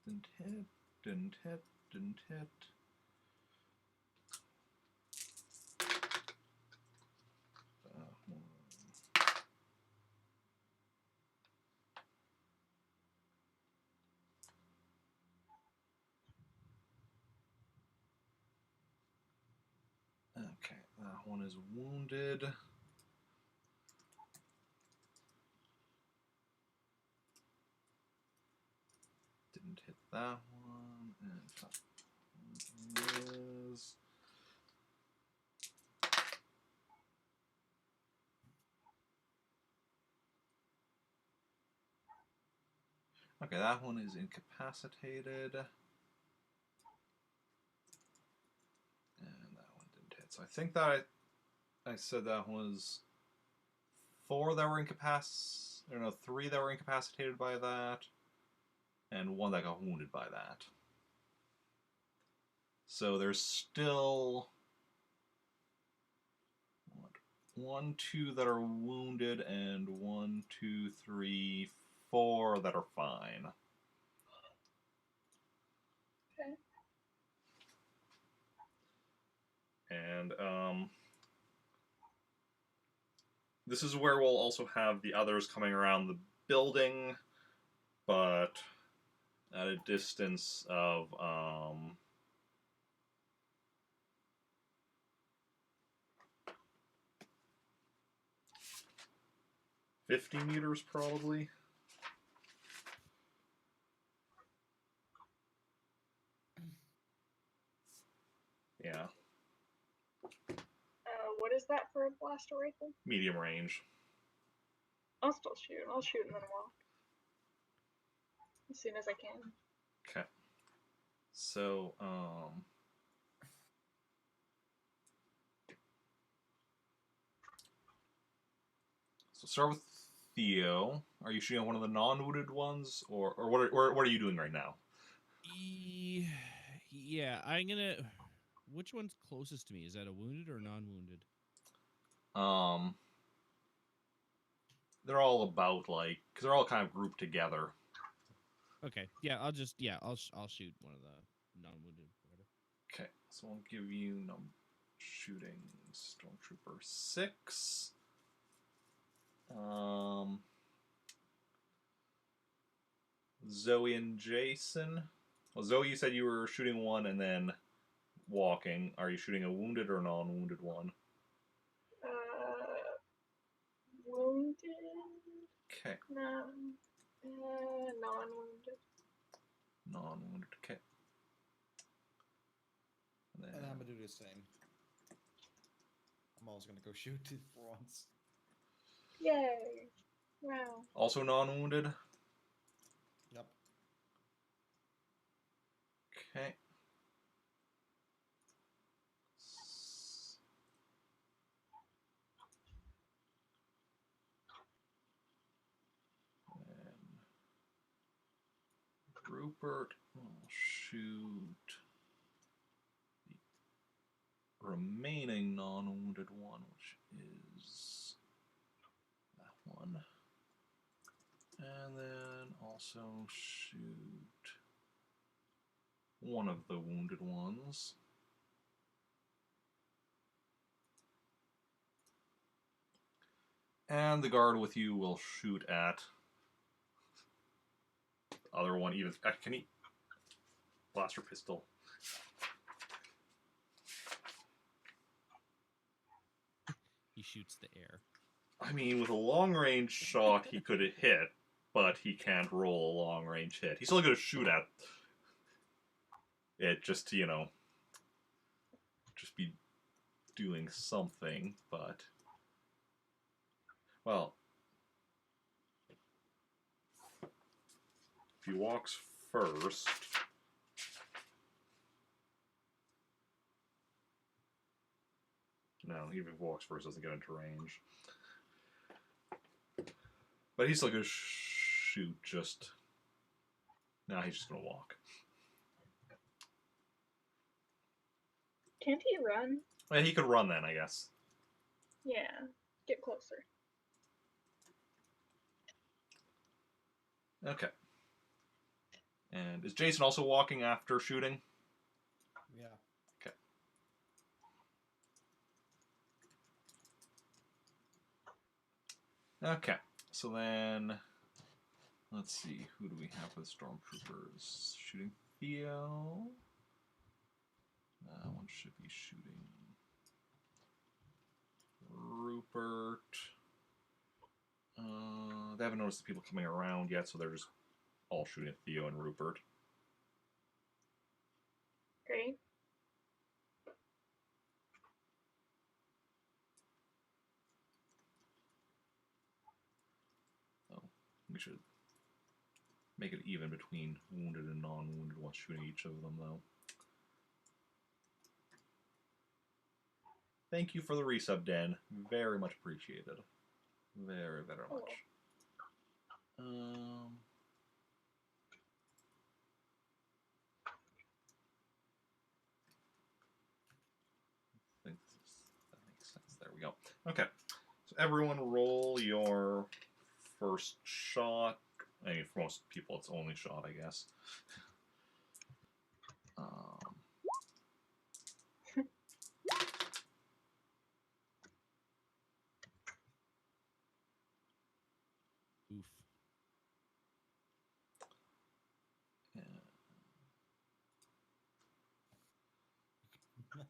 didn't hit, didn't hit, didn't hit. That one. Okay, that one is wounded. Didn't hit that one, and that one is. Okay, that one is incapacitated. And that one didn't hit. So I think that I said that was 4 that were incapacitated. 3 that were incapacitated by that. And 1 that got wounded by that. So there's still 1, 2 that are wounded, and 1, 2, 3, 4 that are fine. Okay. And this is where we'll also have the others coming around the building, but at a distance of 50 meters, probably. Yeah, what is that for a blaster rifle? medium range. I'll still shoot. I'll shoot and then walk. As soon as I can. Okay. So, so start with Theo. Are you shooting one of the non-wounded ones, or what are you doing right now? Yeah, I'm gonna. Which one's closest to me? Is that a wounded or non-wounded? They're all about like, because they're all kind of grouped together. Okay, yeah, I'll shoot one of the non-wounded. Whatever. Okay, so I'll give you shooting Stormtrooper 6. Zoe and Jacen. Well, Zoe, you said you were shooting one and then walking. Are you shooting a wounded or non-wounded one? Wounded. Okay. No. Non-wounded. Non-wounded. Okay. And I'm gonna do the same. I'm always gonna go shoot it for once. Yay! Wow. Also non-wounded. Yep. Okay. Rupert will shoot the remaining non-wounded one, which is that one. And then also shoot one of the wounded ones. And the guard with you will shoot at the other one. Even can he blaster pistol? He shoots the air. I mean, with a long-range shot, he could hit, but he can't roll a long-range hit. He's still going to shoot at it, just to, just be doing something, but... Well... If he walks first... No, even if he walks first, doesn't get into range. But he's still going to shoot, just... Now he's just going to walk. Can't he run? Well, he could run then, I guess. Yeah. Get closer. Okay. And is Jacen also walking after shooting? Yeah. Okay. Okay. So then, let's see. Who do we have with Stormtroopers? Shooting Theo. That one should be shooting Rupert. They haven't noticed the people coming around yet, so they're just all shooting at Theo and Rupert. Great. So we should make it even between wounded and non-wounded while shooting each of them, though. Thank you for the resub, Dan. Very much appreciated. Very, very much. I think that makes sense. There we go. Okay. So everyone roll your first shot. I mean, for most people, it's only shot, I guess.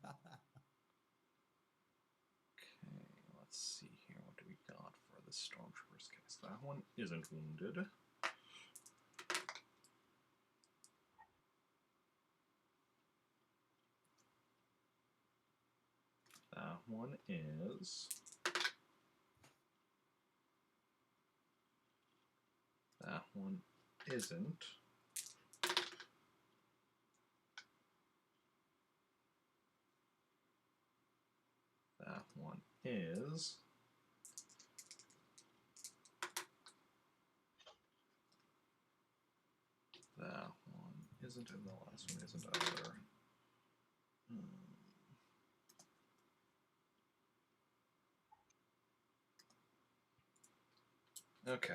Okay, let's see here. What do we got for the Stormtroopers case? That one isn't wounded. That one is. That one isn't. That one is. That one isn't, and the last one isn't either. Okay.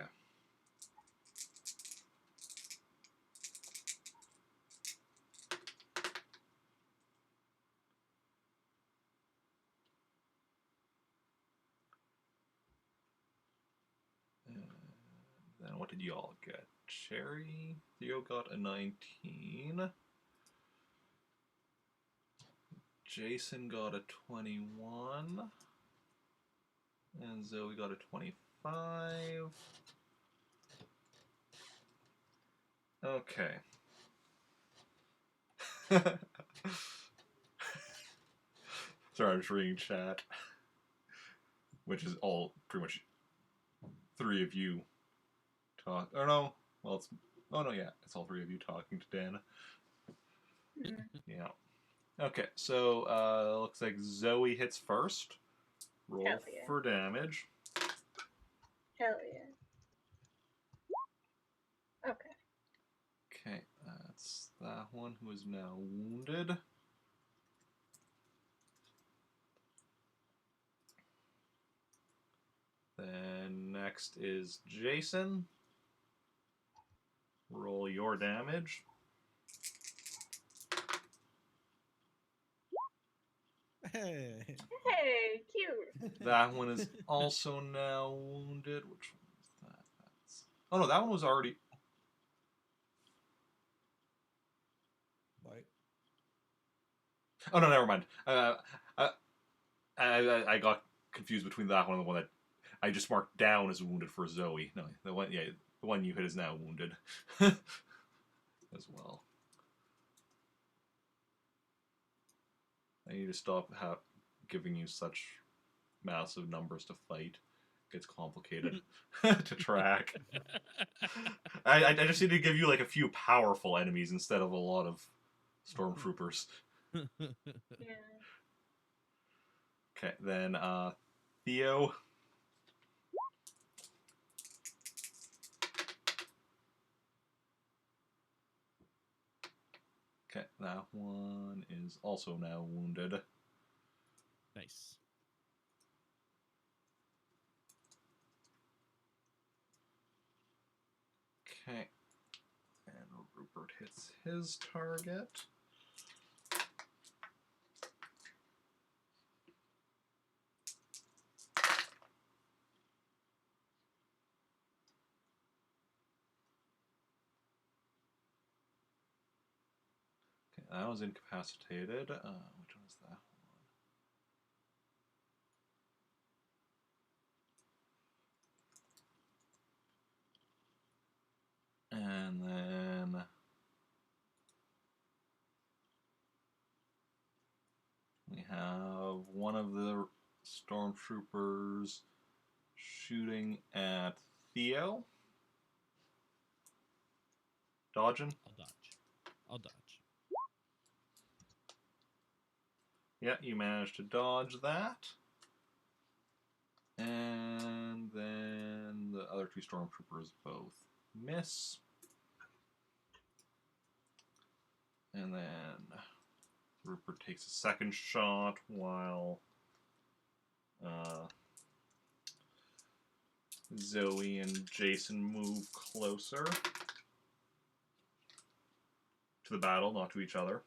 And then what did you all get? Cherry, Theo got a 19. Jacen got a 21. And Zoe got a 25. Okay. Sorry, I'm just reading chat. Which is all pretty much three of you talk. Or no, well, it's. Oh no, yeah, it's all three of you talking to Dan. Yeah. Okay, so looks like Zoe hits first. Roll Hell yeah. for damage. Hell yeah. Okay. Okay, that's that one who is now wounded. Then next is Jacen. Roll your damage. Hey. Hey, cute. That one is also now wounded. Which one is that? That's... Oh no, that one was already. Right. Oh no, never mind. I got confused between that one and the one that I just marked down as wounded for Zoe. No, the one, yeah, the one you hit is now wounded as well. I need to stop giving you such massive numbers to fight. It gets complicated to track. I just need to give you like a few powerful enemies instead of a lot of stormtroopers. Yeah. Okay, then Theo. Okay, that one is also now wounded. Nice. Okay, and Rupert hits his target. Okay, that was incapacitated. Which one is that one? And then we have one of the stormtroopers shooting at Theo. Dodging? I'll dodge. Yeah, you managed to dodge that. And then the other two stormtroopers both miss. And then Rupert takes a second shot while Zoe and Jacen move closer to the battle, not to each other.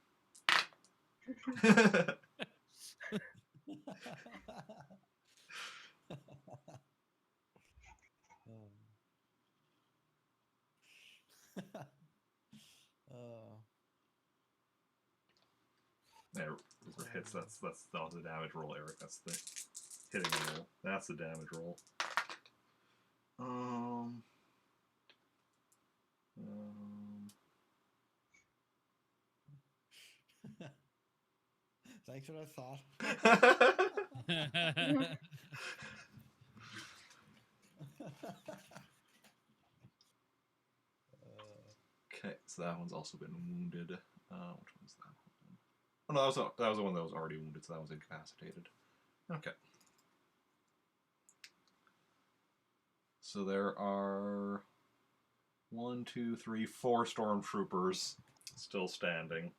Oh. There, Rupert hits. That's not the damage roll, Eric. That's the hitting roll. That's the damage roll. Thanks for that thought. Okay, so that one's also been wounded. Which one's that one? Oh no, that was the one that was already wounded, so that was incapacitated. Okay. So there are 1, 2, 3, 4 stormtroopers still standing.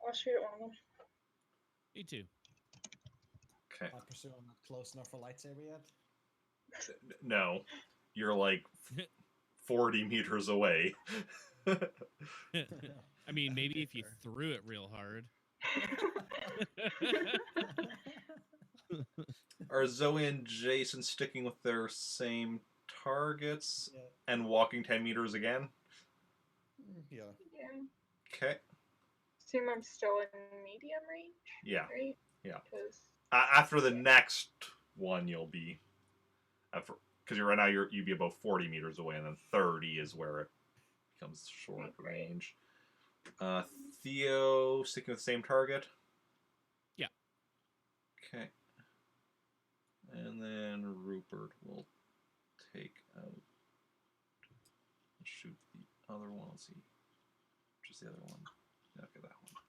I'll shoot at one of them. Me too. Okay. I presume I'm not close enough for lightsaber yet. No, you're like 40 meters away. I mean, maybe if you threw it real hard. Are Zoe and Jacen sticking with their same targets Yeah. and walking 10 meters again? Yeah. Yeah. Okay. Assume I'm still in medium range. Yeah. Right? Yeah. Because After the next one, you'll be... Because right now you'd be about 40 meters away, and then 30 is where it becomes short range. Theo sticking with the same target? Yeah. Okay. And then Rupert will take out... shoot the other one. Let's see. Just the other one. Okay, that one.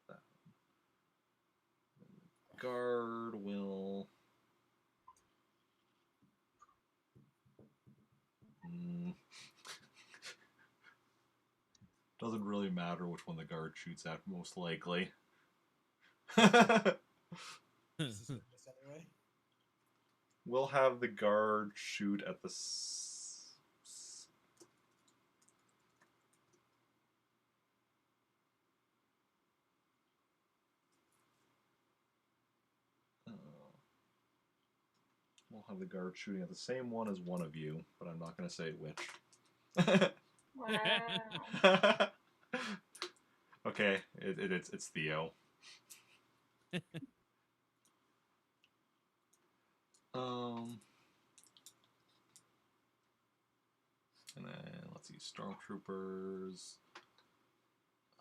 That one. The guard will... Doesn't really matter which one the guard shoots at, most likely. Anyway. We'll have the guard shoot at the... We'll have the guard shooting at the same one as one of you, but I'm not going to say which. wow. Okay, it's Theo. And then let's see, stormtroopers.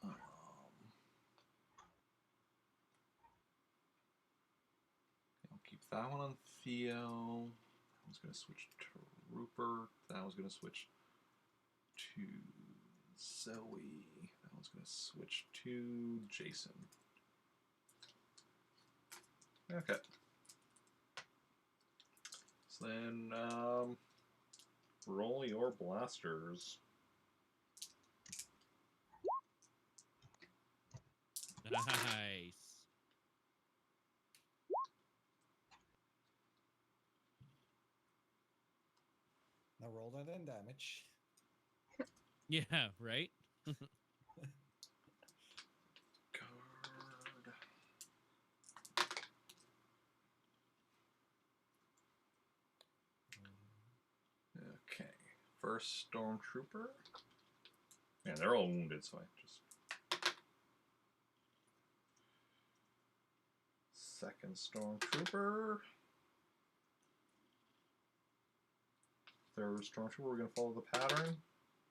I'll keep that one on Theo. That one's going to switch to Rupert. That one's going to switch to Zoe. That one's going to switch to Jacen. Okay. So then, roll your blasters. Nice. Now roll that in damage. Yeah, right? Guard. Okay. First stormtrooper. Yeah, they're all wounded, so I just... Second stormtrooper. Third stormtrooper, we're going to follow the pattern.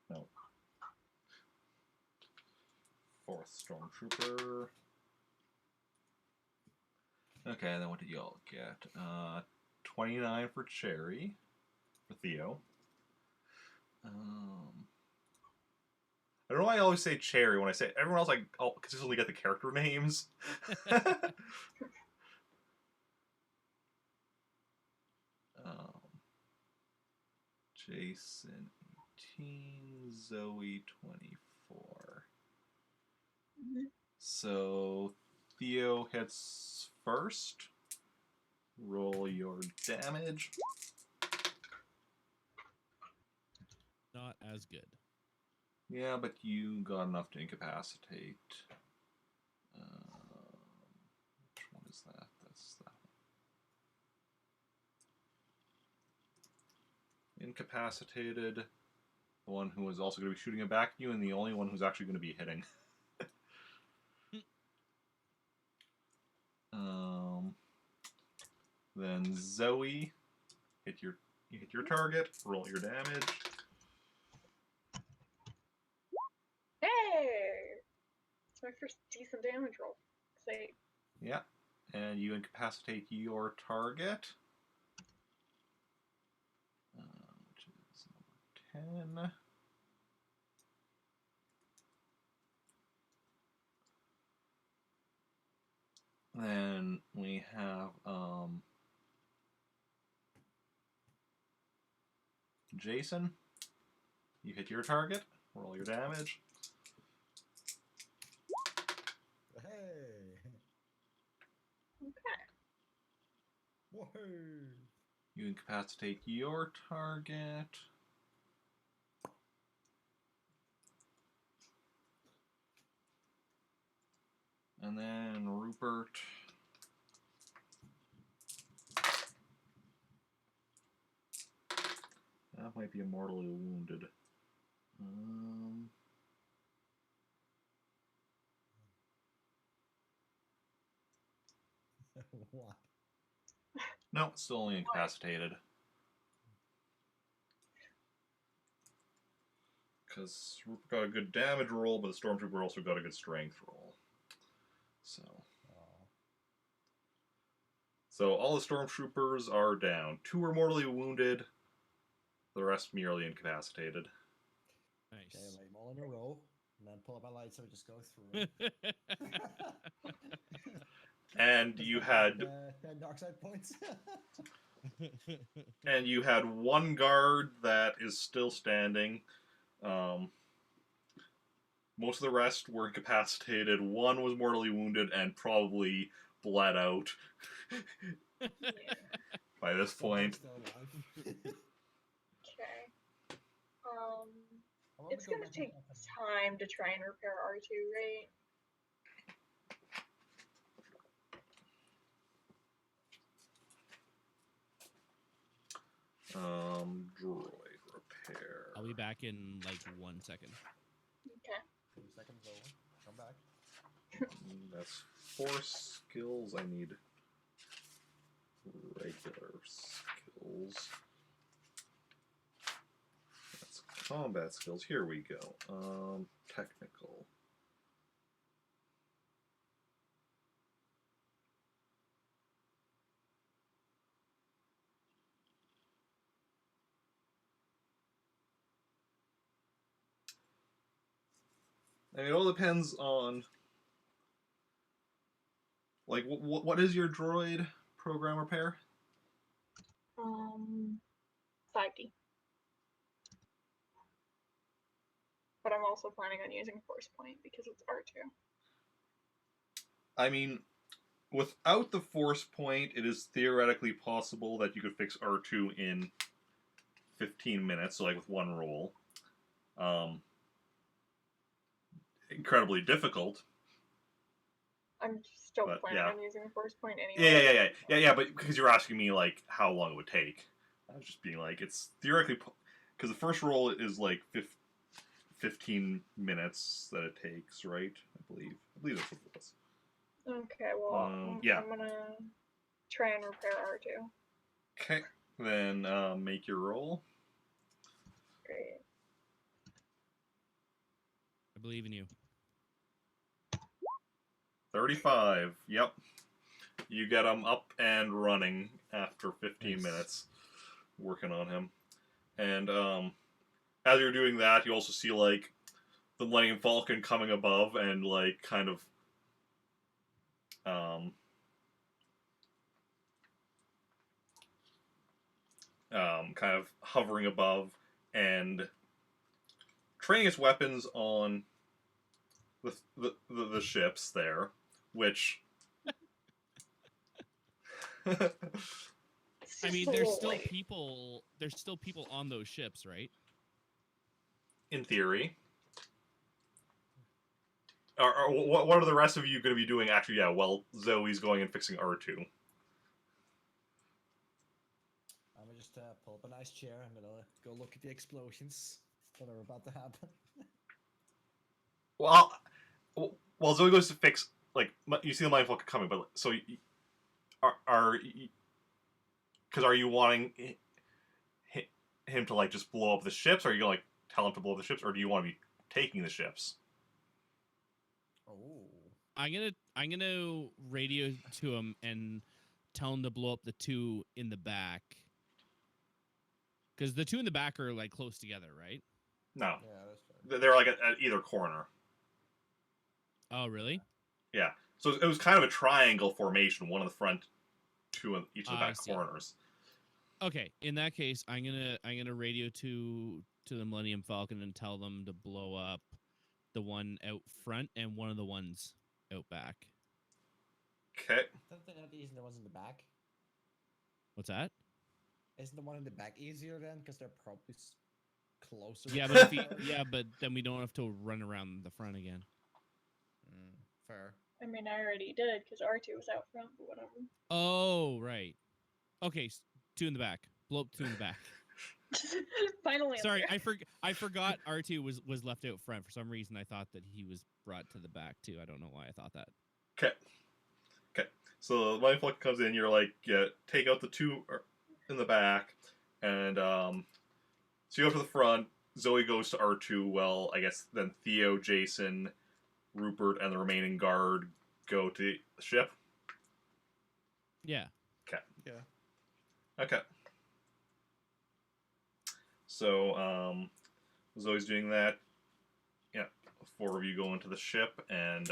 No. Fourth stormtrooper. Okay, then what did y'all get? 29 for Cherry. For Theo. I don't know why I always say Cherry when I say... Everyone else, I'll consistently get the character names. Jacen 18, Zoe 24. Mm-hmm. So Theo hits first. Roll your damage. Not as good. Yeah, but you got enough to incapacitate. Which one is that? That's that one. Incapacitated the one who is also going to be shooting it back at you, and the only one who's actually going to be hitting. Then Zoe, you hit your target. Roll your damage. Hey! It's my first decent damage roll. Say, Yeah, and you incapacitate your target, which is number 10. Then we have Jacen. You hit your target. Roll your damage. Hey. okay. Whoa. You incapacitate your target. And then Rupert. That might be a mortally wounded. What? No, it's still only incapacitated. Because Rupert got a good damage roll, but the Stormtrooper also got a good strength roll. So all the Stormtroopers are down. 2 are mortally wounded. The rest merely incapacitated. Nice. Okay, lay them all in a row, and then pull up my light so we just go through it. And you had 10 dark side points. and you had 1 guard that is still standing. Most of the rest were incapacitated. 1 was mortally wounded and probably bled out by this point. Still alive. Okay. It's gonna take time to try and repair R2, right? Droid repair. I'll be back in like 1 second. Okay. 2 seconds over. Come back. That's 4 skills. I need regular skills. That's combat skills. Here we go. Technical. I mean, it all depends on, like, what is your droid program repair? 5D. But I'm also planning on using Force Point because it's R2. I mean, without the Force Point, it is theoretically possible that you could fix R2 in 15 minutes, so like with 1 roll. Incredibly difficult. I'm still But, planning yeah. on using Force Point anyway. Yeah, but because you're asking me, like, how long it would take. I was just being like, it's theoretically, because the first roll is like 15 minutes that it takes, right? I believe that's what it was. Okay, well, yeah. I'm gonna try and repair R2. Okay, then make your roll. Great. I believe in you. 35. Yep. You get him up and running after 15 Nice. minutes working on him. And as you're doing that, you also see, like, the Millennium Falcon coming above and, like, kind of hovering above and training its weapons on the ships there, which I mean, there's still people. There's still people on those ships, right? in theory. What are the rest of you going to be doing? Actually, yeah. Well, Zoe's going and fixing R2. I'm gonna just pull up a nice chair. I'm gonna go look at the explosions. that are about to happen. Well, Zoe goes to fix, like, you see the mindfuck coming, but so because are you wanting him to like just blow up the ships, or are you gonna like tell him to blow up the ships, or do you want to be taking the ships? Oh. I'm gonna radio to him and tell him to blow up the two in the back. Because the two in the back are like close together, right? No, Yeah, that's fair. they're like at either corner. Oh, really? Yeah, so it was kind of a triangle formation, one in the front, two in each of the I back see. corners. Okay, in that case, I'm gonna radio to the Millennium Falcon and tell them to blow up the one out front and one of the ones out back. Okay. Don't they not easier than the ones in the back? What's that? Isn't the one in the back easier then? Because they're probably closer. Yeah, to but each other? but then we don't have to run around the front again. Fair. I mean, I already did because R2 was out front, but whatever. Oh, right. Okay, two in the back. Blow up two in the back. Final answer. Sorry, I forgot R2 was left out front. For some reason, I thought that he was brought to the back too. I don't know why I thought that. Okay. So the mindfuck comes in. You're like, yeah, take out the two in the back, and so you go to the front. Zoe goes to R2. Well, I guess then Theo, Jacen, Rupert, and the remaining guard go to the ship. Yeah. Yeah. Okay. So Zoe's doing that. Yeah, four of you go into the ship, and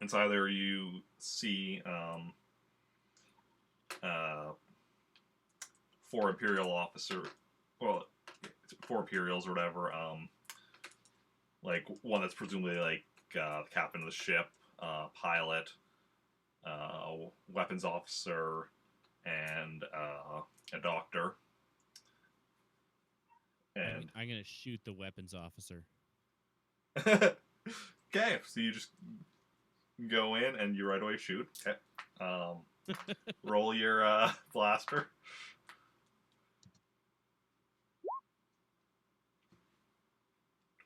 inside there you see four Imperial officers. Well, four Imperials or whatever. Like one that's presumably like the captain of the ship, pilot, weapons officer, and a doctor. And I'm gonna shoot the weapons officer. okay, so you just go in and you right away shoot. Okay. Roll your blaster.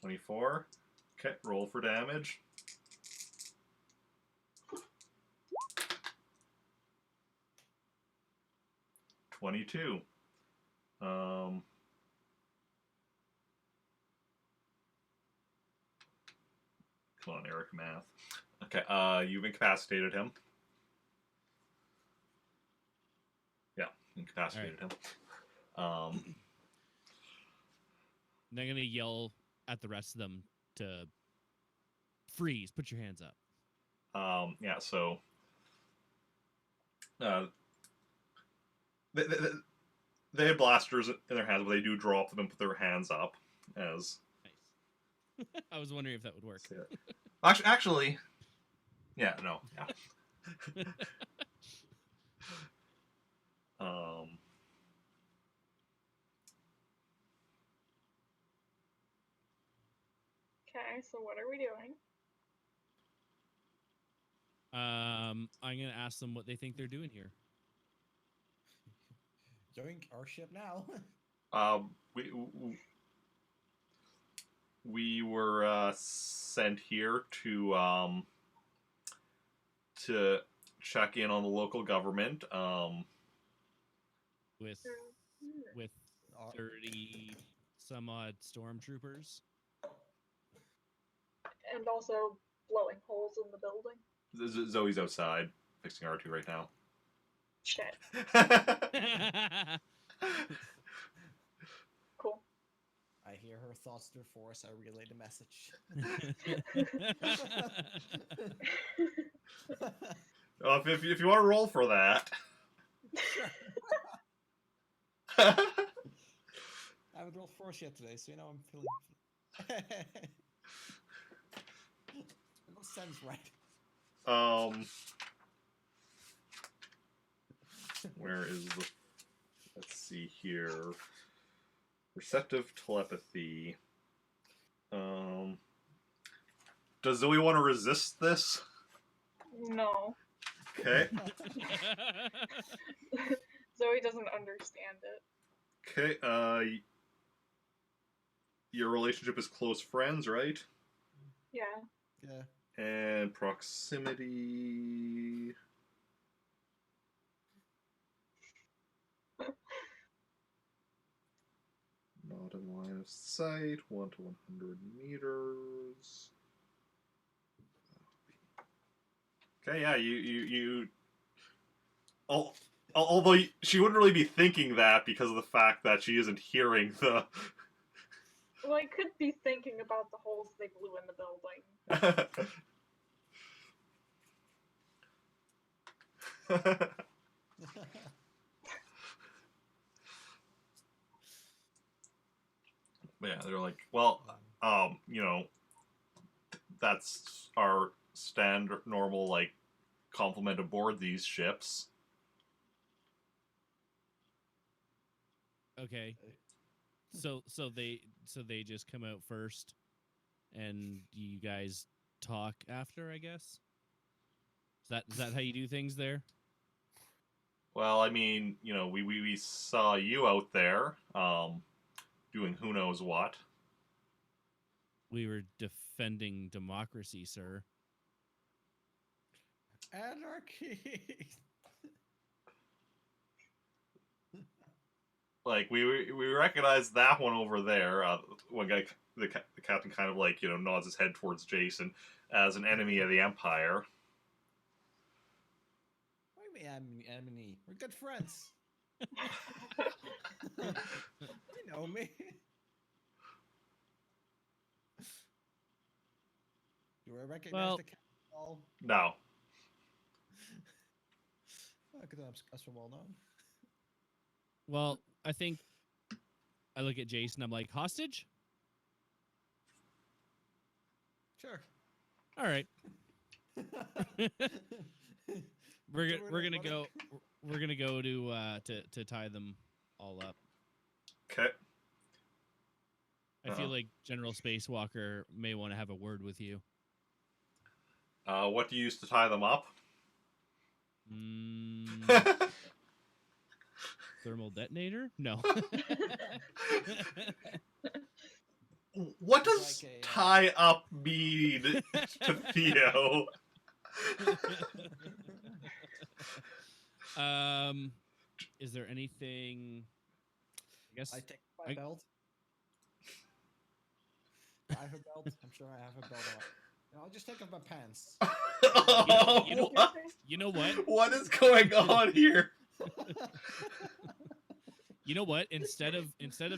$24. Okay, roll for damage. $22. Come on, Eric, math. Okay, you've incapacitated him. Yeah, incapacitated him. And I'm gonna yell at the rest of them to freeze. Put your hands up. Yeah, so they have blasters in their hands, but they do drop them and put their hands up as. Nice. I was wondering if that would work. Actually, yeah, no, yeah. Okay, so what are we doing? I'm gonna ask them what they think they're doing here. Join our ship now. We were sent here to check in on the local government. With 30 some odd stormtroopers. And also blowing holes in the building. Zoe's outside fixing R2 right now. Shit. Cool. I hear her thoughts through force. I relay the message. If you want to roll for that. I haven't rolled force yet today, so you know I'm feeling. It sounds right. Where is the? Let's see here. Receptive telepathy. Does Zoe want to resist this? No. Okay. Zoe doesn't understand it. Okay. Your relationship is close friends, right? Yeah. Yeah. And proximity. Not in line of sight. 1 to 100 meters. Okay, yeah, you. Although she wouldn't really be thinking that because of the fact that she isn't hearing the. Well, I could be thinking about the holes they blew in the building. But yeah, they're like, well, that's our standard, normal, like, complement aboard these ships. Okay. So they just come out first, and you guys talk after, I guess. Is that how you do things there? Well, I mean, we saw you out there, doing who knows what. We were defending democracy, sir. Anarchy. Like, we recognize that one over there. One guy, the captain, kind of like nods his head towards Jacen as an enemy of the Empire. What do you mean, enemy? We're good friends. You know me. Do I recognize the captain at all? No. Because I'm so well known. Well, I think I look at Jacen. I'm like, hostage? Sure. All right. We're gonna go to tie them all up. Okay. I feel like General Spacewalker may want to have a word with you. What do you use to tie them up? Thermal detonator? No. What does like tie up mean to Theo? Is there anything? I guess I take my belt. I have a belt. I'm sure I have a belt on. And I'll just take off my pants. You know what? What is going on here? You know what? Instead of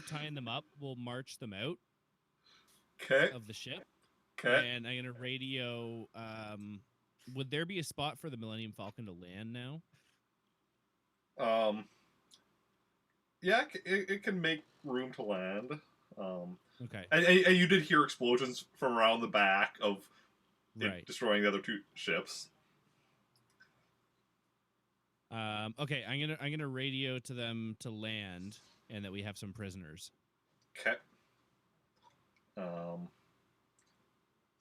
tying them up, we'll march them out. Okay. Of the ship. Okay. And I'm gonna radio. Would there be a spot for the Millennium Falcon to land now? Yeah, it can make room to land. Okay. And you did hear explosions from around the back of right. destroying the other two ships. Okay, I'm gonna radio to them to land, and that we have some prisoners. Okay. So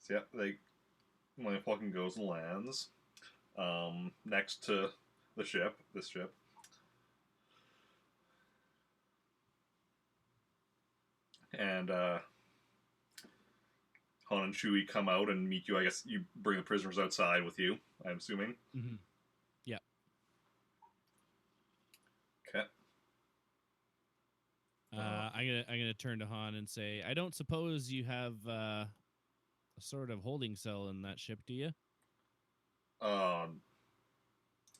yeah, Millennium Falcon goes and lands, next to this ship. And Han and Chewie come out and meet you. I guess you bring the prisoners outside with you, I'm assuming. Mm-hmm. Yeah. Okay. I'm gonna turn to Han and say, I don't suppose you have a sort of holding cell in that ship, do you?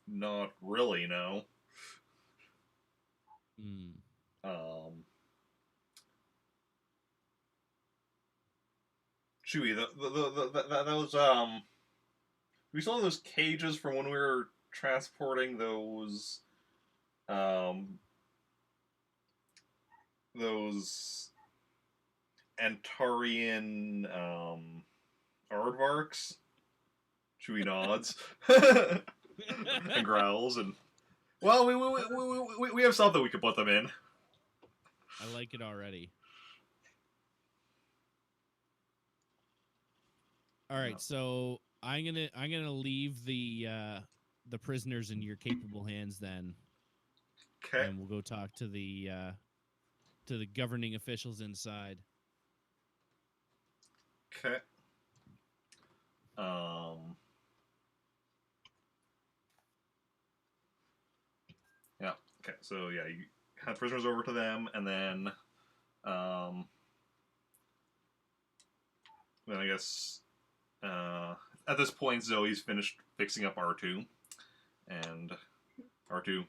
Not really, no. Chewie, those we saw those cages from when we were transporting those Antarian aardvarks. Chewie nods and growls, and well, we have something we could put them in. I like it already. All right, so I'm gonna leave the prisoners in your capable hands then. Okay. And we'll go talk to the to the governing officials inside. Okay. Yeah. Okay. So yeah, you hand prisoners over to them, and then I guess at this point Zoe's finished fixing up R2, and R2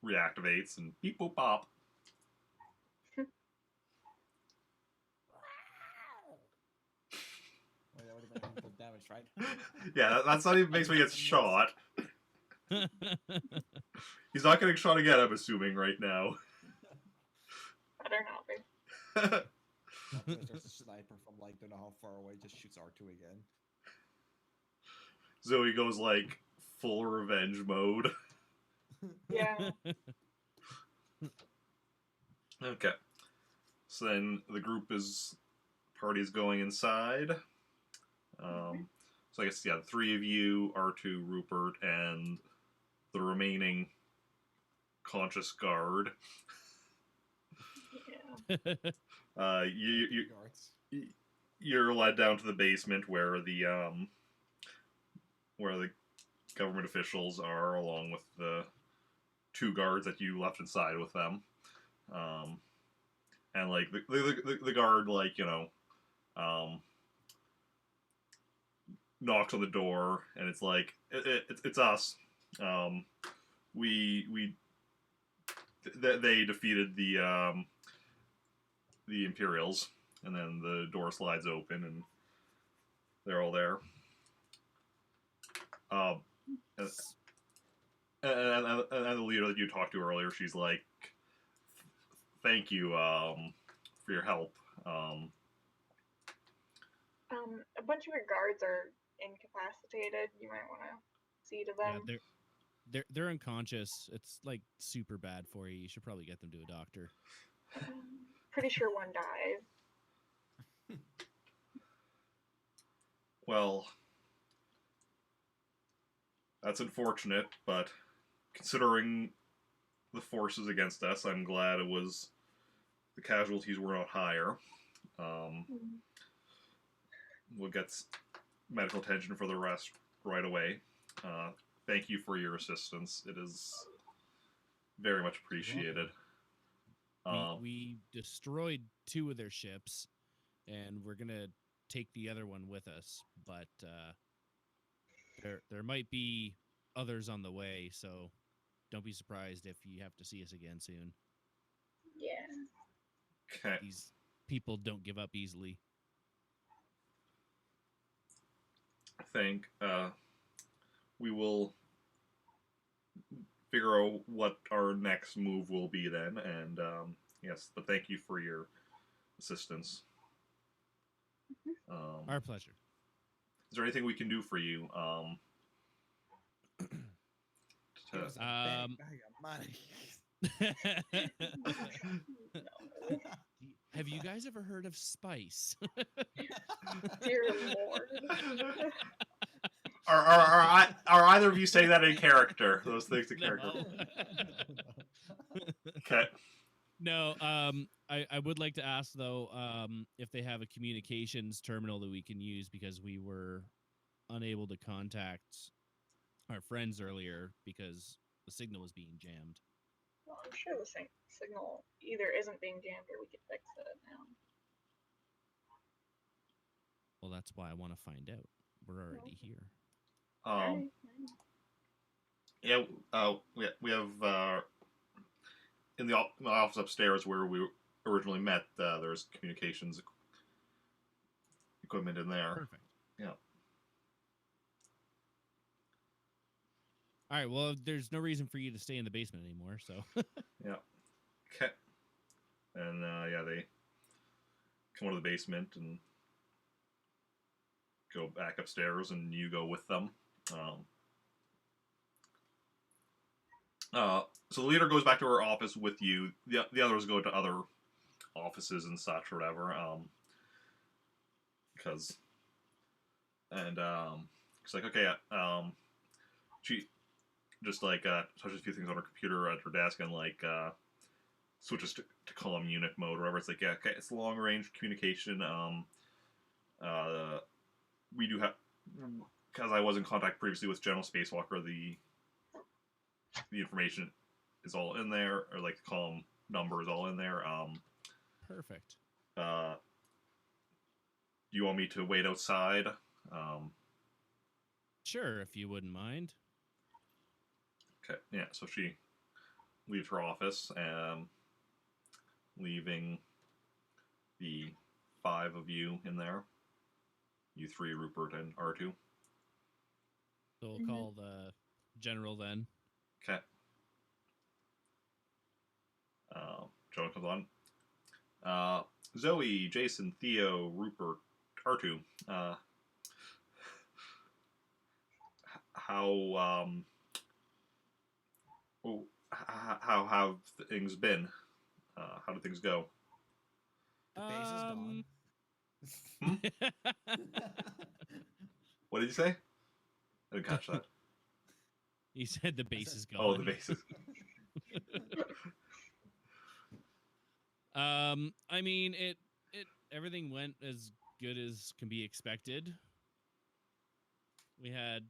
reactivates and beep boop pop. Well, that would have been full damage, right? Yeah, that's not even makes me get shot. He's not getting shot again, I'm assuming, right now. Better not be. There's a sniper from like don't know how far away, just shoots R2 again. Zoe goes like full revenge mode. Yeah. Okay. So then the party is going inside. So I guess, yeah, the three of you, R2, Rupert, and the remaining conscious guard. Yeah. You're led down to the basement where the government officials are, along with the two guards that you left inside with them. And like the guard, like, you know, knocks on the door, and it's like it's us. They defeated the Imperials, and then the door slides open, and they're all there. And the leader that you talked to earlier, she's like, "Thank you for your help." A bunch of your guards are incapacitated. You might want to see to them. Yeah, they're unconscious. It's like super bad for you. You should probably get them to a doctor. Pretty sure one died. Well, that's unfortunate, but considering the forces against us, I'm glad the casualties were not higher. We'll get medical attention for the rest right away. Thank you for your assistance. It is very much appreciated. We destroyed two of their ships, and we're gonna take the other one with us. But there might be others on the way, so don't be surprised if you have to see us again soon. Yeah. Okay. These people don't give up easily. I think we will figure out what our next move will be then, and yes, but thank you for your assistance. Our pleasure. Is there anything we can do for you? Give us a big bag of money. Have you guys ever heard of spice? Dear Lord. Are either of you saying that in character? Those things in character. Okay. No, I would like to ask, though, if they have a communications terminal that we can use, because we were unable to contact our friends earlier because the signal was being jammed. Well, I'm sure the signal either isn't being jammed or we could fix it now. Well, that's why I want to find out. We're already here. Alright. Yeah, we have in the office upstairs where we originally met. There's communications equipment in there. Perfect. Yeah. All right. Well, there's no reason for you to stay in the basement anymore. So. Yeah. Okay. And yeah, they come out of the basement and go back upstairs, and you go with them. So the leader goes back to her office with you. The others go to other offices and such or whatever. Because it's like, okay, just like touches a few things on her computer at her desk and like switches to column unit mode or whatever. It's like, yeah, okay, it's long range communication. We do have, because I was in contact previously with General Spacewalker, the information is all in there, or like the column number is all in there. Perfect. Do you want me to wait outside? Sure, if you wouldn't mind. Okay, yeah, so she leaves her office, leaving the 5 of you in there. You 3, Rupert, and R2. So we'll call the general then. Okay. Joan comes on. Zoe, Jacen, Theo, Rupert, R2. How have things been? How did things go? The base is gone. What did you say? I didn't catch that. He said the base is gone. Oh, the base is. I mean, it everything went as good as can be expected. We had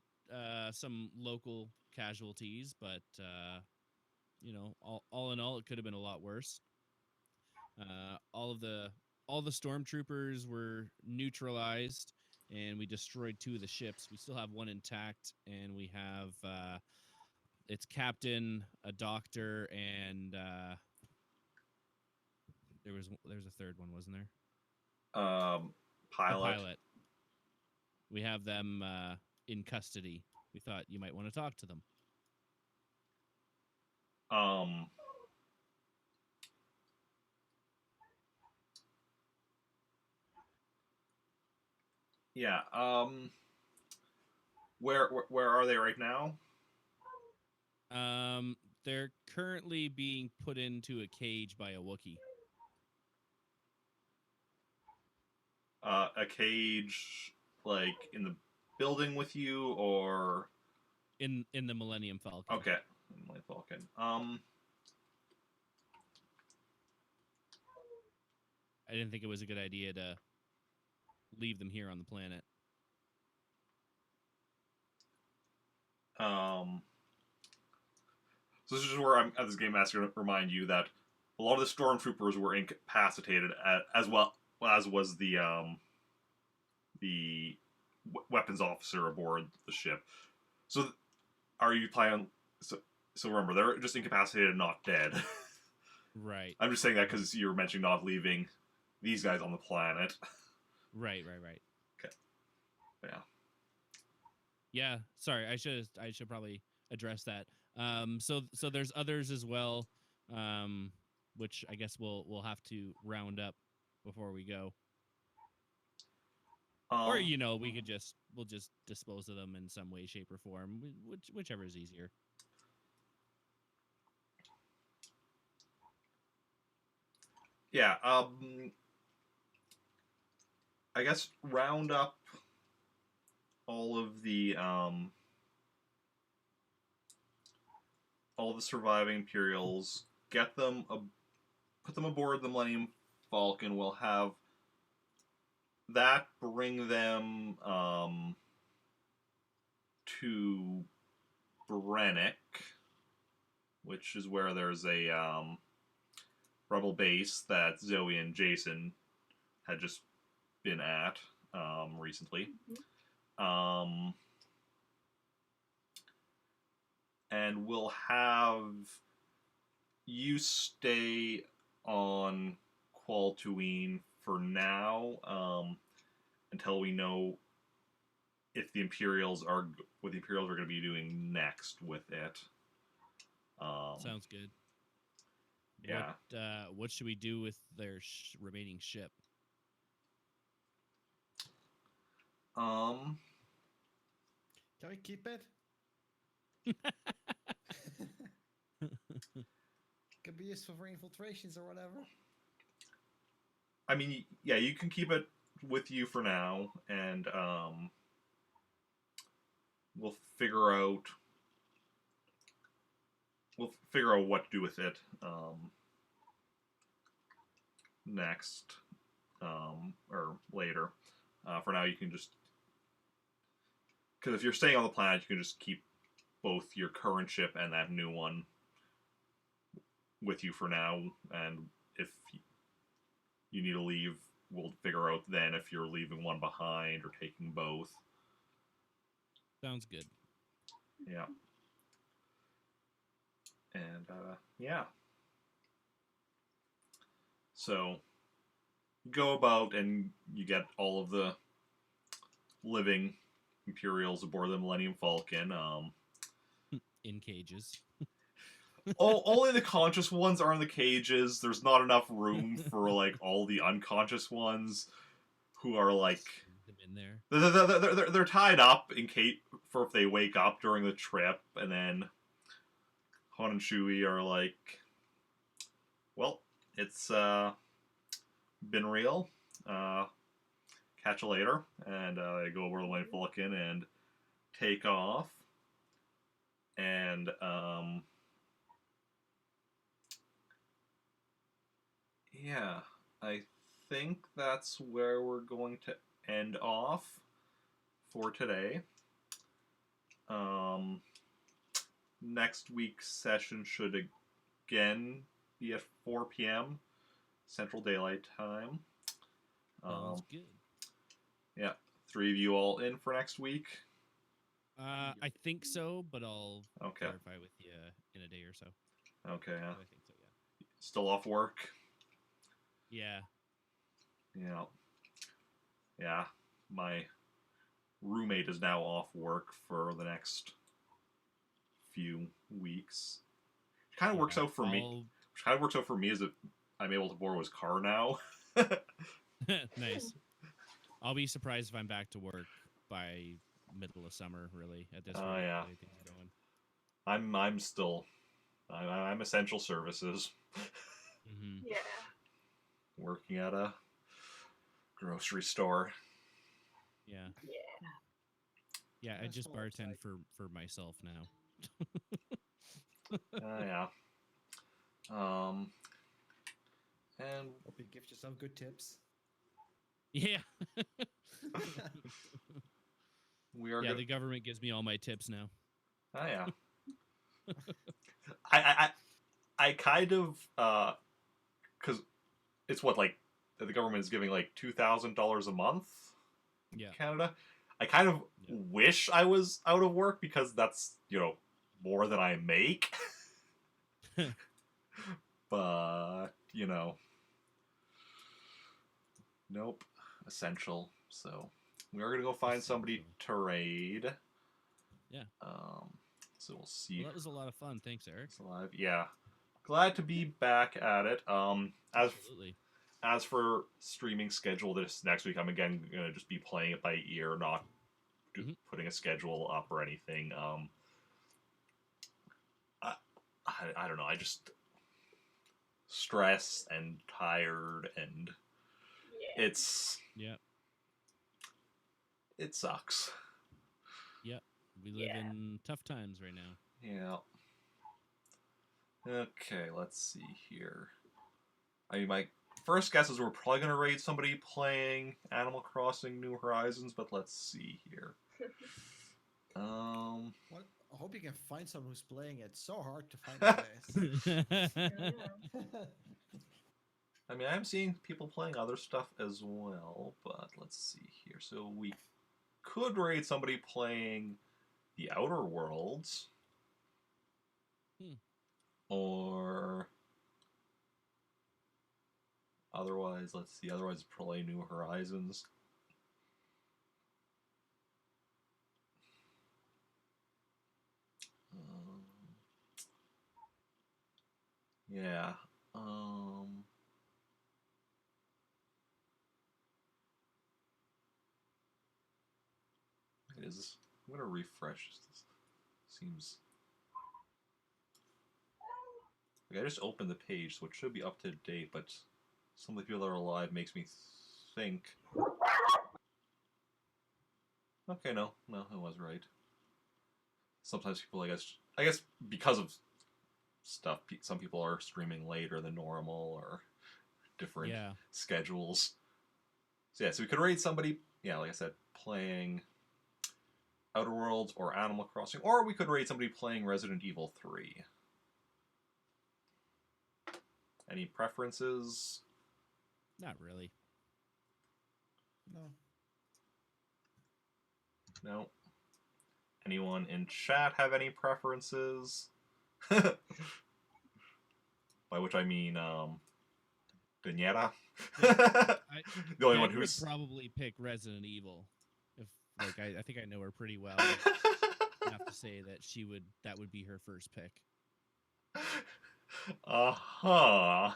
some local casualties, but you know, all in all, it could have been a lot worse. All the stormtroopers were neutralized, and we destroyed 2 of the ships. We still have 1 intact, and we have its captain, a doctor, and there was a 3rd one, wasn't there? Pilot. The pilot. We have them in custody. We thought you might want to talk to them. Yeah. Where are they right now? They're currently being put into a cage by a Wookiee. A cage, like in the building with you, or in the Millennium Falcon. Okay, Millennium Falcon. I didn't think it was a good idea to leave them here on the planet. So this is where I'm at this game master to remind you that a lot of the stormtroopers were incapacitated, as well as was the weapons officer aboard the ship. So, are you planning? So remember, they're just incapacitated, not dead. Right. I'm just saying that because you were mentioning not leaving these guys on the planet. Right. Okay. Yeah. Yeah. Sorry, I should probably address that. So there's others as well, which I guess we'll have to round up before we go. Or you know, we'll just dispose of them in some way, shape, or form, whichever is easier. Yeah. I guess round up all of the surviving Imperials, get them, put them aboard the Millennium Falcon. We'll have that bring them to Brennick, which is where there's a rebel base that Zoe and Jacen had just been at recently. And we'll have you stay on Qualtuine for now, until we know if the Imperials are what the Imperials are going to be doing next with it. Sounds good. Yeah. What should we do with their remaining ship? Can we keep it? Could be useful for infiltrations or whatever. I mean, yeah, you can keep it with you for now, and we'll figure out we'll figure out what to do with it next or later. For now, you can just, because if you're staying on the planet, you can just keep both your current ship and that new one with you for now. And if you need to leave, we'll figure out then if you're leaving one behind or taking both. Sounds good. Yeah. And, yeah. So, you go about and you get all of the living Imperials aboard the Millennium Falcon. In cages. Only the conscious ones are in the cages. There's not enough room for, like, all the unconscious ones who are, like... Them in there. They're tied up in case for if they wake up during the trip, and then Han and Chewie are like, well, it's been real. Catch you later. And they go over the Millennium Falcon and take off. And yeah, I think that's where we're going to end off for today. Next week's session should again be at 4 p.m. Central Daylight Time. Sounds good. Yeah, 3 of you all in for next week? I think so, but I'll Okay. clarify with you in a day or so. Okay, But yeah. I think so, yeah. Still off work? Yeah. Yeah. Yeah. My roommate is now off work for the next few weeks. Which kind of works out for me. Which kind of works out for me is that I'm able to borrow his car now. Nice. I'll be surprised if I'm back to work by middle of summer, really, at this rate. Yeah. The way things are going. I'm still... I'm essential services. Mm-hmm. Yeah. Working at a grocery store. Yeah. Yeah. Yeah, I That's just all it's bartend like. for myself now. Yeah. And Hope you give yourself good tips. Yeah. we are Yeah, gonna... the government gives me all my tips now. Oh, yeah. I kind of, because it's what, like, the government is giving, like, $2,000 a month? Yeah. Canada? I kind of wish I was out of work because that's, more than I make. But, nope. Essential. So, we are going to go find somebody to raid. Yeah. So we'll see. Well, that was a lot of fun. Thanks, Eric. It's alive. Yeah. Glad to be back at it. Absolutely. As for streaming schedule this next week, I'm again going to just be playing it by ear, not putting a schedule up or anything. I don't know. I just stressed and tired, and Yeah. it sucks. Yep. We live in tough times right now. Yeah. Okay, let's see here. I mean, my first guess is we're probably going to raid somebody playing Animal Crossing New Horizons, but let's see here. What? I hope you can find someone who's playing it. So hard to find nowadays. I mean, I'm seeing people playing other stuff as well, but let's see here. So we could raid somebody playing The Outer Worlds. Or otherwise, let's see. Otherwise, probably New Horizons. Yeah. It is. I'm gonna refresh this. Seems. Like I just opened the page, so it should be up to date, but some of the people that are alive makes me think. Okay, no, it was right. Sometimes people, I guess because of stuff. Some people are streaming later than normal or different Yeah. schedules. So yeah, so we could raid somebody, yeah, like I said, playing Outer Worlds or Animal Crossing, or we could raid somebody playing Resident Evil 3. Any preferences? Not really. No. No. Anyone in chat have any preferences? By which I mean, Daniela. The only one I would who's probably pick Resident Evil. If like I think I know her pretty well enough to say that that would be her first pick. Uh-huh.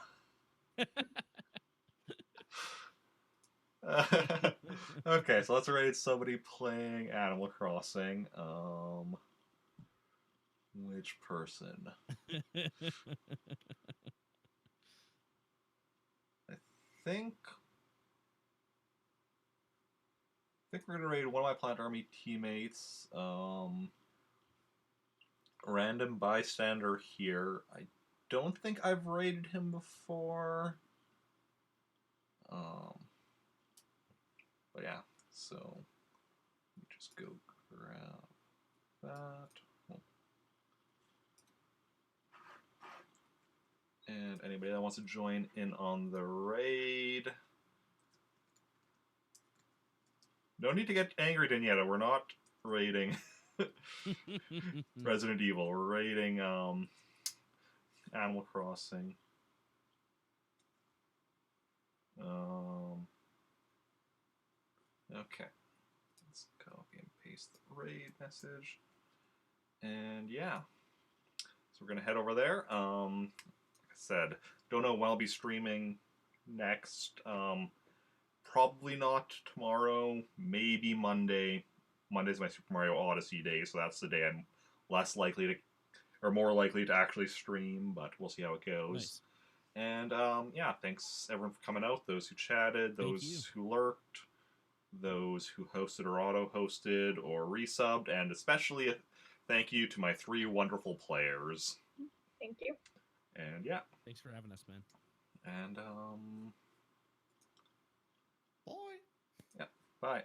Okay, so let's raid somebody playing Animal Crossing. Which person? I think we're gonna raid one of my Planet Army teammates. Random bystander here. I don't think I've raided him before. But yeah, so let me just go grab that. And anybody that wants to join in on the raid. No need to get angry, Daniela. We're not raiding Resident Evil. We're raiding Animal Crossing. Okay. Let's copy and paste the raid message. And yeah. So we're going to head over there. Like I said, don't know when I'll be streaming next. Probably not tomorrow. Maybe Monday. Monday's my Super Mario Odyssey day, so that's the day I'm less likely to, or more likely to actually stream, but we'll see how it goes. Nice. And yeah, thanks everyone for coming out. Those who chatted, those who lurked, those who hosted or auto-hosted or resubbed, and especially a thank you to my 3 wonderful players. Thank you. And yeah. Thanks for having us, man. And Boy. yeah, bye.